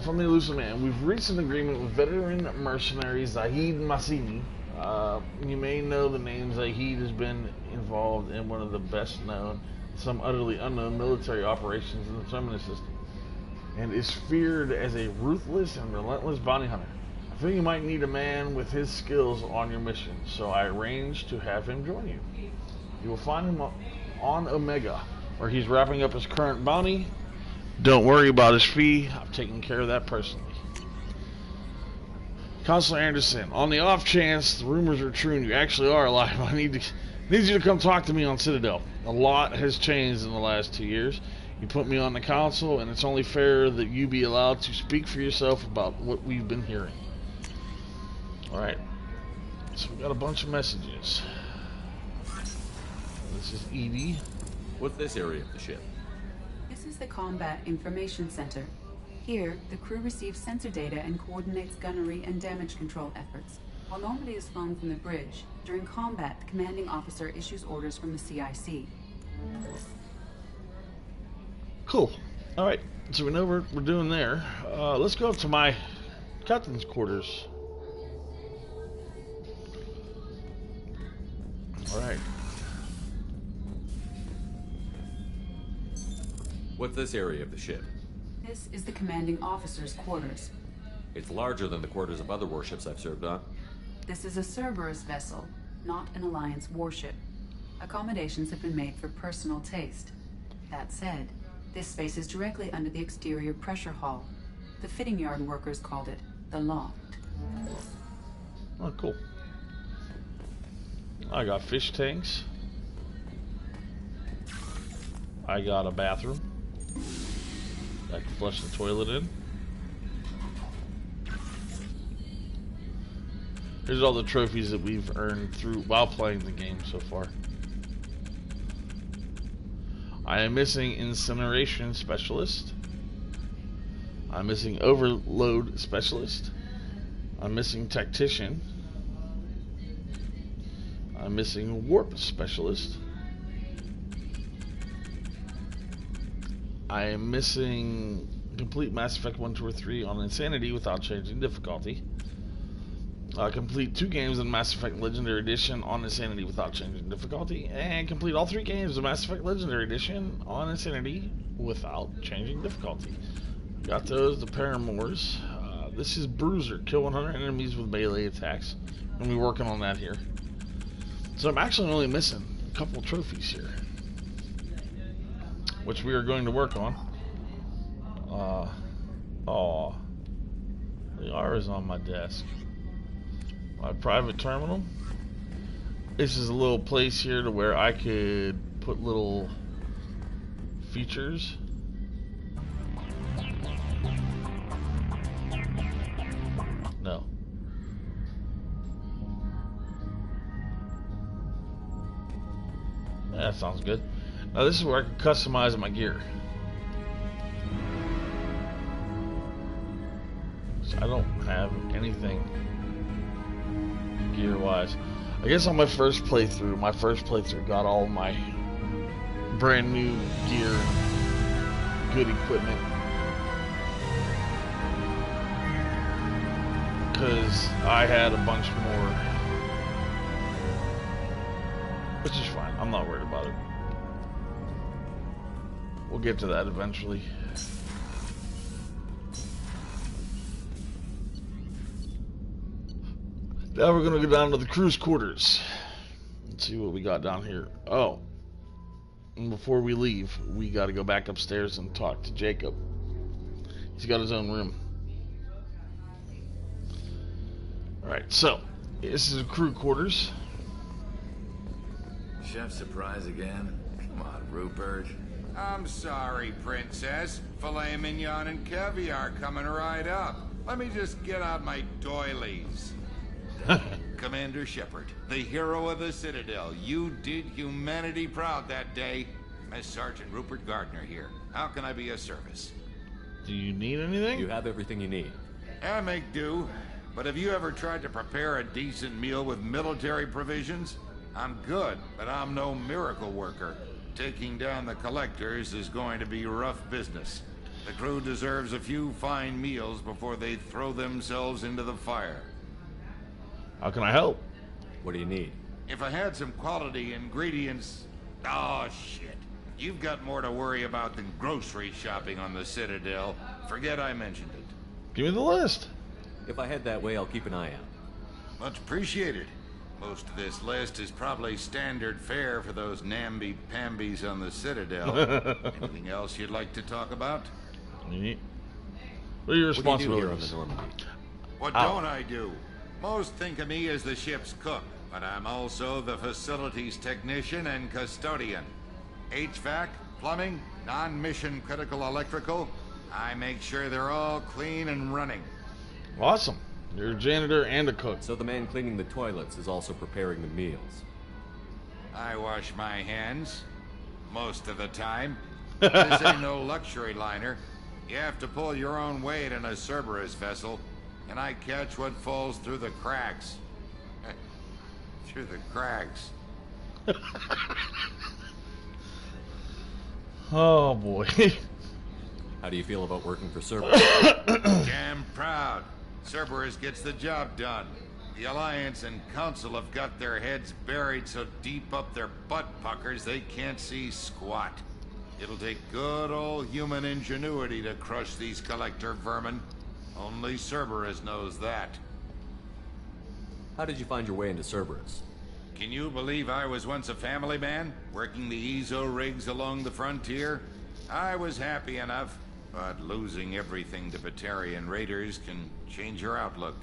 From the Elusive Man, we've reached an agreement with veteran mercenary Zahid Massini. You may know the name. Zahid has been involved in one of the best known, some utterly unknown military operations in the Terminus system, and is feared as a ruthless and relentless bounty hunter. I think you might need a man with his skills on your mission, so I arranged to have him join you. You will find him on Omega, where he's wrapping up his current bounty. Don't worry about his fee. I've taken care of that personally. Consular Anderson, on the off chance the rumors are true and you actually are alive, I need you to come talk to me on Citadel. A lot has changed in the last 2 years. You put me on the council, and it's only fair that you be allowed to speak for yourself about what we've been hearing. Alright, so we got a bunch of messages. This is Edie. What's this area of the ship? This is the Combat Information Center. Here, the crew receives sensor data and coordinates gunnery and damage control efforts. While nobody is flown from the bridge, during combat, the commanding officer issues orders from the CIC. Cool. Alright, so we know what we're doing there. Let's go up to my captain's quarters. Alright. What's this area of the ship? This is the commanding officer's quarters. It's larger than the quarters of other warships I've served on. This is a Cerberus vessel, not an Alliance warship. Accommodations have been made for personal taste. That said, this space is directly under the exterior pressure hull. The fitting yard workers called it the loft. Oh, cool. I got fish tanks. I got a bathroom I can flush the toilet in. Here's all the trophies that we've earned while playing the game so far. I am missing Incineration Specialist. I'm missing Overload Specialist. I'm missing Tactician. I'm missing Warp Specialist. I am missing complete Mass Effect 1, 2, or 3 on Insanity without changing difficulty. Complete 2 games in Mass Effect Legendary Edition on Insanity without changing difficulty. And complete all 3 games of Mass Effect Legendary Edition on Insanity without changing difficulty. Got those, the Paramours. This is Bruiser. Kill 100 enemies with melee attacks. I'm going to be working on that here. So I'm actually only missing a couple trophies here, which we are going to work on. The R is on my desk. My private terminal. This is a little place here to where I could put little features. No. That sounds good. Now this is where I can customize my gear. So I don't have anything gear-wise. I guess on my first playthrough got all my brand new gear and good equipment. Because I had a bunch more. Which is fine. I'm not worried about it. We'll get to that eventually. Now we're going to go down to the crew's quarters. Let's see what we got down here. Oh. And before we leave, we got to go back upstairs and talk to Jacob. He's got his own room. Alright, so This is crew quarters. Chef surprise again? Come on, Rupert. I'm sorry, Princess. Filet mignon and caviar coming right up. Let me just get out my doilies. Commander Shepard, the hero of the Citadel. You did humanity proud that day. Mess Sergeant Rupert Gardner here. How can I be of service? Do you need anything? You have everything you need. I make do. But have you ever tried to prepare a decent meal with military provisions? I'm good, but I'm no miracle worker. Taking down the collectors is going to be rough business. The crew deserves a few fine meals before they throw themselves into the fire. How can I help? What do you need? If I had some quality ingredients... Oh, shit. You've got more to worry about than grocery shopping on the Citadel. Forget I mentioned it. Give me the list. If I head that way, I'll keep an eye out. Much appreciated. Most of this list is probably standard fare for those namby-pambies on the Citadel. Anything else you'd like to talk about? What are your responsibilities? What don't I do? Most think of me as the ship's cook, but I'm also the facilities technician and custodian. HVAC, plumbing, non-mission critical electrical. I make sure they're all clean and running. Awesome. You're a janitor and a cook. So the man cleaning the toilets is also preparing the meals. I wash my hands. Most of the time. This ain't no luxury liner. You have to pull your own weight in a Cerberus vessel, and I catch what falls through the cracks. Through the cracks. Oh, boy. How do you feel about working for Cerberus? Damn proud. Cerberus gets the job done. The Alliance and Council have got their heads buried so deep up their butt puckers they can't see squat. It'll take good old human ingenuity to crush these collector vermin. Only Cerberus knows that. How did you find your way into Cerberus? Can you believe I was once a family man, working the EZO rigs along the frontier? I was happy enough, but losing everything to Batarian raiders can change your outlook.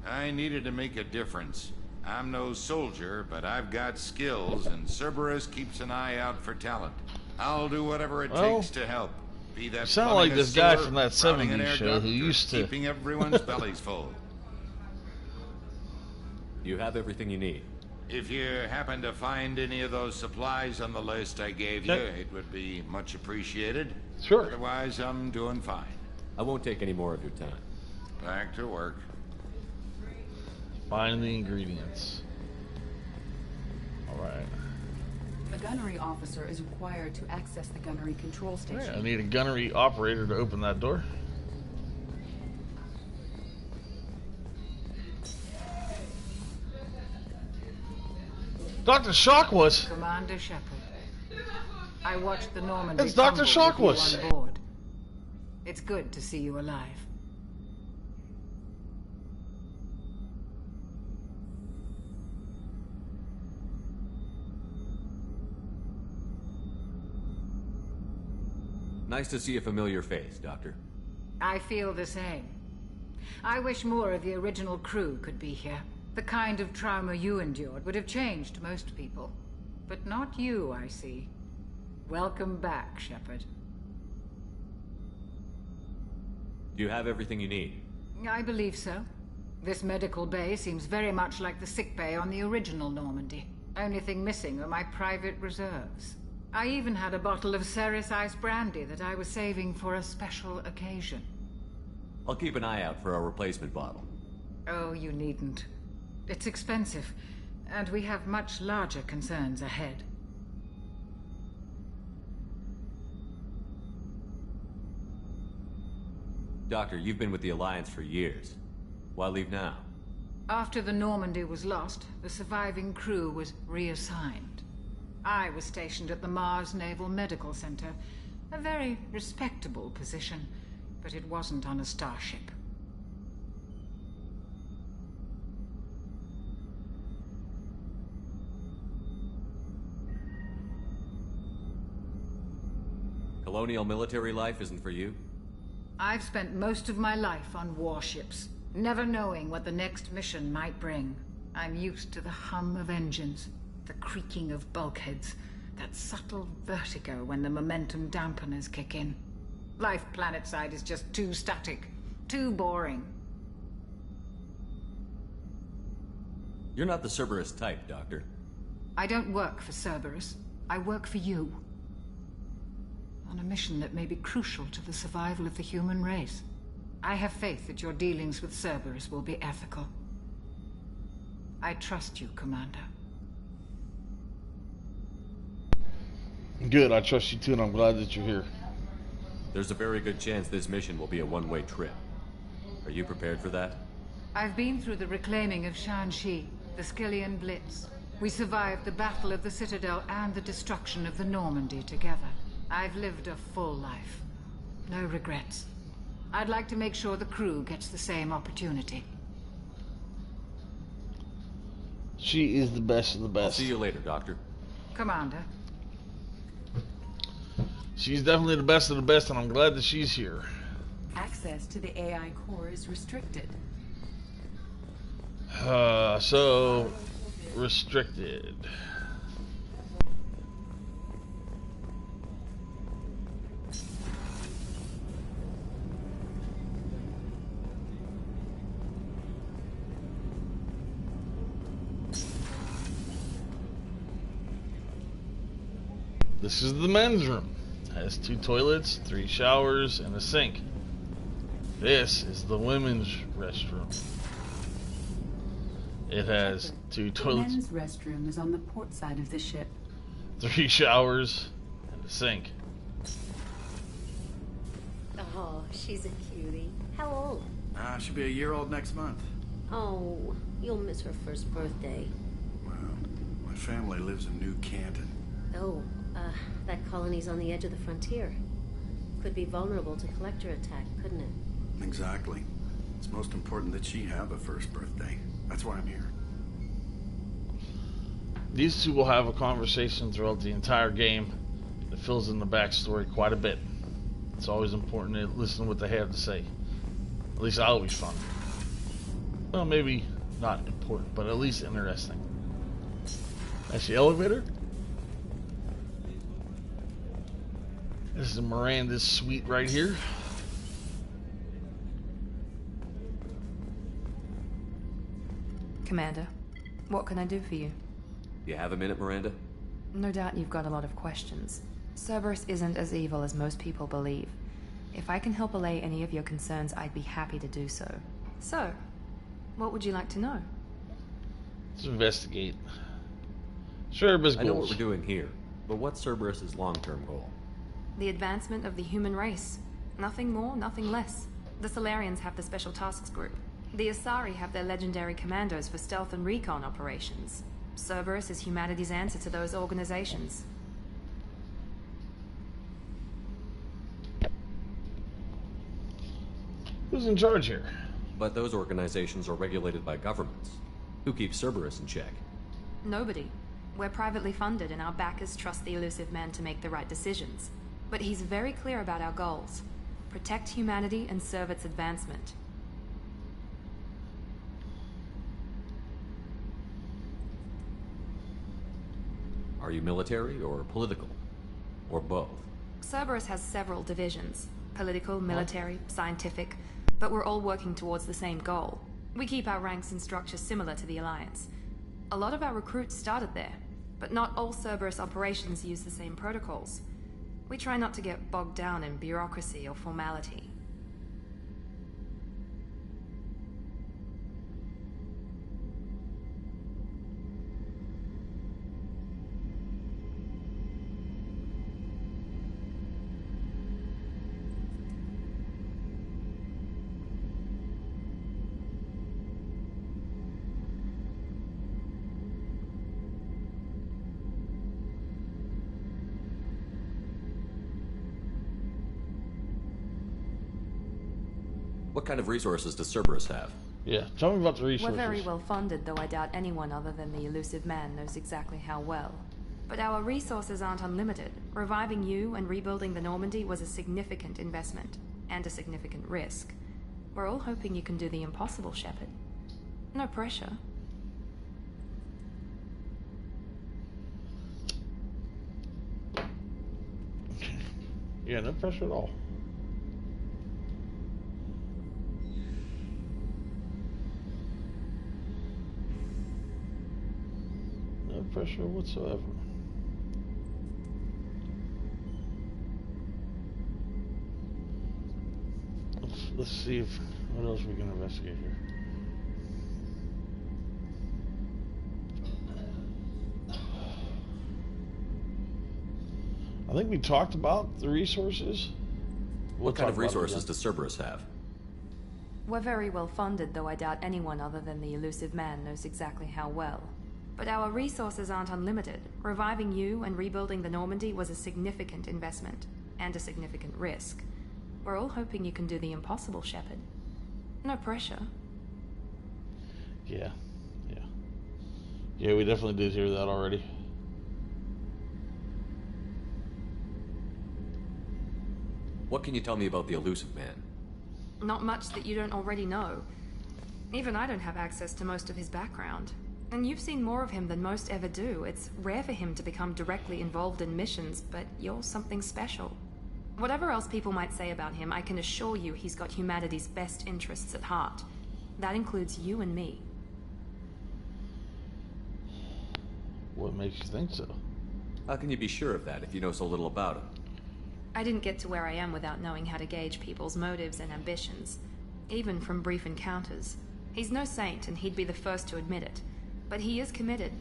I needed to make a difference. I'm no soldier, but I've got skills, and Cerberus keeps an eye out for talent. I'll do whatever it takes to help. Be that you sound like this guy from that 70s show who used to... keeping everyone's bellies full. You have everything you need. If you happen to find any of those supplies on the list I gave you, it would be much appreciated. Sure. Otherwise, I'm doing fine. I won't take any more of your time. Back to work. Find the ingredients. Alright. The gunnery officer is required to access the gunnery control station. Right, I need a gunnery operator to open that door. Dr. Shockwoods. Commander Shepard. I watched the Normandy. It's Dr. Shockwoods. On board. It's good to see you alive. Nice to see a familiar face, Doctor. I feel the same. I wish more of the original crew could be here. The kind of trauma you endured would have changed most people. But not you, I see. Welcome back, Shepard. Do you have everything you need? I believe so. This medical bay seems very much like the sick bay on the original Normandy. Only thing missing are my private reserves. I even had a bottle of Ceres Ice brandy that I was saving for a special occasion. I'll keep an eye out for a replacement bottle. Oh, you needn't. It's expensive, and we have much larger concerns ahead. Doctor, you've been with the Alliance for years. Why leave now? After the Normandy was lost, the surviving crew was reassigned. I was stationed at the Mars Naval Medical Center, a very respectable position, but it wasn't on a starship. Colonial military life isn't for you? I've spent most of my life on warships, never knowing what the next mission might bring. I'm used to the hum of engines, the creaking of bulkheads, that subtle vertigo when the momentum dampeners kick in. Life planetside is just too static, too boring. You're not the Cerberus type, Doctor. I don't work for Cerberus. I work for you. On a mission that may be crucial to the survival of the human race. I have faith that your dealings with Cerberus will be ethical. I trust you, Commander. Good, I trust you too, and I'm glad that you're here. There's a very good chance this mission will be a one-way trip. Are you prepared for that? I've been through the reclaiming of Shanxi, the Skillian Blitz. We survived the Battle of the Citadel and the destruction of the Normandy together. I've lived a full life. No regrets. I'd like to make sure the crew gets the same opportunity. She is the best of the best. I'll see you later, Doctor. Commander. She's definitely the best of the best, and I'm glad that she's here. Access to the AI core is restricted. So restricted. This is the men's room. It has 2 toilets, 3 showers, and a sink. This is the women's restroom. It has 2 toilets. The men's restroom is on the port side of the ship. 3 showers, and a sink. Oh, she's a cutie. How old? She'll be a year old next month. Oh, you'll miss her first birthday. Well, my family lives in New Canton. Oh, that colony's on the edge of the frontier. Could be vulnerable to collector attack, couldn't it? Exactly. It's most important that she have a first birthday. That's why I'm here. These two will have a conversation throughout the entire game that fills in the backstory quite a bit. It's always important to listen to what they have to say. At least I always find it. Well, maybe not important, but at least interesting. That's the elevator. This is Miranda's suite right here. Commander, what can I do for you? You have a minute, Miranda? No doubt you've got a lot of questions. Cerberus isn't as evil as most people believe. If I can help allay any of your concerns, I'd be happy to do so. So, what would you like to know? Let's investigate. Cerberus goals. I know what we're doing here, but what's Cerberus's long-term goal? The advancement of the human race. Nothing more, nothing less. The Solarians have the Special Tasks Group. The Asari have their legendary commandos for stealth and recon operations. Cerberus is humanity's answer to those organizations. Who's in charge here? But those organizations are regulated by governments. Who keeps Cerberus in check? Nobody. We're privately funded and our backers trust the elusive man to make the right decisions. But he's very clear about our goals. Protect humanity and serve its advancement. Are you military or political? Or both? Cerberus has several divisions. Political, military, scientific. But we're all working towards the same goal. We keep our ranks and structure similar to the Alliance. A lot of our recruits started there. But not all Cerberus operations use the same protocols. We try not to get bogged down in bureaucracy or formality. What kind of resources does Cerberus have? Yeah, tell me about the resources. We're very well funded, though I doubt anyone other than the elusive man knows exactly how well. But our resources aren't unlimited. Reviving you and rebuilding the Normandy was a significant investment, and a significant risk. We're all hoping you can do the impossible, Shepard. No pressure. Yeah, no pressure at all. No pressure whatsoever. Let's see if what else we can investigate here. I think we talked about the resources. What kind of resources does Cerberus have? We're very well funded, though I doubt anyone other than the elusive man knows exactly how well. But our resources aren't unlimited. Reviving you and rebuilding the Normandy was a significant investment, and a significant risk. We're all hoping you can do the impossible, Shepard. No pressure. Yeah. Yeah, we definitely did hear that already. What can you tell me about the elusive man? Not much that you don't already know. Even I don't have access to most of his background. And you've seen more of him than most ever do. It's rare for him to become directly involved in missions, but you're something special. Whatever else people might say about him, I can assure you he's got humanity's best interests at heart. That includes you and me. What makes you think so? How can you be sure of that if you know so little about him? I didn't get to where I am without knowing how to gauge people's motives and ambitions, even from brief encounters. He's no saint, and he'd be the first to admit it. But he is committed.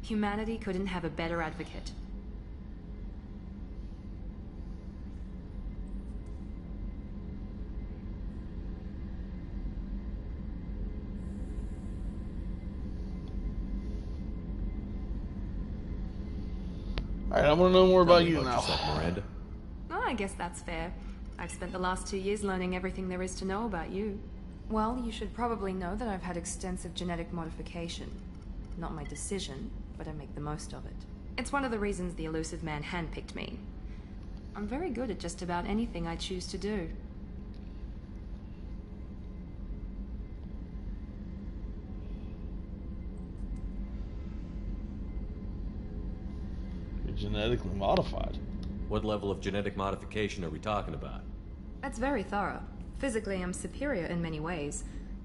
Humanity couldn't have a better advocate. Alright, I want to know more about you now. Miranda. Oh, I guess that's fair. I've spent the last 2 years learning everything there is to know about you. Well, you should probably know that I've had extensive genetic modification. Not my decision, but I make the most of it. It's one of the reasons the elusive man handpicked me. I'm very good at just about anything I choose to do. You're genetically modified. What level of genetic modification are we talking about? That's very thorough. Physically, I'm superior in many ways.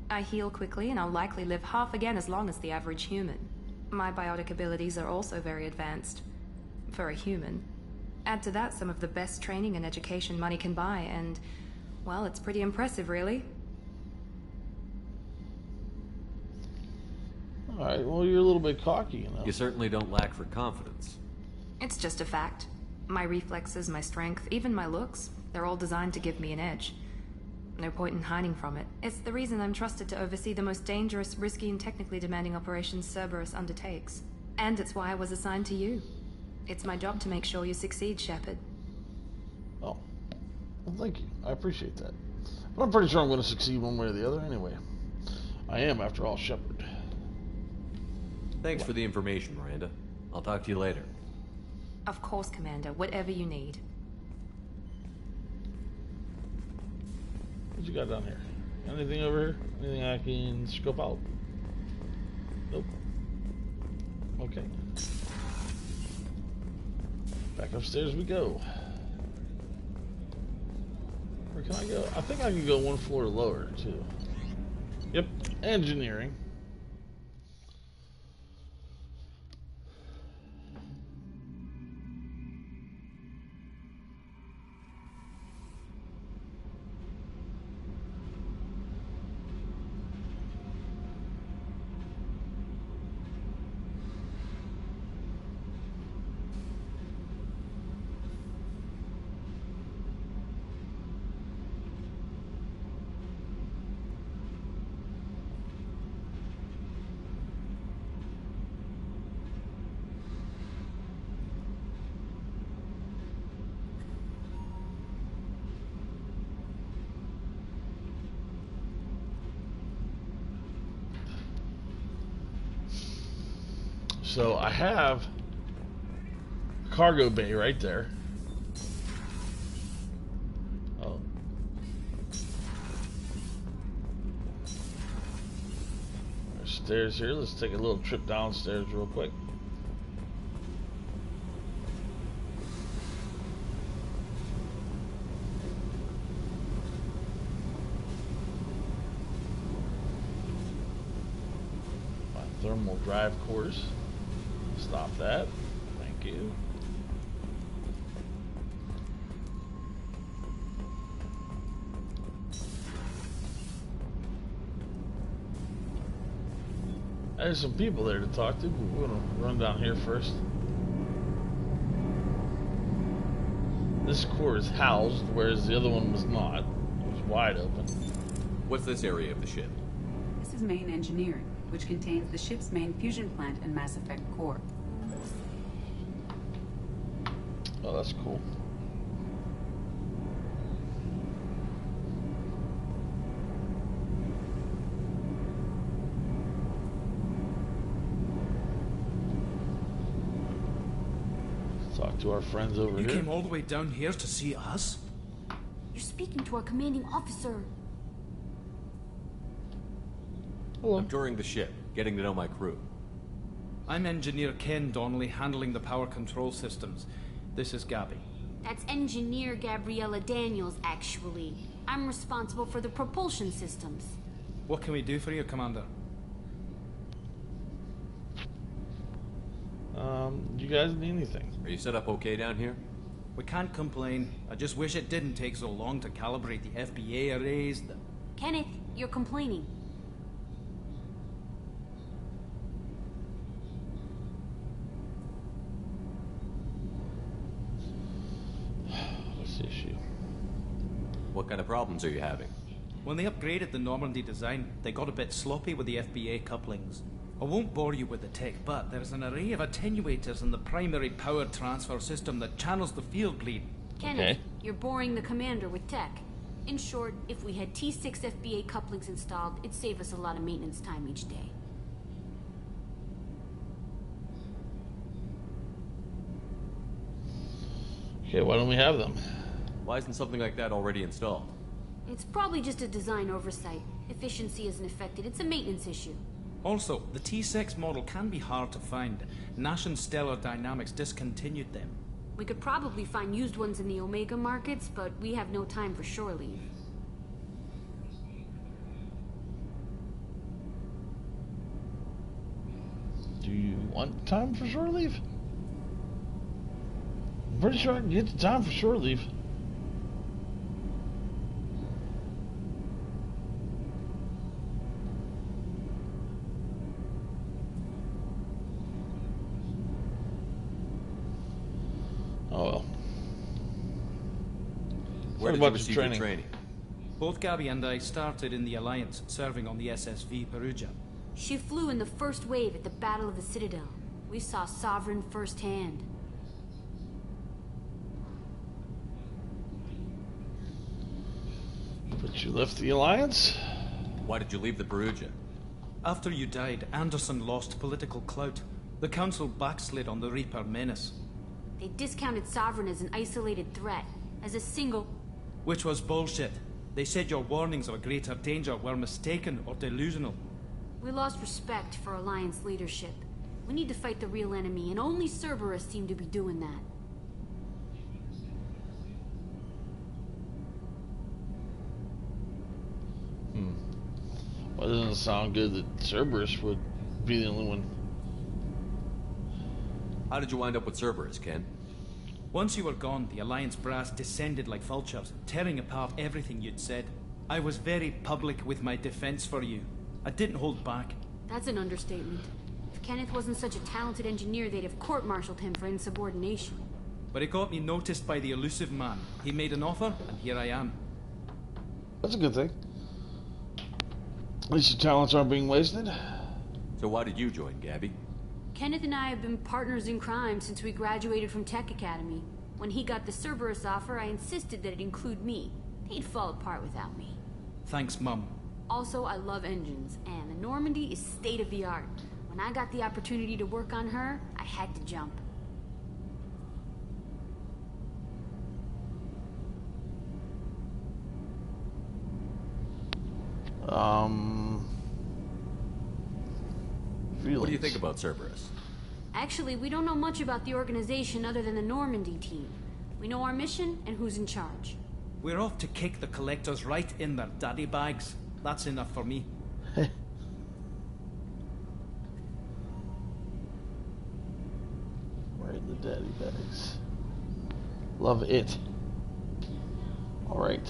I heal quickly, and I'll likely live half again as long as the average human. My biotic abilities are also very advanced. For a human. Add to that some of the best training and education money can buy, and, well, it's pretty impressive, really. Alright, well, you're a little bit cocky, you know. You certainly don't lack for confidence. It's just a fact. My reflexes, my strength, even my looks, they're all designed to give me an edge. No point in hiding from it. It's the reason I'm trusted to oversee the most dangerous, risky, and technically demanding operations Cerberus undertakes. And it's why I was assigned to you. It's my job to make sure you succeed, Shepard. Oh. Well, thank you. I appreciate that. But I'm pretty sure I'm going to succeed one way or the other anyway. I am, after all, Shepard. Thanks for the information, Miranda. I'll talk to you later. Of course, Commander. Whatever you need. What you got down here? Anything over here? Anything I can scope out? Nope. Okay. Back upstairs we go. Where can I go? I think I can go one floor lower, too. Yep. Engineering. So I have a cargo bay right there. Oh. There's stairs here. Let's take a little trip downstairs real quick. Thermal drive cores. Stop that. Thank you. There's some people there to talk to. We're gonna run down here first. This core is housed, whereas the other one was not. It was wide open. What's this area of the ship? This is main engineering, which contains the ship's main fusion plant and Mass Effect core. Oh, that's cool. Talk to our friends over here. You came all the way down here to see us? You're speaking to our commanding officer. Hello. I'm touring the ship, getting to know my crew. I'm Engineer Ken Donnelly, handling the power control systems. This is Gabby. That's Engineer Gabriella Daniels, actually. I'm responsible for the propulsion systems. What can we do for you, Commander? Do you guys need anything? Are you set up okay down here? We can't complain. I just wish it didn't take so long to calibrate the FBA arrays. Kenneth, you're complaining. What's the issue? What kind of problems are you having? When they upgraded the Normandy design, they got a bit sloppy with the FBA couplings. I won't bore you with the tech, but there's an array of attenuators in the primary power transfer system that channels the field bleed. Kenneth, you're boring the commander with tech. In short, if we had T6 FBA couplings installed, it'd save us a lot of maintenance time each day. Okay, why don't we have them? Why isn't something like that already installed? It's probably just a design oversight. Efficiency isn't affected. It's a maintenance issue. Also, the T6 model can be hard to find. Nash and Stellar Dynamics discontinued them. We could probably find used ones in the Omega markets, but we have no time for shore leave. Do you want time for shore leave? I'm pretty sure I can get the time for shore leave. Oh well. Where did you receive your training? Both Gabby and I started in the Alliance, serving on the SSV Perugia. She flew in the first wave at the Battle of the Citadel. We saw Sovereign firsthand. But you left the Alliance? Why did you leave the Perugia? After you died, Anderson lost political clout. The Council backslid on the Reaper menace. They discounted Sovereign as an isolated threat, as a single... Which was bullshit. They said your warnings of a greater danger were mistaken or delusional. We lost respect for Alliance leadership. We need to fight the real enemy, and only Cerberus seemed to be doing that. Well, it doesn't sound good that Cerberus would be the only one. How did you wind up with Cerberus, Ken? Once you were gone, the Alliance brass descended like vultures, tearing apart everything you'd said. I was very public with my defense for you. I didn't hold back. That's an understatement. If Kenneth wasn't such a talented engineer, they'd have court-martialed him for insubordination. But it got me noticed by the elusive man. He made an offer, and here I am. That's a good thing. At least your talents aren't being wasted. So why did you join, Gabby? Kenneth and I have been partners in crime since we graduated from Tech Academy. When he got the Cerberus offer, I insisted that it include me. He'd fall apart without me. Thanks, Mum. Also, I love engines, and the Normandy is state-of-the-art. When I got the opportunity to work on her, I had to jump. What do you think about Cerberus? Actually, we don't know much about the organization other than the Normandy team. We know our mission and who's in charge. We're off to kick the Collectors right in their daddy bags. That's enough for me. The daddy bags. Love it. Alright.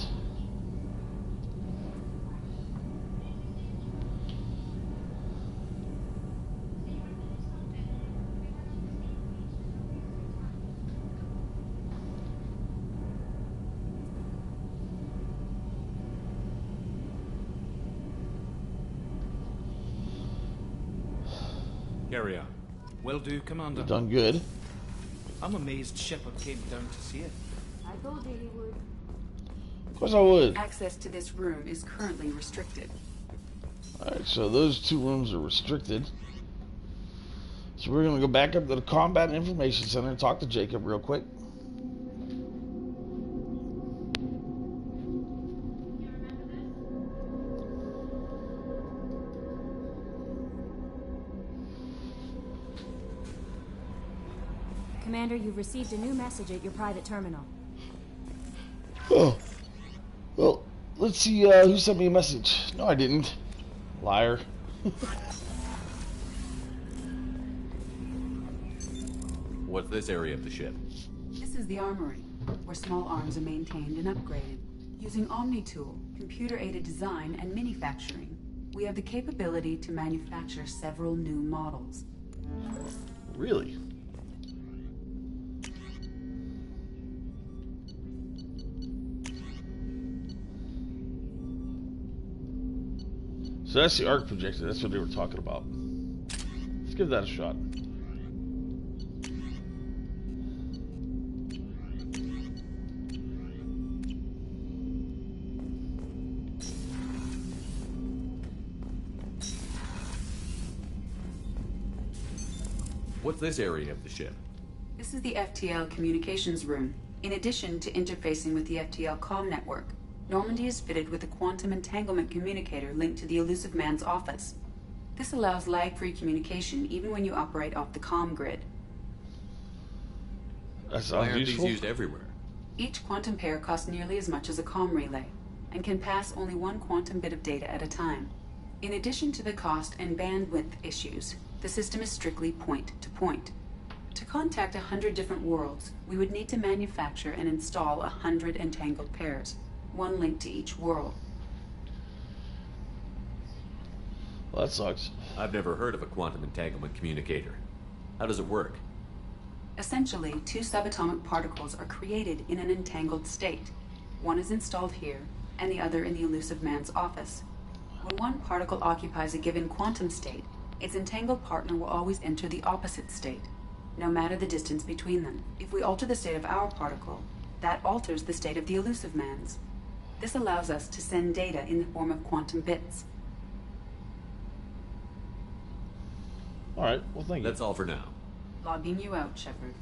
Carry on. Will do, Commander. You've done good. I'm amazed Shepard came down to see it. I told you he would. Of course I would. Access to this room is currently restricted. Alright, so those two rooms are restricted. So we're going to go back up to the Combat Information Center and talk to Jacob real quick. Commander, you've received a new message at your private terminal. Oh. Well, let's see who sent me a message. No, I didn't. Liar. What's this area of the ship? This is the armory, where small arms are maintained and upgraded. Using OmniTool, computer-aided design, and manufacturing, we have the capability to manufacture several new models. Really? So that's the arc projector. That's what they were talking about. Let's give that a shot. What's this area of the ship? This is the FTL communications room. In addition to interfacing with the FTL comm network, Normandy is fitted with a quantum entanglement communicator linked to the Elusive Man's office. This allows lag-free communication even when you operate off the comm grid. That Why sounds aren't useful. these used everywhere? Each quantum pair costs nearly as much as a comm relay, and can pass only one quantum bit of data at a time. In addition to the cost and bandwidth issues, the system is strictly point-to-point. To contact 100 different worlds, we would need to manufacture and install 100 entangled pairs, one link to each world. Well, that sucks. I've never heard of a quantum entanglement communicator. How does it work? Essentially, two subatomic particles are created in an entangled state. One is installed here, and the other in the Elusive Man's office. When one particle occupies a given quantum state, its entangled partner will always enter the opposite state, no matter the distance between them. If we alter the state of our particle, that alters the state of the Elusive Man's. This allows us to send data in the form of quantum bits. Alright, well thank you. That's all for now. Logging you out, Shepard.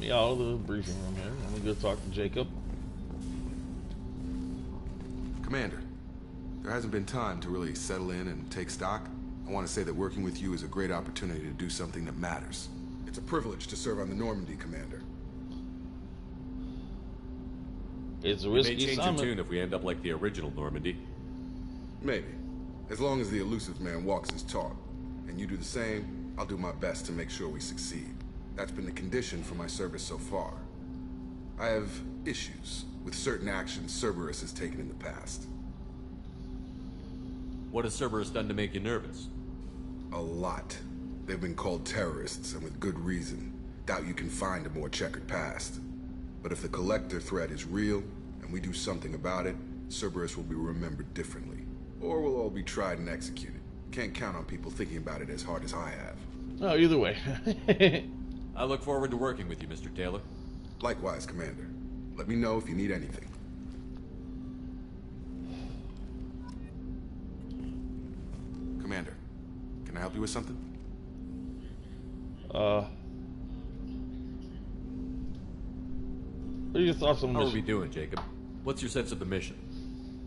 Me out of the briefing room here. Let me go talk to Jacob. Commander, there hasn't been time to really settle in and take stock. I want to say that working with you is a great opportunity to do something that matters. It's a privilege to serve on the Normandy, Commander. It's a We risky may change assignment. your tune if we end up like the original Normandy. Maybe. As long as the Elusive Man walks his talk, and you do the same, I'll do my best to make sure we succeed. That's been the condition for my service so far. I have issues with certain actions Cerberus has taken in the past. What has Cerberus done to make you nervous? A lot. They've been called terrorists, and with good reason. Doubt you can find a more checkered past. But if the Collector threat is real, and we do something about it, Cerberus will be remembered differently. Or we'll all be tried and executed. Can't count on people thinking about it as hard as I have. Oh, either way. I look forward to working with you, Mr. Taylor. Likewise, Commander. Let me know if you need anything. Commander, can I help you with something? What are your thoughts on the How are mission? we doing, Jacob? What's your sense of the mission?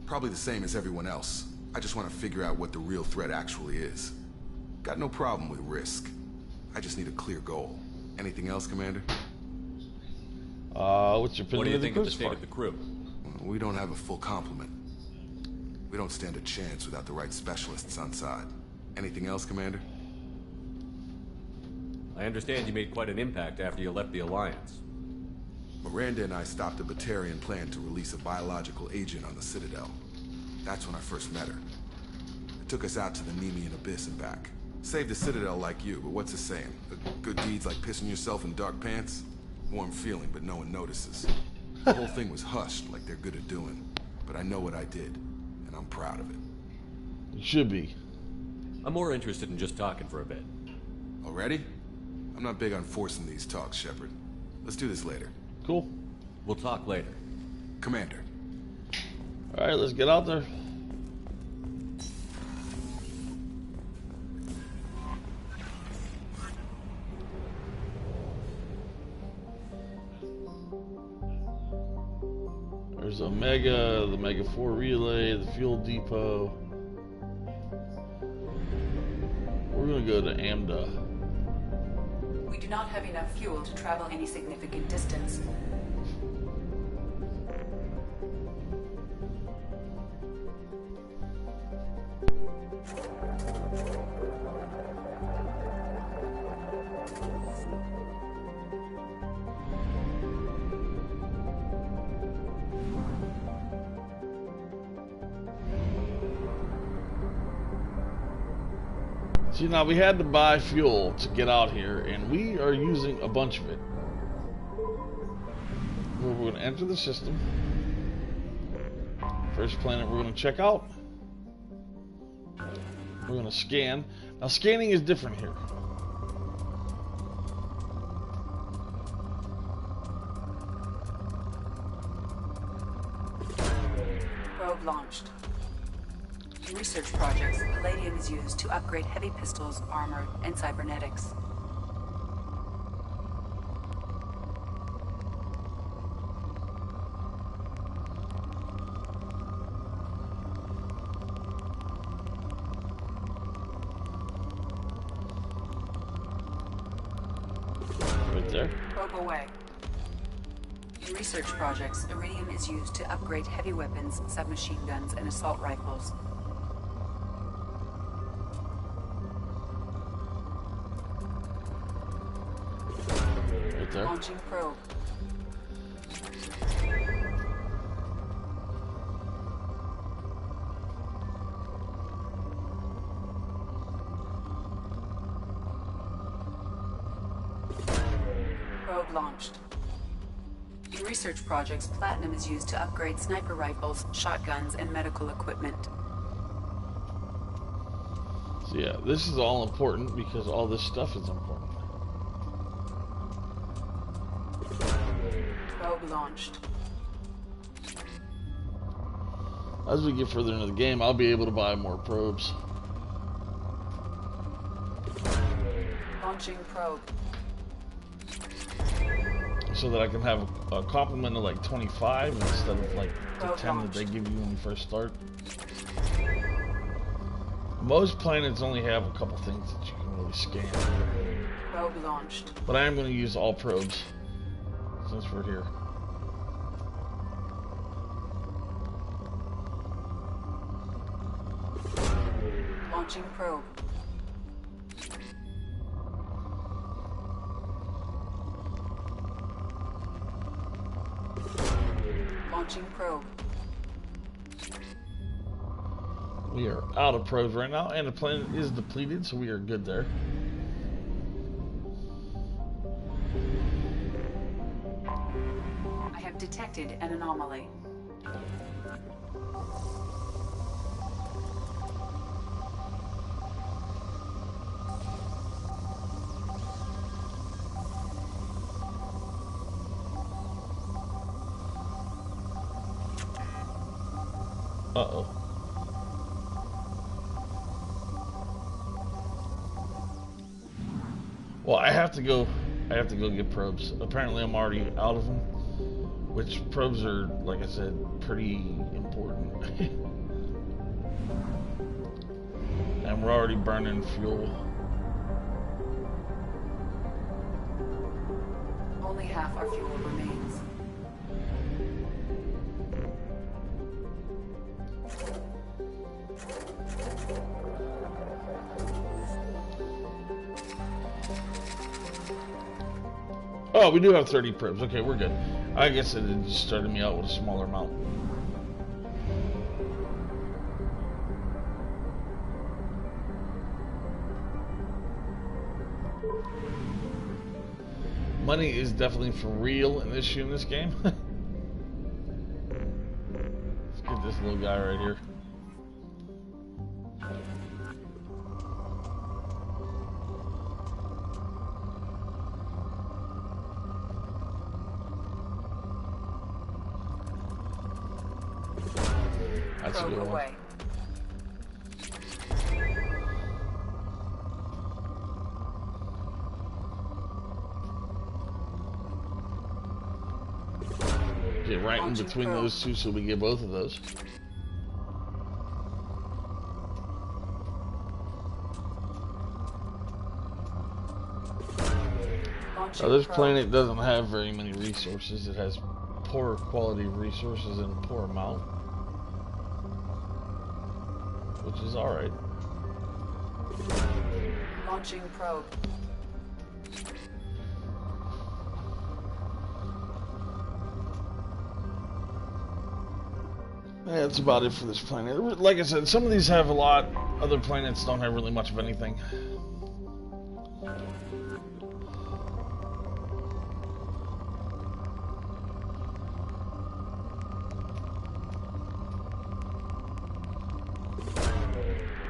Probably the same as everyone else. I just want to figure out what the real threat actually is. Got no problem with risk. I just need a clear goal. Anything else, Commander? What's your opinion What do you of the think of the crew's state part? of the crew? We don't have a full complement. We don't stand a chance without the right specialists on side. Anything else, Commander? I I understand you made quite an impact after you left the Alliance. Miranda and I stopped a Batarian plan to release a biological agent on the Citadel. That's when I first met her. It took us out to the Nemean Abyss and back. Saved the Citadel like you, but what's the saying? The good deeds like pissing yourself in dark pants? Warm feeling, but no one notices. The whole thing was hushed, like they're good at doing. But I know what I did, and I'm proud of it. You should be. I'm more interested in just talking for a bit. Already? I'm not big on forcing these talks, Shepard. Let's do this later. Cool. We'll talk later. Commander. Alright, let's get out there. There's Omega, the Mega 4 relay, the fuel depot. We're gonna go to Amda. We do not have enough fuel to travel any significant distance. See, now we had to buy fuel to get out here, and we are using a bunch of it. We're going to enter the system. First planet we're going to check out. We're going to scan. Now, scanning is different here. Probe launched. In research projects, palladium is used to upgrade heavy pistols, armor, and cybernetics. Right there. Probe away. In research projects, iridium is used to upgrade heavy weapons, submachine guns, and assault rifles. There. Launching probe. Probe launched. In research projects, platinum is used to upgrade sniper rifles, shotguns, and medical equipment. So yeah, this is all important because all this stuff is important. Probe launched. As we get further into the game, I'll be able to buy more probes. Launching probe. So that I can have a complement of like 25 instead of like the Probe 10 launched. that they give you when you first start. Most planets only have a couple things that you can really scan. Probe launched. But I am going to use all probes since we're here. Launching probe. Launching probe. We are out of probes right now, and the planet is depleted, so we are good there. I have detected an anomaly. Uh-oh. Well, I have to go get probes. Apparently I'm already out of them, which probes are, like I said, pretty important. And we're already burning fuel. Only half our fuel remains. Oh, we do have 30 probes. Okay, we're good. I guess it just started me out with a smaller amount. Money is definitely for real in this game. Let's get this little guy right here. That's a good one. Get right in between those two so we get both of those. Now, this planet doesn't have very many resources. It has poor quality of resources in a poor amount, which is alright. Launching probe. Yeah, that's about it for this planet. Like I said, some of these have a lot. Other planets don't have really much of anything.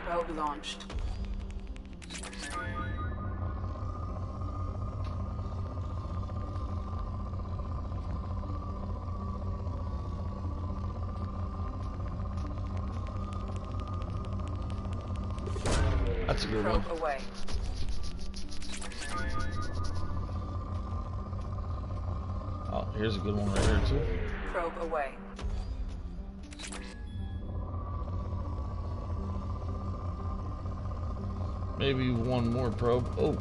Probe launched. That's a good one. Probe away. Oh, here's a good one right here too. Probe away. Maybe one more probe. Oh,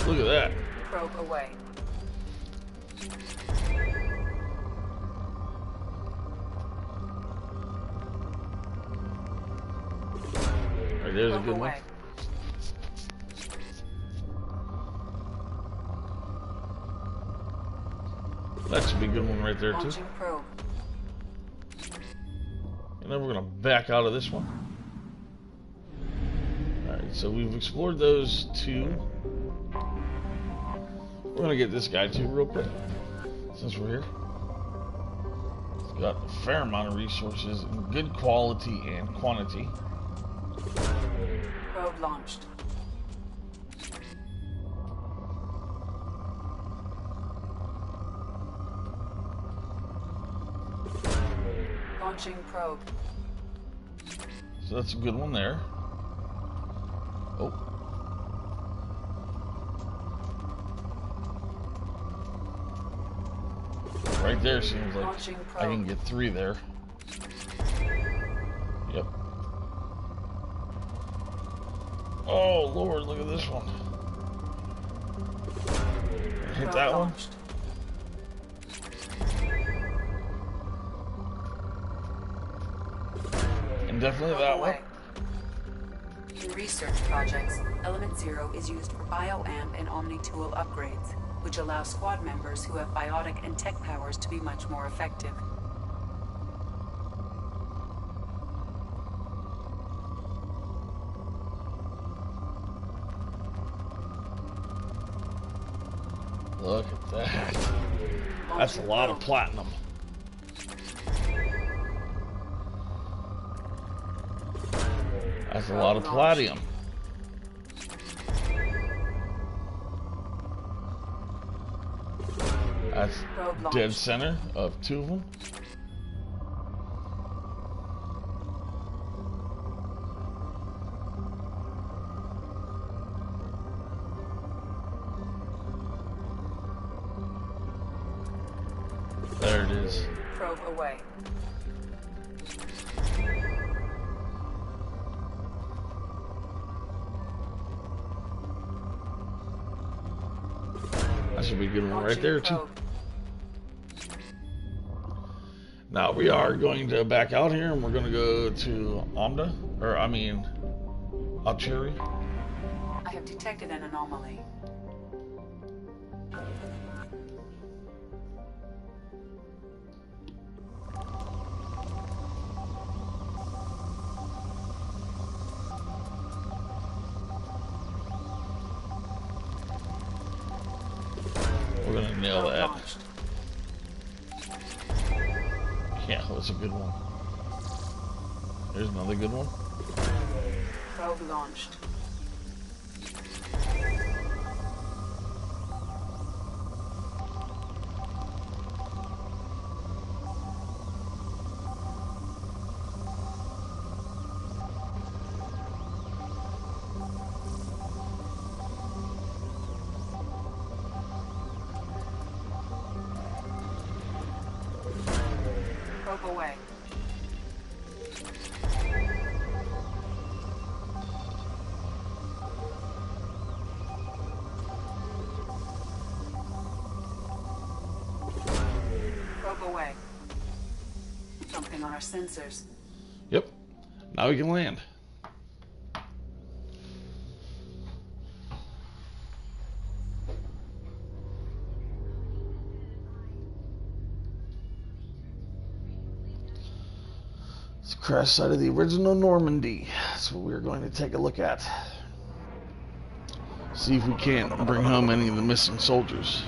look at that. Probe away. Right there's a good one. That should be a good one right there too. And then we're gonna back out of this one. Alright, so we've explored those two. We're gonna get this guy too real quick, since we're here. It's got a fair amount of resources in good quality and quantity. Probe launched. Launching probe. So that's a good one there. Oh. Right there seems like I can get 3 there. Yep. Oh Lord, look at this one. Hit that one. And definitely that one. In research projects, Element 0 is used for bioamp and omni-tool upgrades, which allow squad members who have biotic and tech powers to be much more effective. Look at that. That's a lot of platinum. That's a lot of palladium. That's dead center of 2 of them. There it is. Probe away. That should be a good one right there too. Now we are going to back out here and we're going to go to Alcheri. I have detected an anomaly. nail that. Yeah, that's a good one. There's another good one. Probe launched. Probe away. Probe away. Something on our sensors. Yep. Now we can land. It's the crash site of the original Normandy. That's what we're going to take a look at. See if we can't bring home any of the missing soldiers.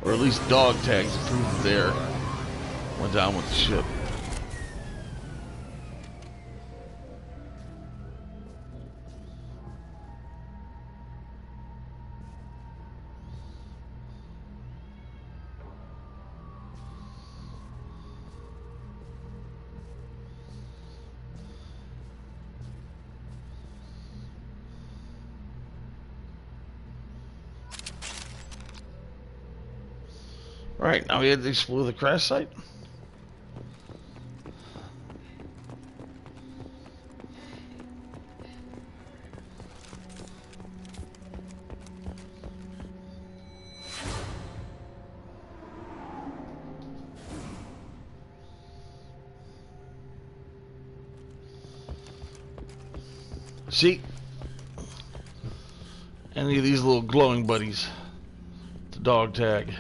Or at least dog tags to prove that they went down with the ship. Alright, now we had to explore the crash site. See? Any of these little glowing buddies. The dog tag.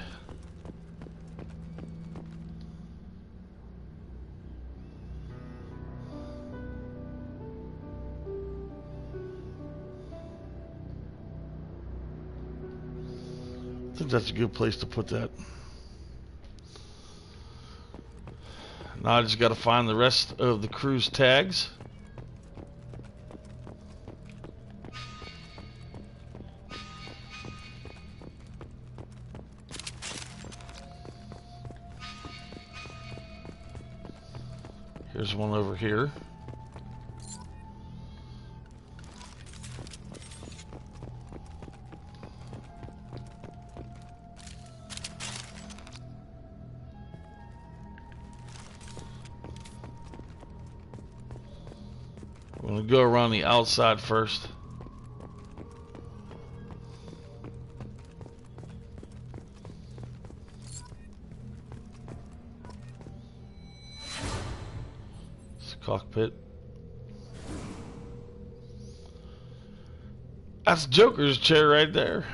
I think that's a good place to put that. Now I just got to find the rest of the crew's tags. Here's one over here. I'm going to go around the outside first. It's the cockpit. That's Joker's chair right there.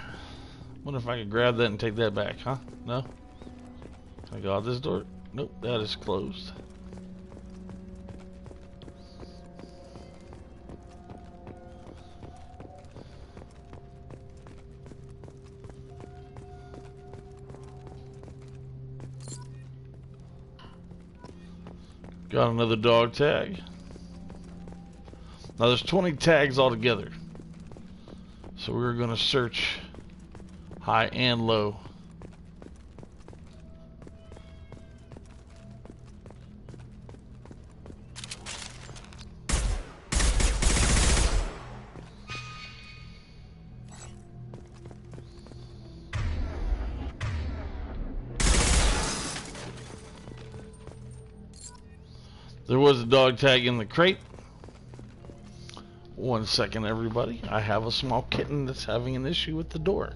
Wonder if I can grab that and take that back, huh? No? Can I go out this door? Nope, that is closed. Got another dog tag. Now there's 20 tags altogether. So we're going to search high and low. There was a dog tag in the crate. 1 second, everybody. I have a small kitten that's having an issue with the door.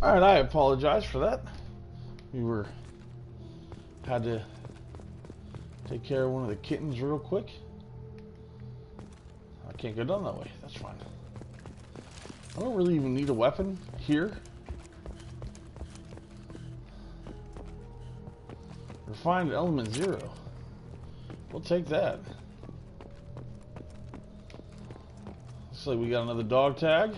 Alright, I apologize for that. We had to take care of one of the kittens real quick. I can't go down that way. That's fine. I don't really even need a weapon here. Refined element 0. We'll take that. Looks like we got another dog tag.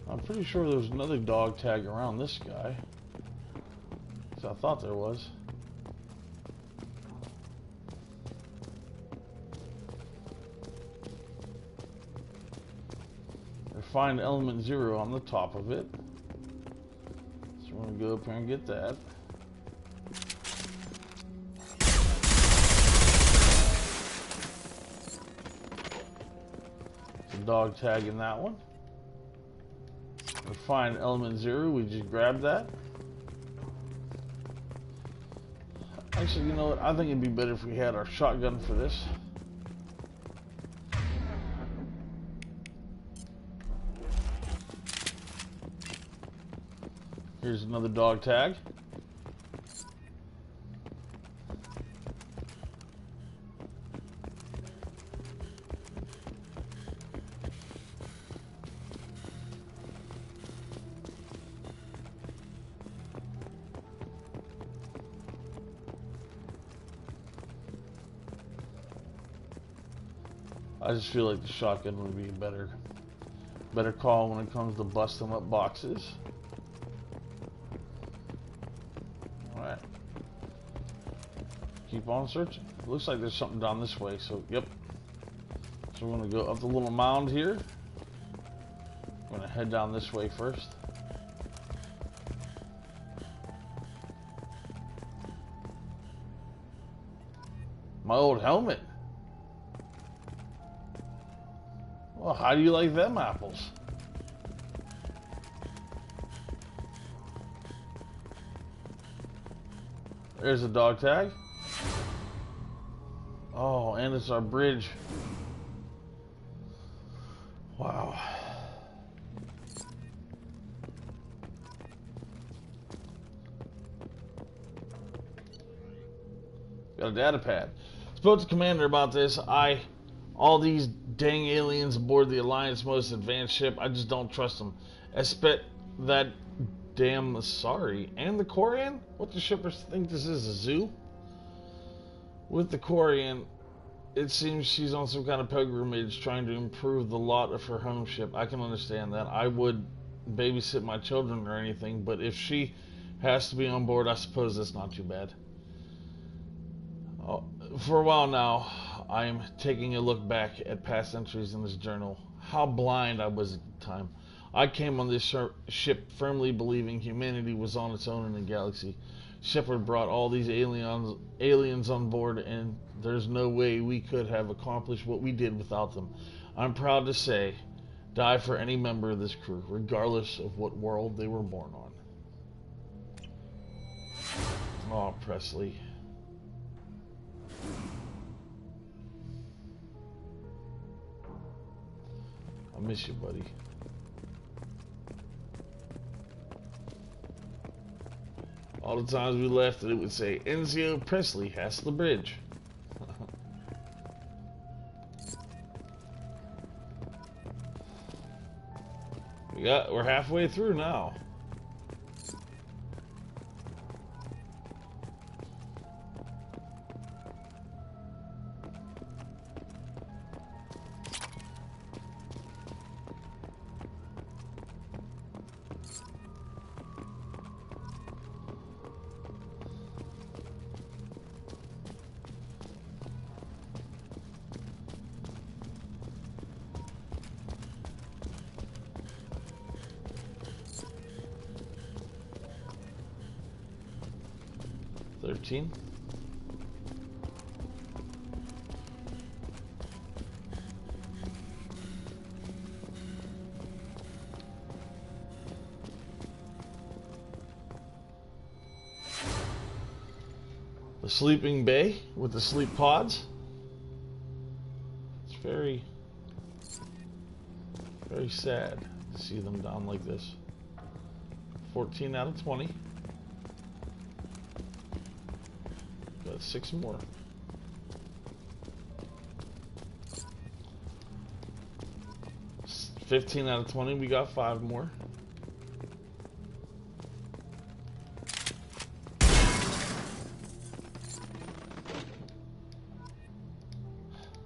I'm pretty sure there's another dog tag around this guy. So I thought there was. Refined element 0 on the top of it. So we're gonna go up here and get that. There's a dog tag in that one. Refined element 0, we just grabbed that. Actually, you know what? I think it'd be better if we had our shotgun for this. Here's another dog tag. I just feel like the shotgun would be a better call when it comes to busting up boxes. Alright. Keep on searching. Looks like there's something down this way, so yep. So we're gonna go up the little mound here. I'm gonna head down this way first. My old helmet. Well, how do you like them apples? There's a dog tag. Oh, and it's our bridge. Wow. Got a data pad. Spoke to Commander about this. All these dang aliens aboard the Alliance most advanced ship, I just don't trust them. Especially that damn Masari and the Quarian. What the shippers think this is, a zoo? With the Quarian, it seems she's on some kind of pilgrimage trying to improve the lot of her home ship. I can understand that. I would babysit my children or anything, but if she has to be on board, I suppose that's not too bad. For a while now, I'm taking a look back at past entries in this journal. How blind I was at the time. I came on this ship firmly believing humanity was on its own in the galaxy. Shepard brought all these aliens on board, and there's no way we could have accomplished what we did without them. I'm proud to say, die for any member of this crew, regardless of what world they were born on. Oh, Presley. I miss you, buddy. All the times we left, it would say, NCO Presley has the bridge. We're halfway through now. 13. The sleeping bay with the sleep pods. It's very, very sad to see them down like this. 14 out of 20. Got 6 more. S 15 out of 20. We got 5 more.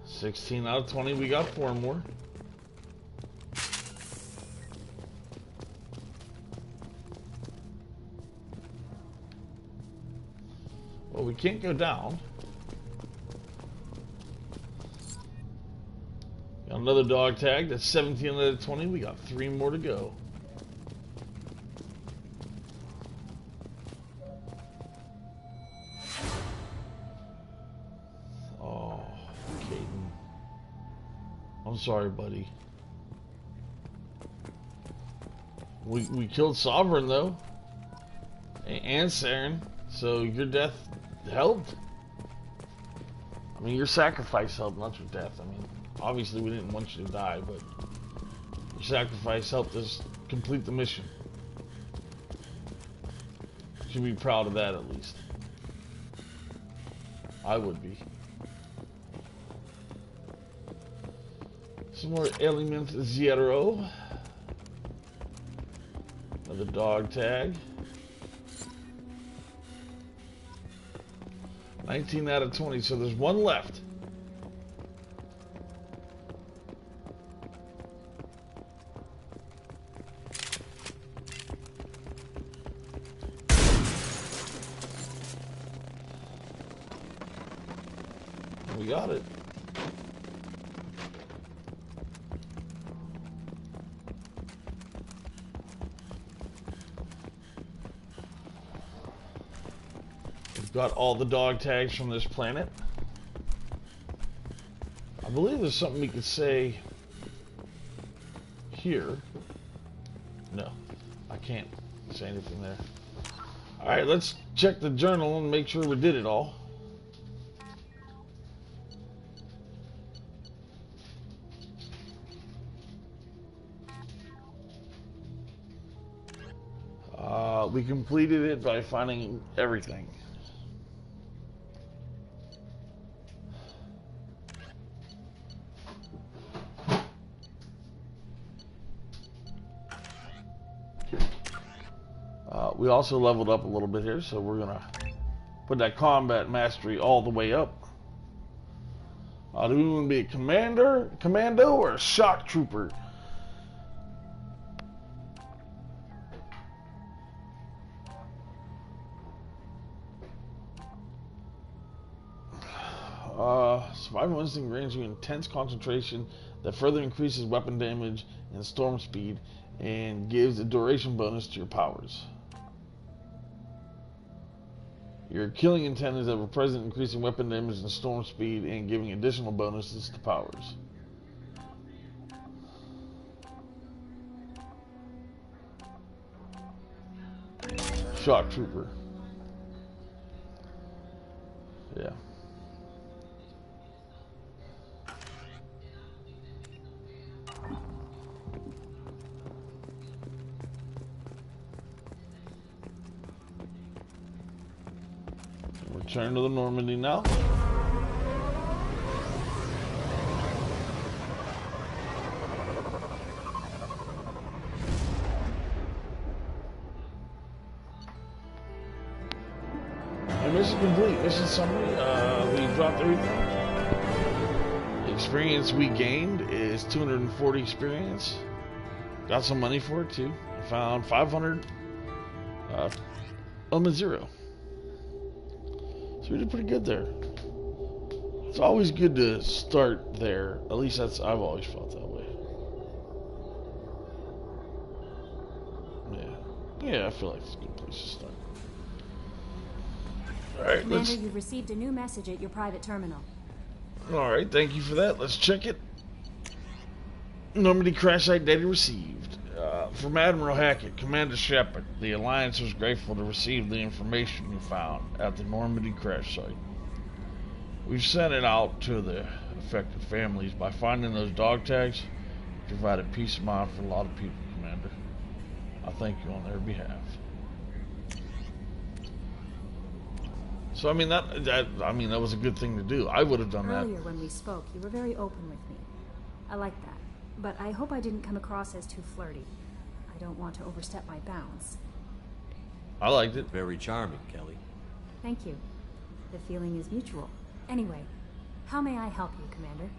$16 out of 20, we got 4 more. Well, we can't go down. Got another dog tag, that's 17 out of 20, we got 3 more to go. I'm sorry, buddy. We killed Sovereign, though. And Saren. So your death helped. I mean, your sacrifice helped, not your death. I mean, obviously we didn't want you to die, but your sacrifice helped us complete the mission. You should be proud of that, at least. I would be. Some more Element Zero. Another dog tag. 19 out of 20, so there's 1 left. We got it. Got all the dog tags from this planet. I believe there's something we could say here. No, I can't say anything there. Alright, let's check the journal and make sure we did it all. We completed it by finding everything. We also leveled up a little bit here, so we're gonna put that combat mastery all the way up. Do we want to be a commando, or a shock trooper? Survival instinct grants you intense concentration that further increases weapon damage and storm speed, and gives a duration bonus to your powers. Your killing intent is ever present, increasing weapon damage and storm speed and giving additional bonuses to powers. Shock trooper. Yeah. Return to the Normandy now. Mission complete. Mission summary. We dropped everything. The experience we gained is 240 experience. Got some money for it too. I found 500 Element Zero. So we did pretty good there. It's always good to start there. At least I've always felt that way. Yeah, I feel like it's a good place to start. Alright, Commander, you've received a new message at your private terminal. Alright, thank you for that. Let's check it. Normandy crash site data received. From Admiral Hackett, Commander Shepard, the Alliance was grateful to receive the information you found at the Normandy crash site. We've sent it out to the affected families. By finding those dog tags, provided peace of mind for a lot of people, Commander. I thank you on their behalf. So I mean that was a good thing to do. I would have done that. Earlier when we spoke, you were very open with me. I like that. But I hope I didn't come across as too flirty. I don't want to overstep my bounds. I liked it. Very charming, Kelly. Thank you. The feeling is mutual. Anyway, how may I help you, Commander?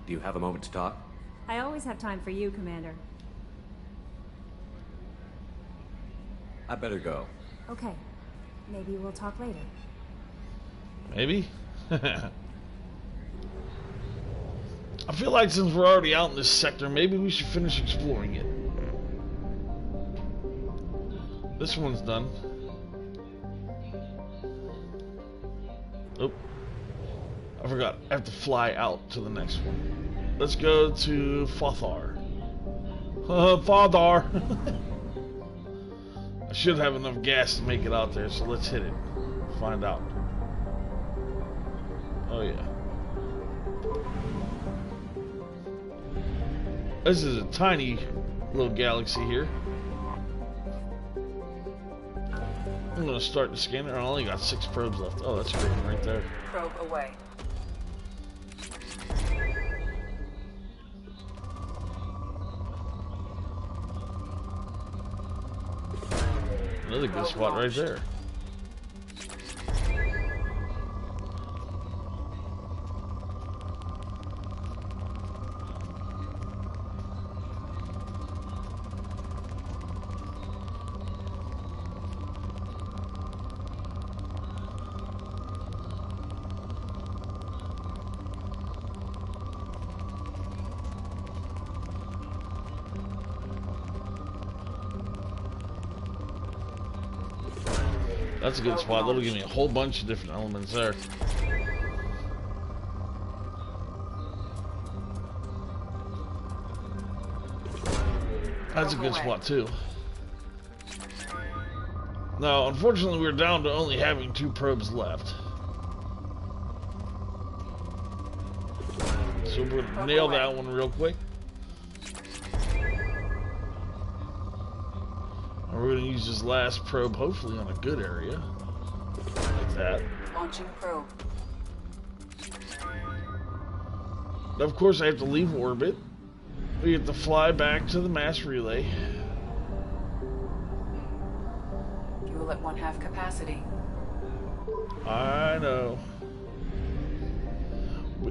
Do you have a moment to talk? I always have time for you, Commander. I better go. Okay. Maybe we'll talk later. Maybe? I feel like since we're already out in this sector, maybe we should finish exploring it. This one's done. Oh. I forgot. I have to fly out to the next one. Let's go to Fothar. Fothar! I should have enough gas to make it out there, so let's hit it. Find out. Oh yeah. This is a tiny little galaxy here. I'm gonna start the scanner. I only got 6 probes left. Oh, that's a great one right there. Probe away. Another good spot right there. That's a good spot. That'll give me a whole bunch of different elements there. That's a good spot too. Now, unfortunately, we're down to only having 2 probes left. So we're gonna nail that one real quick. We're going to use this last probe, hopefully on a good area. Like that. Launching probe. Of course, I have to leave orbit. We have to fly back to the mass relay. Fuel at 1/2 capacity. I know.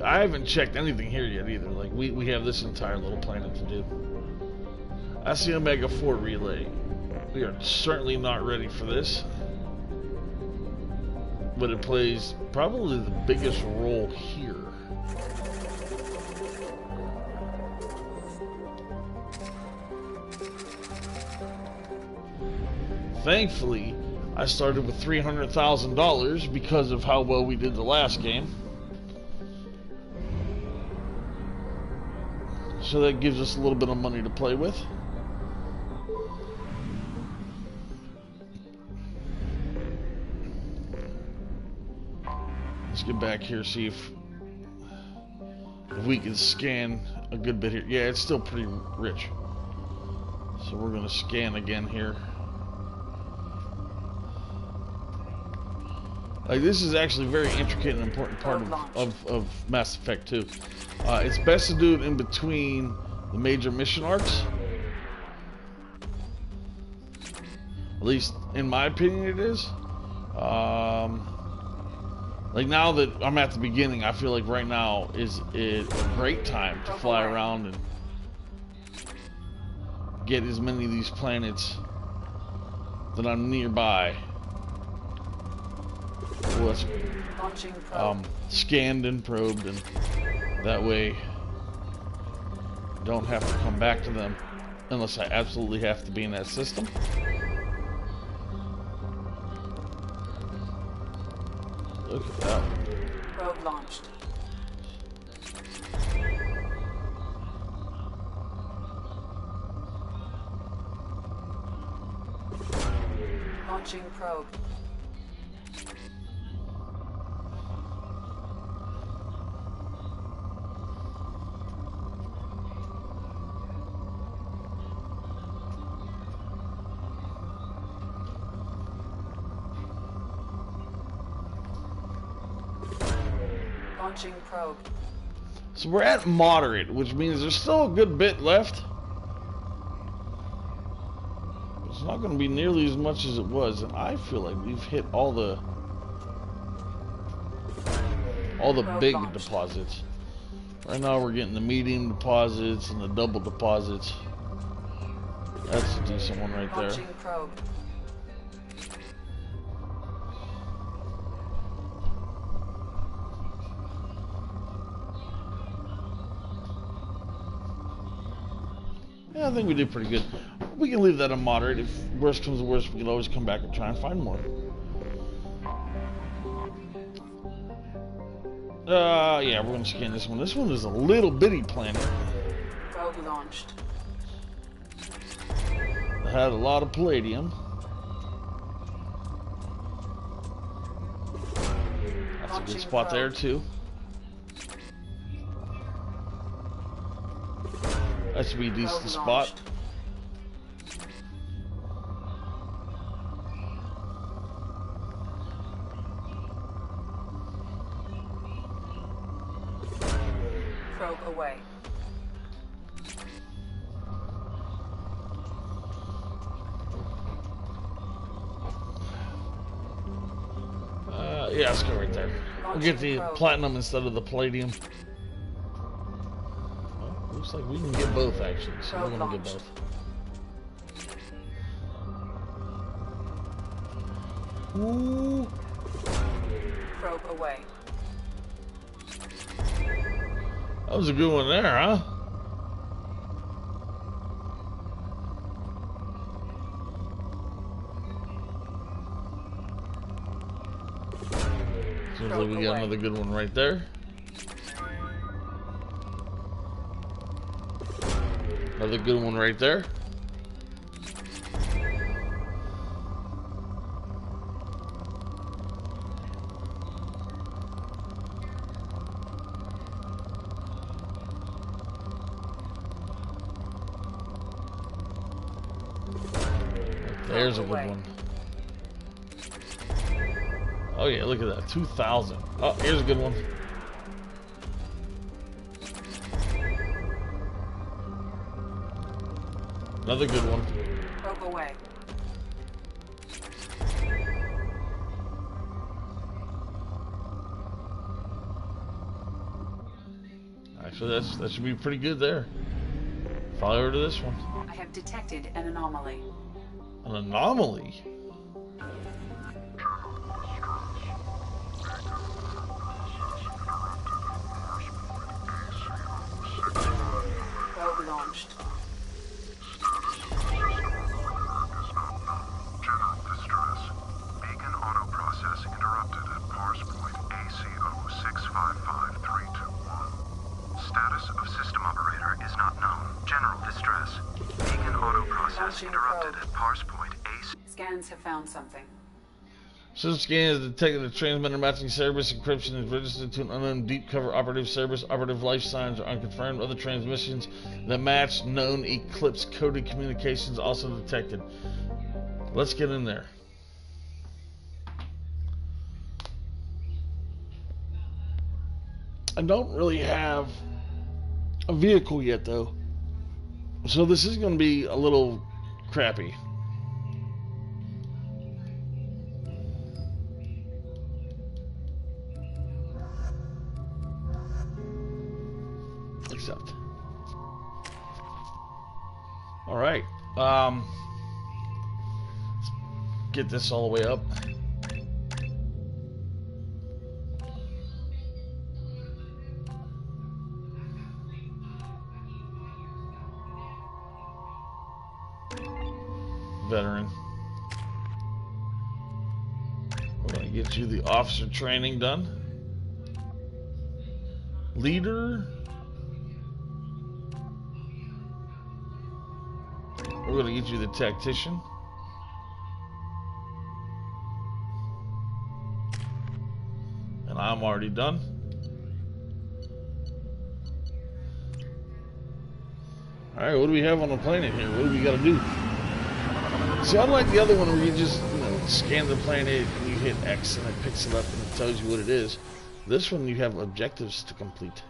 I haven't checked anything here yet either. Like, we have this entire little planet to do. That's the Omega 4 relay. We are certainly not ready for this, but it plays probably the biggest role here. Thankfully, I started with $300,000 because of how well we did the last game. So that gives us a little bit of money to play with. Let's get back here, see if we can scan a good bit here. Yeah, it's still pretty rich. So we're going to scan again here. Like, this is actually a very intricate and important part of Mass Effect 2. It's best to do it in between the major mission arcs. At least, in my opinion, it is. Like, now that I'm at the beginning, I feel like right now is a great time to fly around and get as many of these planets that I'm nearby scanned and probed, and that way I don't have to come back to them unless I absolutely have to be in that system. Look at that. Probe launched. Launching probe. Launching probe. So we're at moderate, which means there's still a good bit left. It's not going to be nearly as much as it was, and I feel like we've hit all the big deposits. Right now we're getting the medium deposits and the double deposits. That's a decent one right there. Launching probe. Yeah, I think we did pretty good. We can leave that on moderate. If worst comes to worst, we can always come back and try and find more. Yeah, we're gonna scan this one. This one is a little bitty planet. Probe launched. It had a lot of palladium. That's a good spot there too. That should be a decent spot. Probe away. Yeah, let's go right there. We'll get the platinum instead of the palladium. Well, looks like we can get both actually, so we're gonna get both. Ooh. Probe away. That was a good one there, huh? Seems like we got another good one right there. Another good one right there. There's a good one. Oh yeah, look at that, 2,000. Oh, here's a good one. Another good one. Probe away. Actually, that should be pretty good there. Follow over to this one. I have detected an anomaly. An anomaly? Probe launched. General distress. Beacon auto process interrupted at parse point ACO 655321. Status of system operator is not known. General distress. Beacon auto process interrupted at parse point AC. Scans have found something. System scan has detected a transmitter matching service. Encryption is registered to an unknown deep cover operative service. Operative life signs are unconfirmed. Other transmissions that match known Eclipse coded communications also detected. Let's get in there. I don't really have a vehicle yet though, so this is going to be a little crappy. Accept. All right. Let's get this all the way up. Veteran. We're gonna Get you the officer training done. Leader. We're going to get you the tactician. And I'm already done. Alright, what do we have on the planet here? What do we got to do? So unlike the other one where you just scan the planet and you hit X and it picks it up and it tells you what it is, this one you have objectives to complete.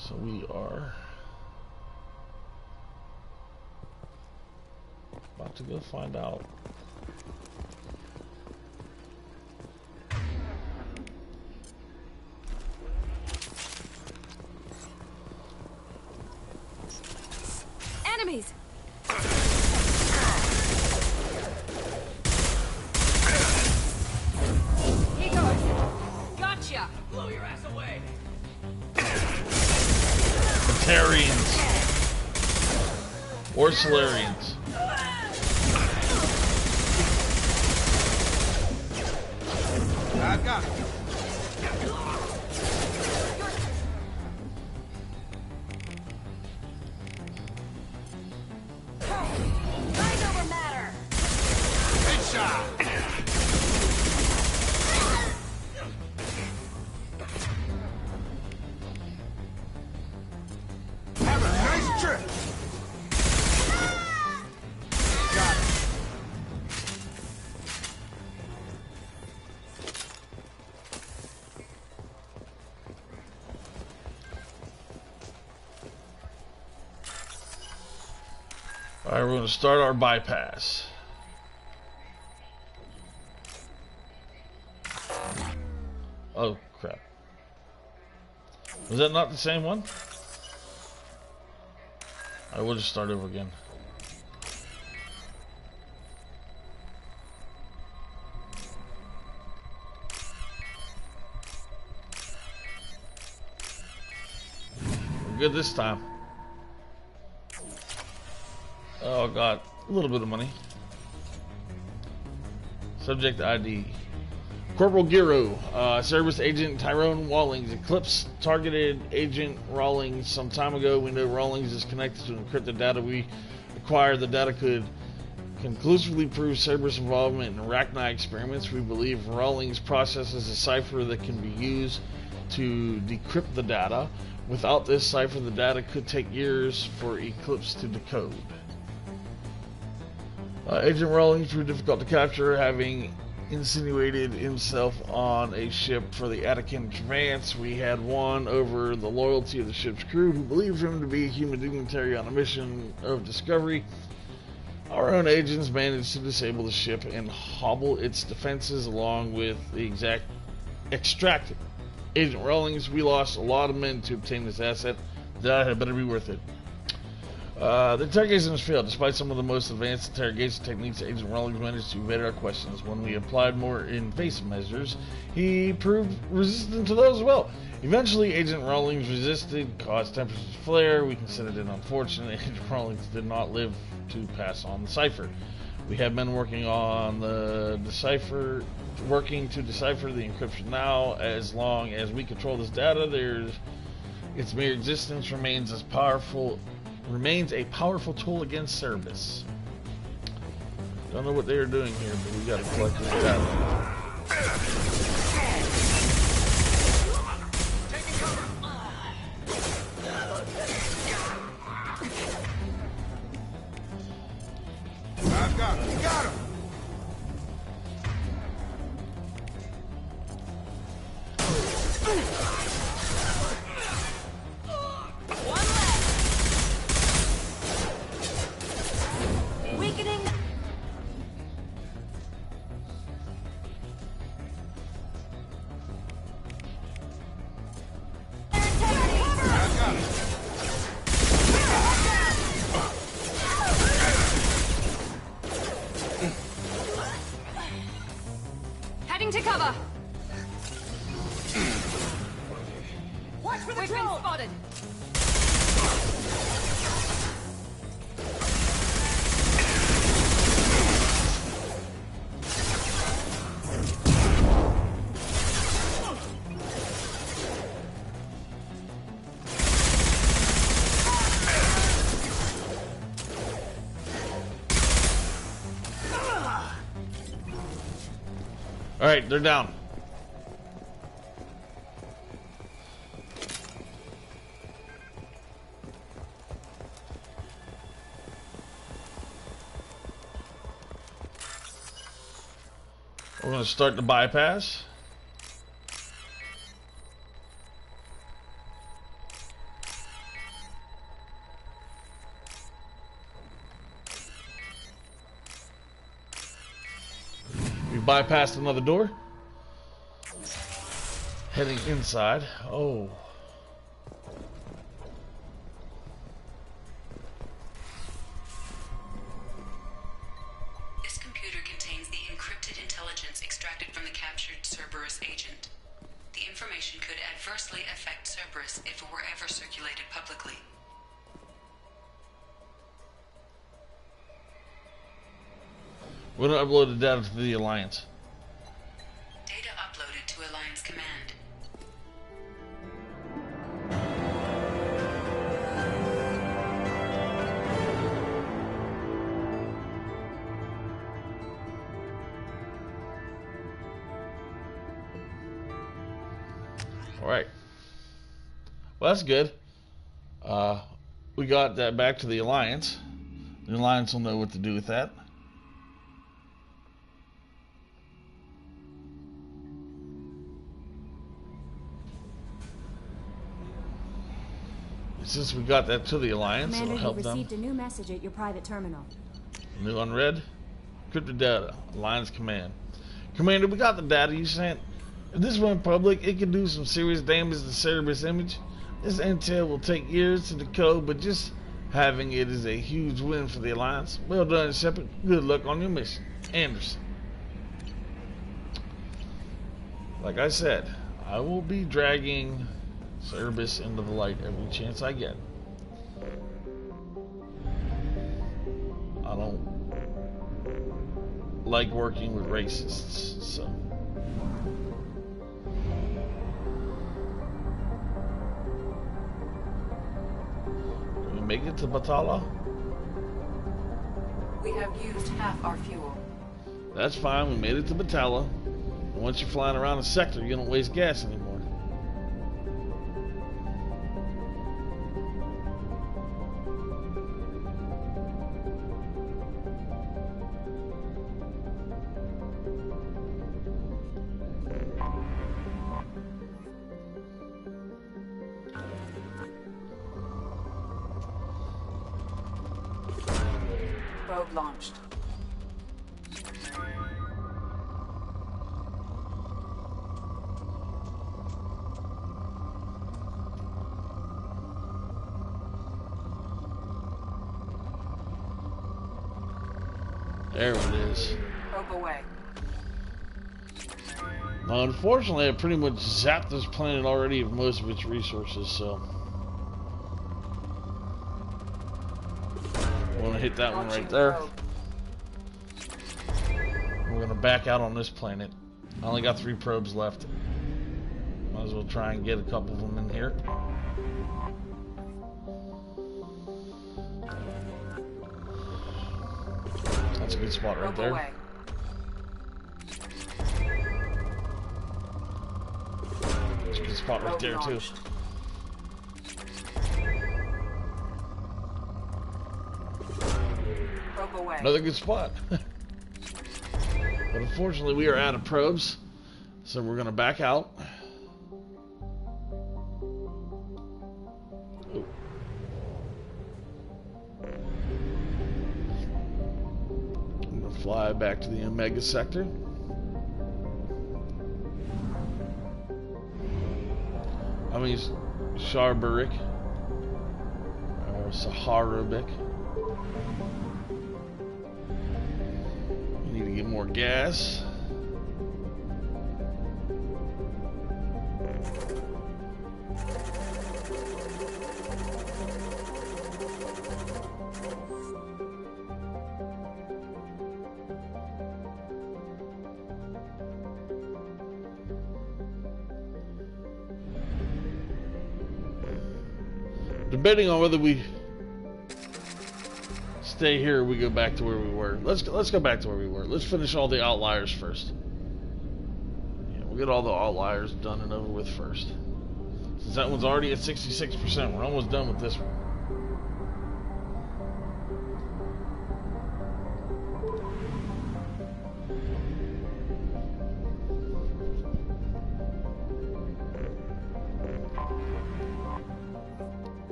So we are about to go find out. Enemies! He goes! Gotcha! Blow your ass away! Batarians. Or Solarians. I got it. Alright, we're going to start our bypass. Oh, crap. Was that not the same one? I will just start over again. We're good this time. Oh god, a little bit of money. Subject ID. Corporal Giro, Service Agent Tyrone Rawlings. Eclipse targeted Agent Rawlings some time ago. We know Rawlings is connected to encrypted data we acquired. The data could conclusively prove Cerberus involvement in Arachni experiments. We believe Rawlings processes a cipher that can be used to decrypt the data. Without this cipher, the data could take years for Eclipse to decode. Agent Rawlings proved difficult to capture, having insinuated himself on a ship for the Attican Advance. We had won over the loyalty of the ship's crew, who believed him to be a human dignitary on a mission of discovery. Our own agents managed to disable the ship and hobble its defenses along with the extract Agent Rawlings. We lost a lot of men to obtain this asset. That had better be worth it. The interrogation has failed. Despite some of the most advanced interrogation techniques, Agent Rawlings managed to evade our questions. When we applied more invasive measures, he proved resistant to those as well. Eventually, Agent Rawlings resisted, caused temperatures to flare. We considered it unfortunate. Agent Rawlings did not live to pass on the cipher. We have been working on to decipher the encryption now. As long as we control this data, its mere existence remains a powerful tool against Cerberus. Don't know what they are doing here, but we gotta collect this data. I got him. Got him. Weakening. Heading to cover. Watch for the We've been spotted. Alright, they're down. We're going to start the bypass. We bypassed another door. Heading inside. Oh. This computer contains the encrypted intelligence extracted from the captured Cerberus agent. The information could adversely affect Cerberus if it were ever circulated publicly. We're going to upload the data to the Alliance. Data uploaded to Alliance Command. Alright. Well, that's good. We got that back to the Alliance. The Alliance will know what to do with that. Since we got that to the Alliance, Commander, it'll help you them. received a new message at your private terminal. New unread. Encrypted data. Alliance command. Commander, we got the data you sent. If this went public, it could do some serious damage to Cerberus image. This intel will take years to decode, but just having it is a huge win for the Alliance. Well done, Shepard. Good luck on your mission. Anderson. Like I said, I will be dragging Cerberus into the light every chance I get. I don't like working with racists, so. Can we make it to Batala? We have used half our fuel. That's fine, we made it to Batala. Once you're flying around a sector, you don't waste gas anymore. Probe launched. There it is. Probe away. Now, unfortunately, I pretty much zapped this planet already of most of its resources, so. I'm gonna hit that one right there. We're gonna back out on this planet. I only got 3 probes left. Might as well try and get a couple of them in here. That's a good spot right there. That's a good spot right there too. Another good spot. But unfortunately we are out of probes, so we're gonna back out. Oh. I'm gonna fly back to the Omega sector. I mean Sharburic or Saharubik. Need to get more gas. Debating on whether we stay here or we go back to where we were. Let's go back to where we were. Let's finish all the outliers first. We'll get all the outliers done and over with first. Since that one's already at 66%, we're almost done with this one.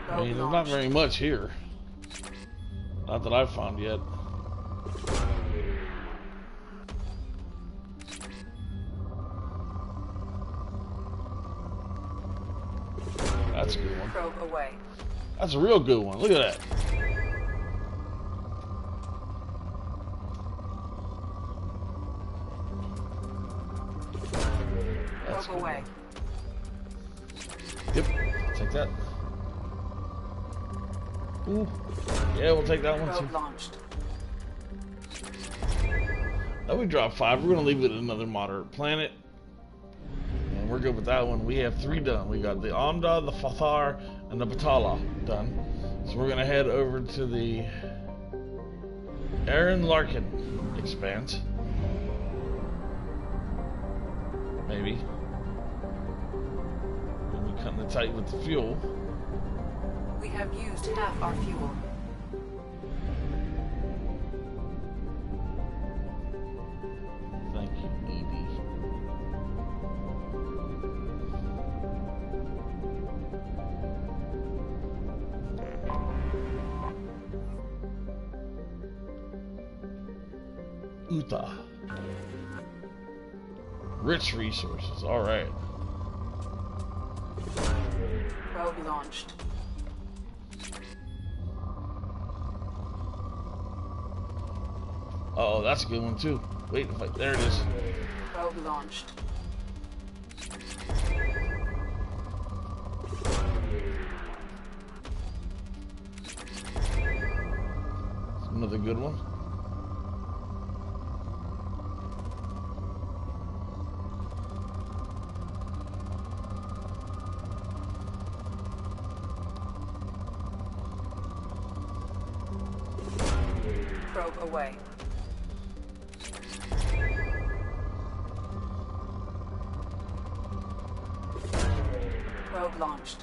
I mean, there's not very much here. Not that I've found yet. That's a good one. Probe away. That's a real good one. Look at that. Probe away. Yep. Take that. Ooh. Yeah, we'll take that one too. Launched. Now we dropped 5. We're gonna leave it at another moderate planet. And we're good with that one. We have 3 done. We got the Amda, the Fathar, and the Batala done. So we're gonna head over to the Aaron Larkin expanse. Maybe. We'll be cutting it tight with the fuel. We have used half our fuel. Thank you, Edie. Utah. Rich resources, alright. Probe launched. Uh oh, that's a good one too. Wait, there it is. Probe launched. Another good one. Probe away. Probe launched.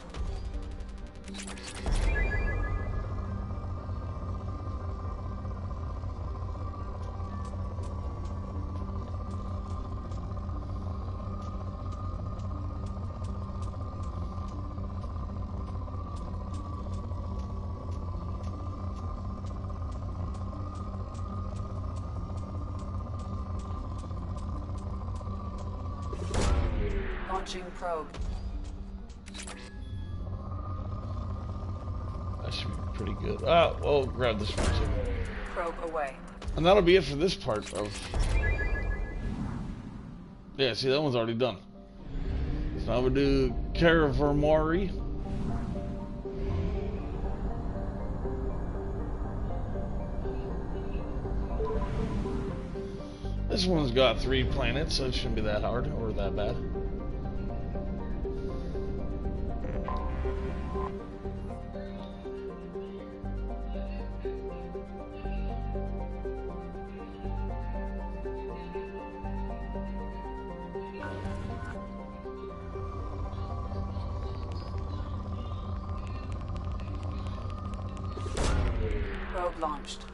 Launching probe. That should be pretty good. Ah, well, grab this one too. Probe away. And that'll be it for this part of... Yeah, see, that one's already done. So now we'll do Caravermari. This one's got 3 planets, so it shouldn't be that hard or that bad. Probe launched.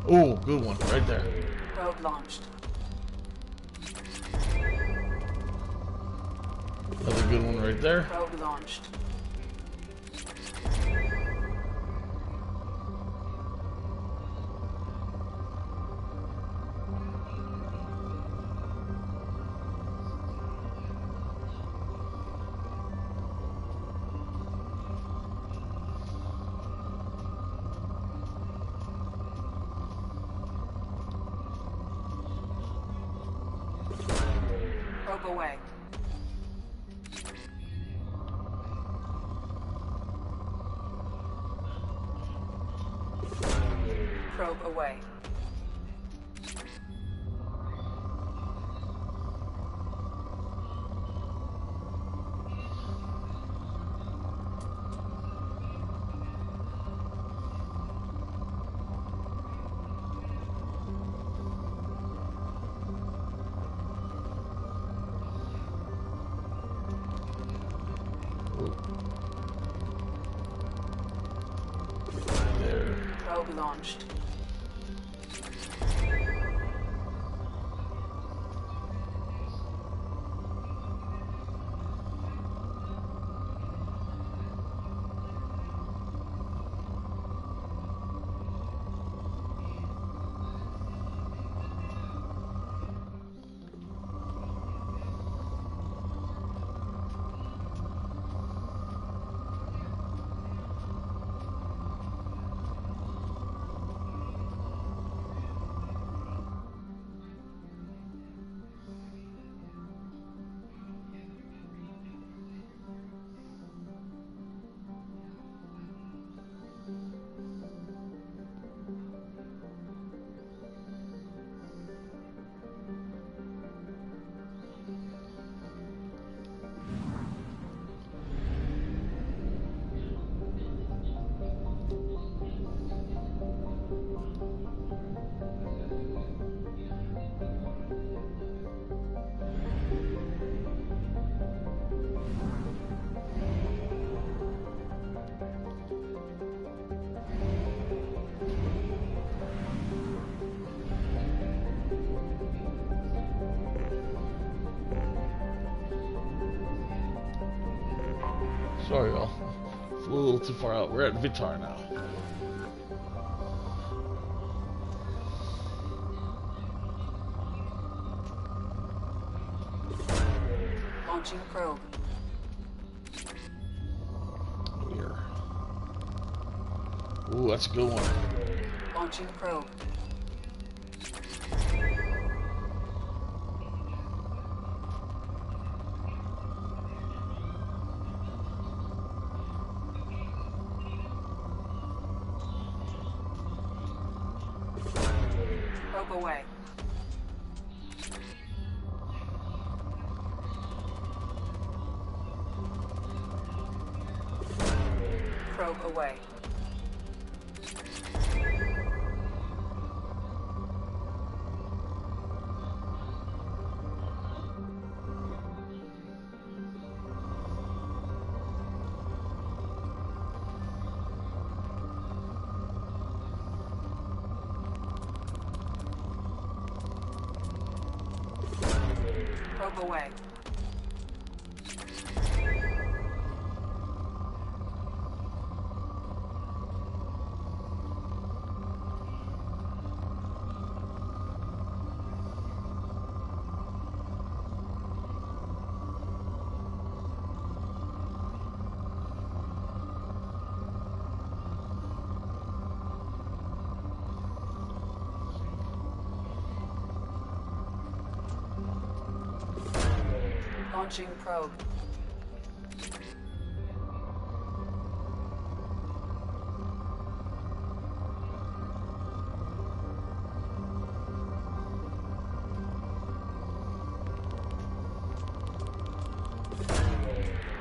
Oh, good one, right there. Probe launched. Another good one right there. Probe launched. Probe away. Probe away. Probe launched. Sorry, y'all. Flew a little too far out. We're at Vitar now. Launching probe. Here. Ooh, that's a good one. Launching probe. Probe away. Probe away. Probe away. Launching probe.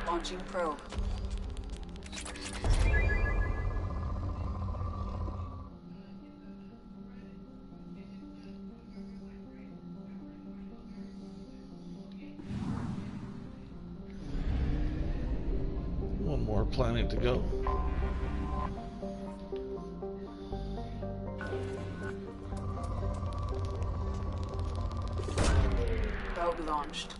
Launching probe. One more planet to go. Probe launched.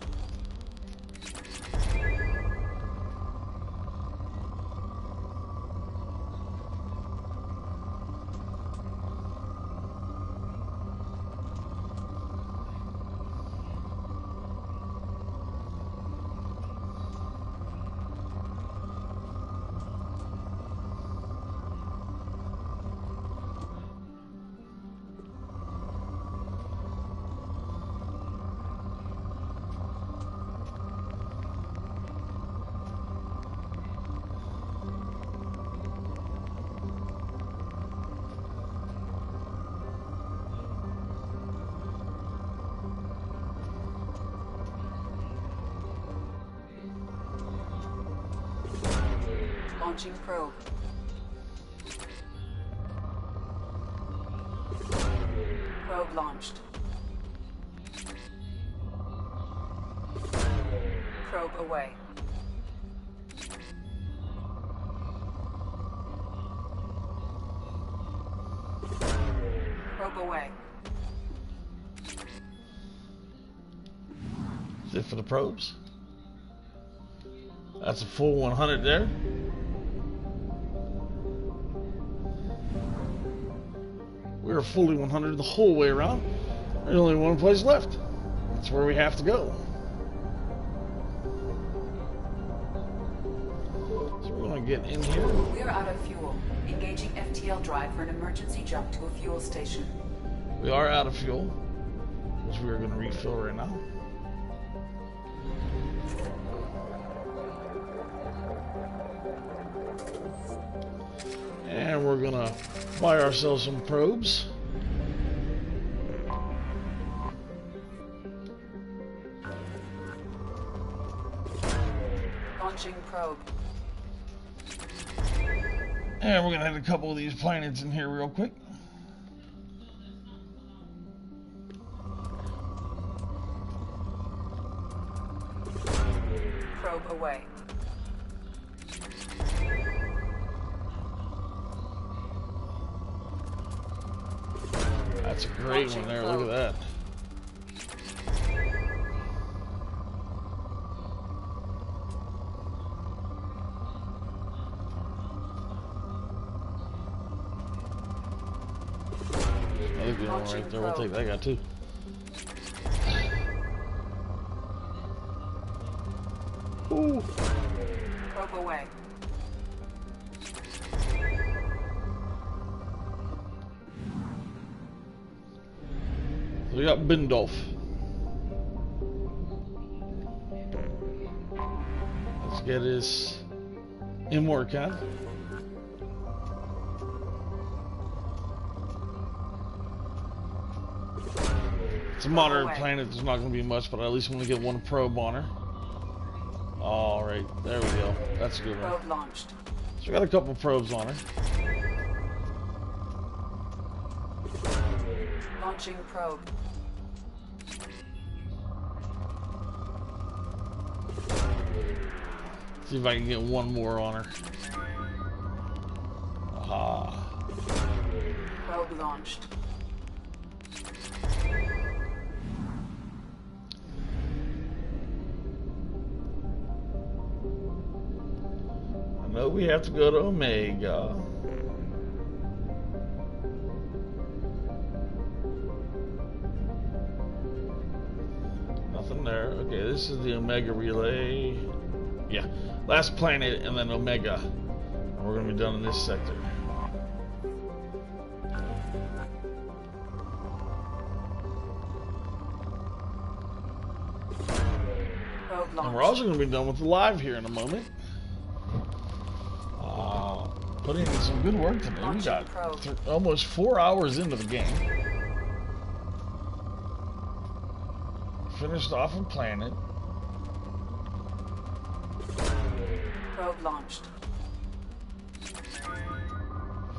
Launching probe. Probe launched. Probe away. Probe away. Is it for the probes? That's a full 100 there. We were fully 100 the whole way around. There's only one place left. That's where we have to go. So we're going to get in here. We are out of fuel. Engaging FTL drive for an emergency jump to a fuel station. We are out of fuel, which we are going to refill right now. And we're gonna buy ourselves some probes. Launching probe. And we're gonna hit a couple of these planets in here real quick. Probe away. That's a great one there, look at that. Another good one right there, we'll take that guy too. Ooh. Probe away. So we got Bindolf. Let's get his Immorcan. It's a moderate planet, there's not going to be much, but I at least want to get one probe on her. Alright, there we go. That's a good one. Probe launched. So we got a couple probes on her. Launching probe. See if I can get one more on her. Aha. Probe launched. I know we have to go to Omega. Nothing there. Okay, this is the Omega relay. Yeah, last planet and then Omega. And we're gonna be done in this sector. And we're also gonna be done with the live here in a moment. Putting in some good work today. We got almost 4 hours into the game. Finished off a planet. Probe launched.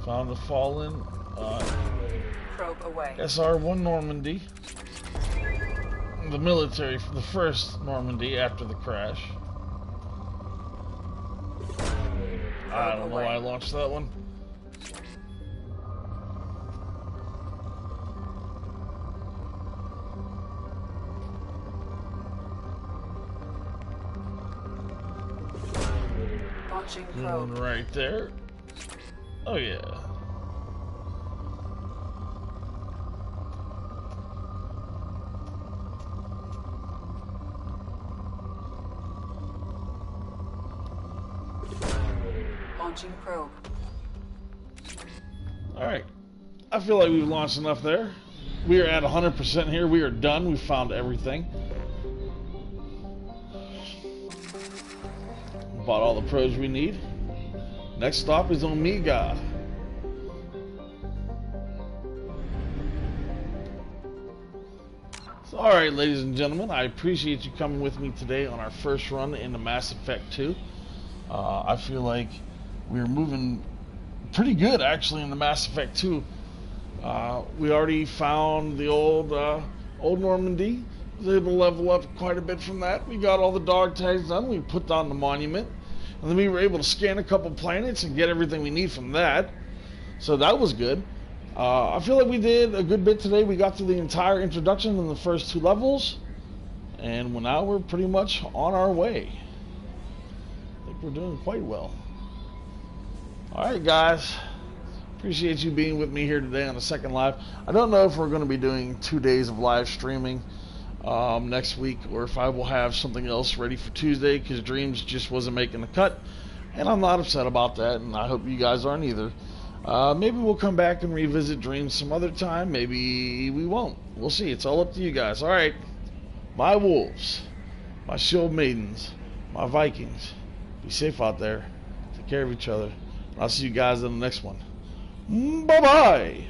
Found the fallen Probe away. SR-1 Normandy. The military, the first Normandy after the crash. I don't know why I launched that one. Launching probe. One right there. Oh yeah. Launching probe. Alright. I feel like we've launched enough there. We are at 100% here. We are done. We found everything. Bought all the probes we need. Next stop is Omega. So, alright, ladies and gentlemen, I appreciate you coming with me today on our first run into Mass Effect 2. I feel like we are moving pretty good, actually, in the Mass Effect 2. We already found the old Normandy. Was able to level up quite a bit from that. We got all the dog tags done. We put down the monument. And then we were able to scan a couple planets and get everything we need from that. So that was good. I feel like we did a good bit today. We got through the entire introduction in the first 2 levels. And now we're pretty much on our way. I think we're doing quite well. Alright, guys. Appreciate you being with me here today on the second live. I don't know if we're going to be doing 2 days of live streaming next week, or if I will have something else ready for Tuesday, because Dreams just wasn't making the cut, and I'm not upset about that, and I hope you guys aren't either. Maybe we'll come back and revisit Dreams some other time. Maybe we won't. We'll see. It's all up to you guys. Alright, my wolves, my shield maidens, my Vikings, be safe out there. Take care of each other. I'll see you guys in the next one. Bye-bye.